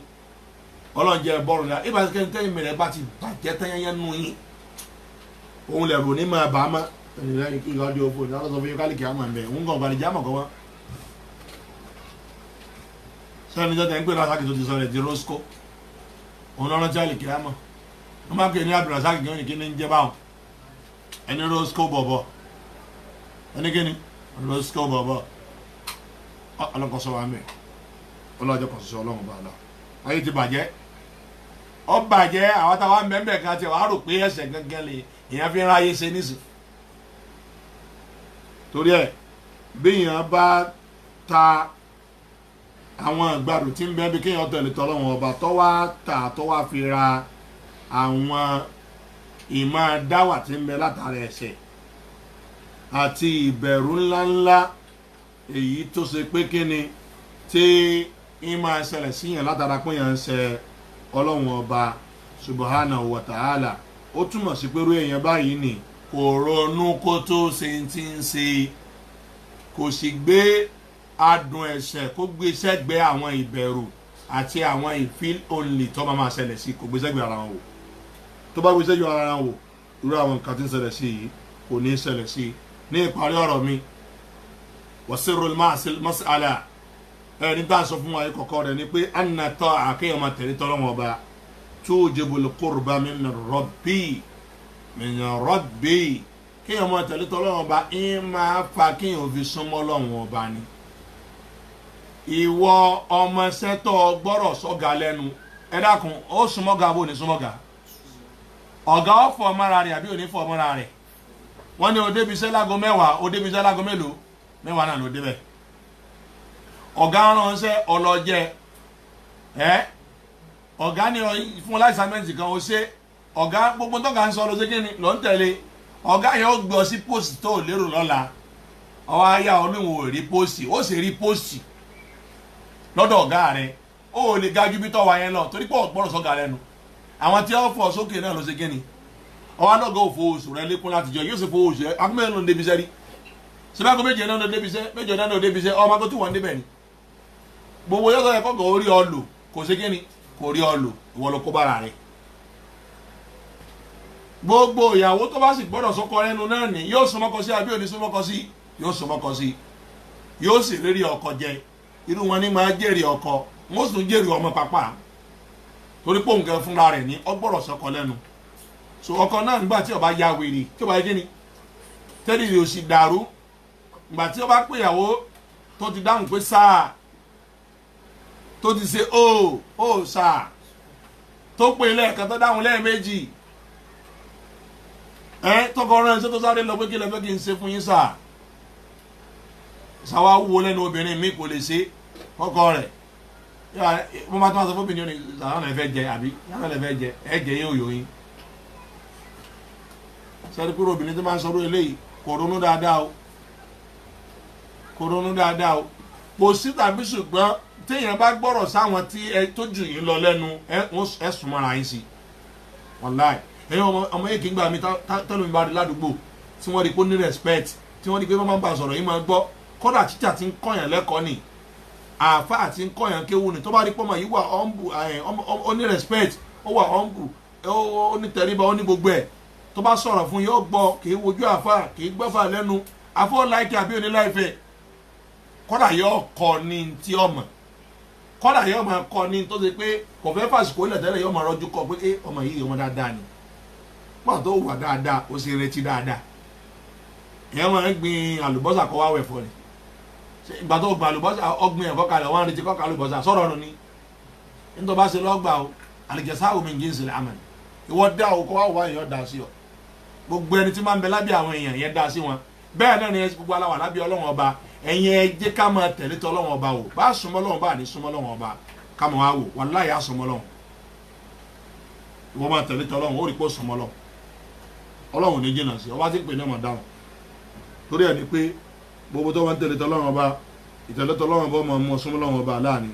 ọlọ́njẹ bọ́ọ̀rù náà ìbáṣekẹ́ tẹ́yìn mẹ́rẹ̀ bá ti bàjẹ́ tẹ́yẹ́yẹ́ nù yín òun lẹ̀ rò ní máa bá a mọ́ ẹni lẹ́yìn kí ìgbà dé òfò ní alọ́sọ fún yín kálíkì àmọ́ ẹ̀mẹ́ òun kàn balẹ̀ jámọ̀ kọ́ wọ́n. sẹ́ni jẹ́ tẹ̀ ń pè lásàkì tó ti sọ rẹ̀ di rosco òun lọ́rọ́ tí àlìkì àmọ́ wọ́n máa ń pè ní abdulrasaki kí wọ́n ní kí ní ń jẹ́ báwọn ẹni rosco bọ̀bọ̀ ẹni kí ni rosco bọ̀bọ̀ ọlọ́kọ̀ọ́sọ wa mẹ́ ọlọ́jọ́ kọ̀ọ̀sọ ọlọ́run bá a lọ ayé ti bàjẹ́ ọ bàjẹ́ àwọn táwa mẹ́mẹ́ kan ti wàá rò pé ẹsẹ̀ gángan lè èèyàn fi ń ráyé ṣe nísìn torí ẹ bí èèyàn bá ta àwọn ìgbàdùn tí ń bẹ́ẹ̀ bí kéèyàn tẹ̀lé tọ́lọ́wọ́n ọba tó wá tà tó wá fi ra àwọn ìmọ̀ dáwà tí ń bẹ látara ẹ̀ṣẹ̀ àti ìbẹ̀rù ńláńlá èyí tó ṣe pé kíni tí ìmọ̀ ẹsẹ̀lẹ̀ síyàn látara pé yàn ń ṣe ọlọ́run ọba subhanahu wa ta'ala ó túmọ̀ sí pé irú èèyàn báyìí ni kò ronú kó tó ṣe ti ń ṣe kò sì gbé adùn ẹ̀ṣẹ̀ kó gbé sẹ́gbẹ̀ẹ́ àwọn ìbẹ̀rù àti àwọn ìfeel only tó máa ṣẹlẹ̀ sí kò gbé sẹ́gbẹ̀ẹ́ ara wọn wò tó bá gbé sẹ́gbẹ̀ẹ́ ara wọn wò irú àwọn nǹkan tí ń ṣẹlẹ̀ sí yìí kò ní ṣẹlẹ̀ sí ní ìparí ọ̀rọ̀ mi wasirul mas'ala ẹni tá a sọ fún wa yìí kọ̀kọ́ rẹ̀ ni pé anatọ́ àkéèyàn máa tẹ̀lé tọ́lọ́wọ́n ọba tujibul qurba min rabbi kéèyàn máa tẹ̀lé tọ́lọ́wọ́n ọba ń máa fa kéèyàn fi súnmọ́ lọ́wọ́n ọba ni. ìwọ ọmọ sẹ́tọ̀ gbọ́rọ̀ sọ́gà lẹ́nu ẹ dákun ó súnmọ́gà bó ní súnmọ́gà ọ̀gá ó fọ ọmọra rẹ̀ àbí òní fọ ọmọra rẹ̀ wọ́n ní ó débi iṣẹ́ lágo mẹ́wàá ó débi iṣẹ́ lágo mélòó mẹ́wàá náà ló débẹ̀ ọ̀gá ránṣẹ́ ọlọ́jẹ́ ọ̀gá ní fún láìsàmẹ́ǹtì kan ó ṣe ọ̀gá gbogbo tọ́gà ń sọ ló ṣe kí ni ló ń tẹ̀lé ọ̀gá yẹn ó gbọ́ sí póòsì tó lérò lọ́la ọwọ́ ayá oníwọ̀n ò rí póòsì ó sì rí póòsì lọ́dọ̀ ọ̀gá rẹ̀ ó lè ga ju bí tọ́wọ́ yẹn lọ torí pé ọ̀gbọ́rọ̀ sọ́gà lẹ́nu àwọn tí wọ́n fọ sókè náà ló ṣe kí ni ọwọ́ lọ́gọ́ òfò oṣù rẹ lékún láti jọ yóò ṣe fo oṣù rẹ akúmẹ́rin ló ń débi iṣẹ́ rí sọ́dọ̀ méje náà ló débi iṣẹ́ méje náà ló débi iṣẹ́ ọmọ tó tún wọ́n débẹ̀ ni gbogbo yọtọ yẹ kọkọ orí ọlò kò ṣe kíni kò rí ọlò ìwọ ló kó bára rẹ gbogbo ìyàwó tó bá sì gbọ́dọ̀ sọkọ lẹ́nu náà ni yóò súnmọ́kọ sí àbí òní súnmọ́kọ sí yóò súnmọ́kọ sí yóò sì lérí ọkọ jẹ irú wọn ni máa jèrè ọkọ wọn sì tún jèrè ọmọ pápá torí pé òun kẹ fúnra rẹ̀ ní ọgbọ́dọ̀ sọkọ lẹ́nu so ọkọ náà nígbà tí ó bá ya wèrè tí ó bá yẹ kíni tẹ́lẹ̀ rẹ̀ ò sì dàrú nígbà tí ó bá pè ìyàwó tó ti dáhùn pé sáà tó ti ṣe ó sáà tó pè lẹ́ẹ̀kan tó dáhùn lẹ́ẹ̀mejì tọkọ rẹ̀ ṣe tó sáré lọ pé kí lẹ fẹ́ kí n ṣe fún yín sáà sáwá wúwo lẹ́nu obìnrin mi kò lè ṣe kọ́kọ́ rẹ̀ mo máa tó máa sọ fún obìnrin ní sàrán lè fẹ́ jẹ àbí sàrán lè fẹ́ jẹ ẹ̀jẹ̀ yín òyò yín sẹ́ni kúrò obìnrin tó máa ń sọ̀rọ̀ eléyìí kò ronú dáadáa o kò sí tàbí ṣùgbọ́n téèyàn bá gbọ́rọ̀ sáwọn tí ẹ tó jù yín lọ lẹ́nu ẹ sùn mọ́ra yín sí wàláì ẹ̀yin ọmọ yìí kì í gbà mí tẹ́lu mi bá rí ládùúgbò tí wọ́n rí pé ó ní respect tí wọ́n rí pé wọ́n máa ń bá sọ̀rọ̀ yín máa gbọ́ kọ́dà títà tí ń kọ́yàn lẹ́kọ̀ọ́ ni àáfà àti ń kọ́yàn kéwù ni tó bá rí pọ́mọ yìí wà ó ní respect ó wà humble, ó ní tẹríba, ó ní gbogbo ẹ̀ tó bá sọ̀rọ̀ fún yóò gbọ́, kì í wojú àfa, kì í gbọ́fà lẹ́nu, afọ́ láìkí àbí òní láìfẹ́, kọ́dà yóò kọ́ ní tí ọmọ, kọ́dà yóò máa kọ́ ní tó ṣe pé kò fẹ́ fàṣìkò ilẹ̀ tẹ́lẹ̀ yóò máa rọ́jú kọ́ pé ọmọ yìí ọmọ dáadáa ni, pọ̀ tó wà dáadáa ó sì retí dáadáa. ìyẹn máa ń gbin àlùbọ́sà kọ́ wá wẹ̀ fọ́ ni, ìgbà tó gbin àlùbọ́sà ọgbìn ẹ̀fọ́ kalẹ̀ wọ́n á retí kọ́ka àlùbọ́sà sọ̀rọ̀ ọ̀run ni, nítorí bá ṣe lọ́gbà o àlìjẹsà omi njí ń sílẹ̀ àmì ìwọ dá o kọ́ wá wá èèyàn dá sí ọ, gbogbo ẹni tí máa ń bẹ lábẹ́ àwọn èèyàn yẹn dá sí wọn, bẹ́ẹ̀ náà ni ẹ gbogbo aláwọ̀ lábẹ́ ọlọ́wọ́n ọba, ẹ̀yin ẹ jẹ́ ká máa tẹ̀lé tọ́ ọlọ́wọ́n ọba o, bá súnmọ́ ọlọ́wọ́n bá ní súnmọ́ ọlọ́wọ́n ọba ká máa wá wò wàláhì á súnmọ́ ọlọ́wọ́n, ìwọ máa tẹ̀lé tọ́ ọlọ́wọ́n ó rí pé ó súnmọ́ ọlọ́wọ́n, ọlọ́wọ́n ní jìnnà sí ọba tí ń pè ní ọmọ dáhùn, torí ẹ̀ ni pé gbogbo tó máa ń tẹ̀lé tọ́ ọlọ́wọ́n ọba, ìtẹ̀lé tọ́ ọlọ́wọ́n ọba máa mú súnmọ́ ọlọ́wọ́n ọba láàrin,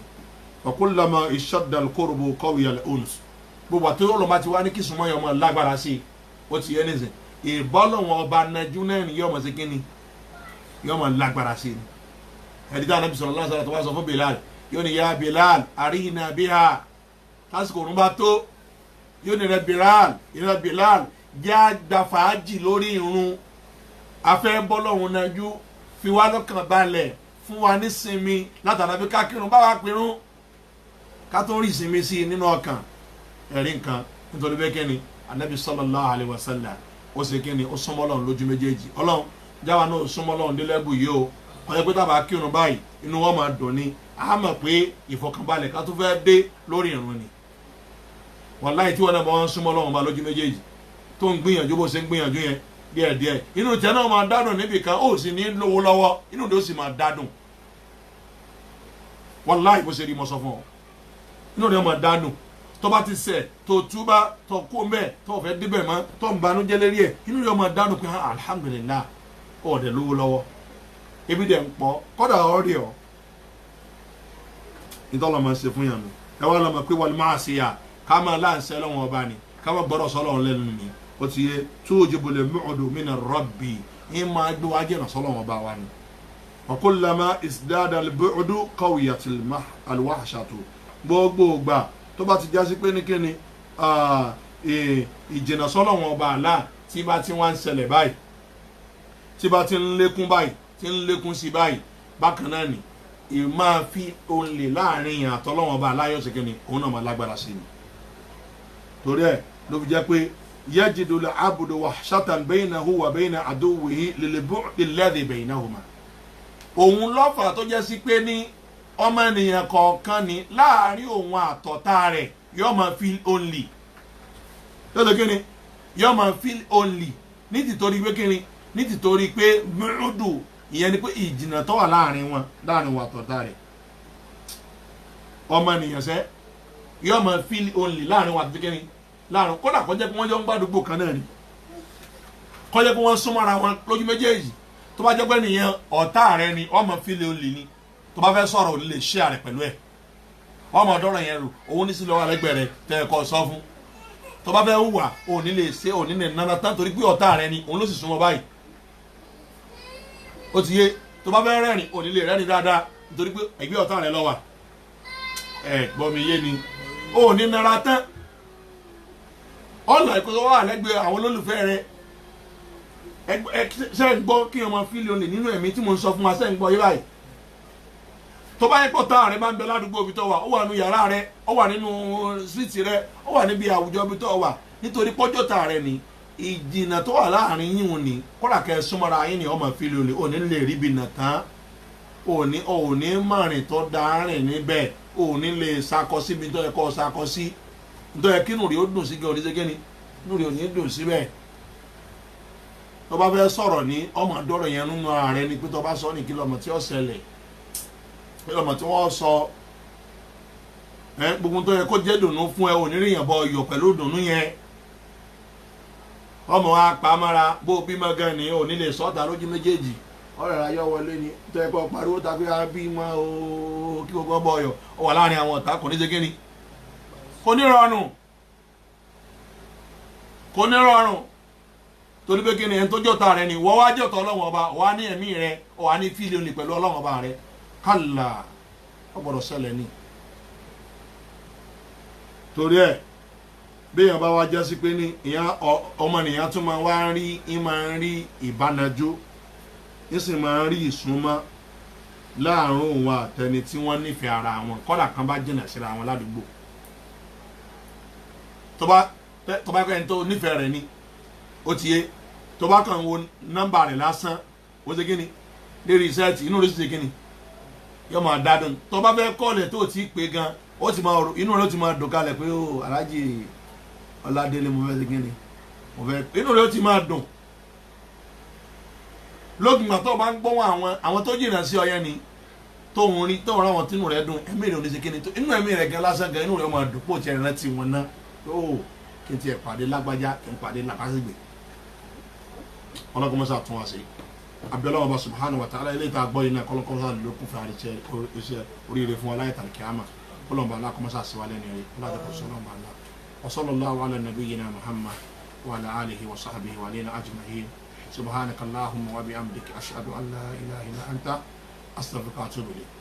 ọ̀kúnlámà ìṣàdàlùkóròbó kọ́wé yàlẹ̀ ònùs, gbogbo àti ọlọ́mọ ti wá ní kí súnmọ́ yọmọ lágbára sí i, ó ti yẹ nísìn ìbọ́lọ́wọ́n ọba nájú náà ni yọmọ sí kíni yọmọ lágbára sí i. ẹ̀dí táwọn ẹbí sọ̀rọ̀ lásán tó wá sọ fún Bilal, yóò ní ya Bilal àríyìnà bíhà, tásìkò òun bá tó yóò ní rẹ Bilal já gba fàájì lórí irun, afẹ́ bọ́lọ́wọ́n nájú fi wá lọ́kàn balẹ̀, fún wa ní sinmi látara bí ká kírun bá wà pírun ká tó rí ìsinmi sí nínú ọkàn, ẹ̀rí nǹkan nítorí bẹ́ẹ̀ kẹ́ni anabi sallallahu alayhi wa sallam ó ṣe kẹ́ni ó súnmọ́ Ọlọ́run lójú méjèèjì, Ọlọ́run jáwa náà ó súnmọ́ Ọlọ́run délẹ́bù yìí o, ọ̀yẹ́ pé tábà kírun báyìí inú wọn máa dùn ní, a mọ̀ pé ìfọkànbalẹ̀ ká tó fẹ́ dé lórí ìrun ni, wàláhì tí wọn náà bá wọn súnmọ́ Ọlọ́run bá lójú méjèèjì tó ń gbìyànjú bó ṣe ń gbìyànjú yẹn díẹ̀díẹ̀, inú tẹ náà máa dádùn níbì kan ó sì ní lówó lọ́wọ́, inú rẹ̀ ó sì máa dádùn, wàláhì bó ṣe rí mo sọ fún ọ, inú rẹ̀ máa dádùn, tó bá ti ṣẹ̀ tó túbá tó kó mẹ́ tó fẹ́ débẹ̀ mọ́ tó ń banújẹ́ lérí ẹ̀, inú rẹ̀ máa dádùn pé alhamdulillah ọ̀dẹ̀ lówó lọ́wọ́, ebi dẹ̀ ń pọ̀ kọ́dà ọ̀rẹ́ ọ̀ ìtọ́lọ́ máa ṣe fún yàn nù, ẹ wá lọ́mọ pé wal ma'siyah ká máa láǹṣẹ́ lọ́wọ́ ọba ni ká máa gbọ́dọ̀ sọ́lọ́run lẹ́nu ni, ó ti yẹ tujibu al-bu'du min ar-rabbi, ń máa gbé wá jẹ́nà sọ́lọ́run ọba wa ni, wa kullama isdada al-bu'du qawiyat al-wahshatu, gbogbo gbà tó bá ti jásí pé ní kíni ìjìnà sọ́lọ́run ọba àlá tí bá ti wá ń ṣẹlẹ̀ báyìí, tí bá ti ń lékún báyìí, tí ń lékún sí báyìí, bákan náà ni ìmáa fi olè láàrin yàn àtọ́lọ́run ọba aláyọ̀ sí kíni òun náà máa lágbára sí ni, torí ẹ̀ ló fi jẹ́ pé yajidu al-abdu wahshatan baynahu wa bayna aduwwihi lil-bu'di alladhi baynahuma, òun lọ́fà tó jẹ́ sí pé ní ọmọ ènìyàn kọ̀ọ̀kan ní láàrin òun àtọ̀tá rẹ̀ yóò máa feel only, lọ́dọ̀ kíni yóò máa feel only ní tìtorí pé kíni ní tìtorí pé bu'du ìyẹn ni pé ìjìnà tó wà láàrin wọn àtọ̀tá rẹ̀, ọmọ ènìyàn sẹ́ yóò máa feel only láàrin wọn àti kíni láàrin, kódà kọjá pé wọ́n jọ ń gbàdúgbò kan náà ni, kọjá pé wọ́n súnmọ́ ara wọn lójú méjèèjì, tó bá jẹ́ pé nìyẹn ọ̀tá rẹ ni ọmọ fílẹ̀ olè ni, tó bá fẹ́ sọ̀rọ̀ ò ní lè ṣe àrẹ pẹ̀lú ẹ̀, ọmọ ọ̀dọ́rọ̀ yẹn rò òun ní sí lọ́wọ́ alẹ́gbẹ̀ẹ́ rẹ tẹ́ ẹ kọ́ sọ fún, tó bá fẹ́ hùwà ò ní lè ṣe ò ní lè nana tán torí pé ọ̀tá rẹ ni òun ló sì súnmọ́ báyìí, ó ti yé, tó bá fẹ́ rẹ́rìn ò ní lè rẹ́rìn dáadáa nítorí pé ẹgbẹ́ ọ̀tá rẹ ló wà, ẹ gbọ́ mi yé ni, ò ní nara tán ọ̀nà ìkọ́sọ́ wà lẹ́gbẹ̀ẹ́ àwọn olólùfẹ́ rẹ, ṣe ń gbọ́ kí ọmọ fílẹ̀ olè nínú ẹ̀mí tí mo ń sọ fún wa, ṣe ń gbọ́ yí báyìí, tó bá yẹ pọ̀ tá rẹ bá ń bẹ ládùúgbò ibi tó wà, ó wà nínú yàrá rẹ, ó wà nínú síìtì rẹ, ó wà níbi àwùjọ ibi tó wà, nítorí pọ́jọ́ tá rẹ ni ìjìnà tó wà láàrin yín ni kọ́lá kẹ́ súnmọ́ra yín ni ọmọ fílẹ̀ olè òní lè rí ibi nà tán, òní mọ̀rìn tó dárìn níbẹ̀, òní lè sakọ síbi tó yẹ kó sakọ sí, nítorí kí nùrí ó dùn sí gẹ́ oníṣẹ́gẹ́ ni nùrí ò ní dùn síbẹ̀, tó bá fẹ́ sọ̀rọ̀ ní ọmọ dọ́rọ̀ yẹn nínú ara rẹ ni pé tó bá sọ ní kí lọ́mọ tí ó ṣẹlẹ̀, kí lọ́mọ tí wọ́n sọ gbogbo tó yẹ kó jẹ́ dùnú fún ẹ onírìyàn bọ iyọ̀ pẹ̀lú dùnú yẹn, ọmọ wa pa mára bó bímọ gan ni ò ní lè sọ́ta lójú méjèèjì, ọ̀rẹ́ ra yọ wọlé ni tó yẹ kó pariwo tàbí abímọ o kí gbogbo bọ ọyọ ọ wà láàrin àwọn ọ̀tá kò ní ṣe kíni, kò ní rọrùn torí pé kíni ẹni tó jọta rẹ ni wọ́n wá jọta ọlọ́wọ́n ọba wà ní ẹ̀mí rẹ wà ní fílẹ̀ olè pẹ̀lú ọlọ́wọ́n ọba rẹ, kálá ọgbọ̀dọ̀ ṣẹlẹ̀ ni, torí ẹ̀ béèyàn bá wá jẹ́ sí pé ní ọmọnìyàn tún máa wá máa ń rí ìbánajó ń sì máa ń rí ìsúnmọ́ láàrin òun àtẹni tí wọ́n nífẹ̀ẹ́ ara wọn kọ́dà kan bá jìnà síra wọn ládùúgbò tó bá kẹ́ni tó nífẹ̀ẹ́ rẹ̀ ni ó ti yé tó bá kàn wo nọ́mbà rẹ̀ lásán ó ṣe kíni lérí ìṣẹ́ẹ̀tì inú rẹ̀ sì ṣe kíni yóò máa dádùn tó bá fẹ́ kọ́ọ̀lẹ̀ tó ti pé gan ó ti máa inú rẹ̀ ó ti máa dùn kalẹ̀ pé ó aláàjì ọládélé mo fẹ́ ṣe kíni mo fẹ́ inú rẹ̀ ó ti máa dùn lókùn àtọ́ bá ń gbọ́n àwọn tó jìnnà sí ọyẹ́ ni tóun rí tóun ráwọn tínú rẹ̀ dùn ẹ̀mí rẹ̀ ò ní ṣe kíni tó inú ẹ̀mí rẹ̀ gan lásán gan inú rẹ̀ ó máa dùn pò tí ẹ̀ rántí wọn ná ó kí n tiẹ̀ pàdé lágbájá kí n pàdé làkàṣègbè ọlọ́kùnrin mọ́sá tún wá sí abiola ọba subhanahu wa ta'ala ilé ìta gbọ́ iná kọ́lọ́kọ́ sá lókun fún àríṣẹ́ iṣẹ́ oríire fún aláìtàlì kíámà kọ́lọ́mbà alákọ̀mọ́sá sí wálé ní ọlọ́dẹ̀kọ̀ sọ́lọ́mbà alá wa sallallahu ala nabiyyina muhammad wa ala alihi wa sahbihi wa alina ajma'in subhanaka allahumma wa bihamdika ashhadu an la ilaha illa anta astaghfiruka wa atubu ilayk.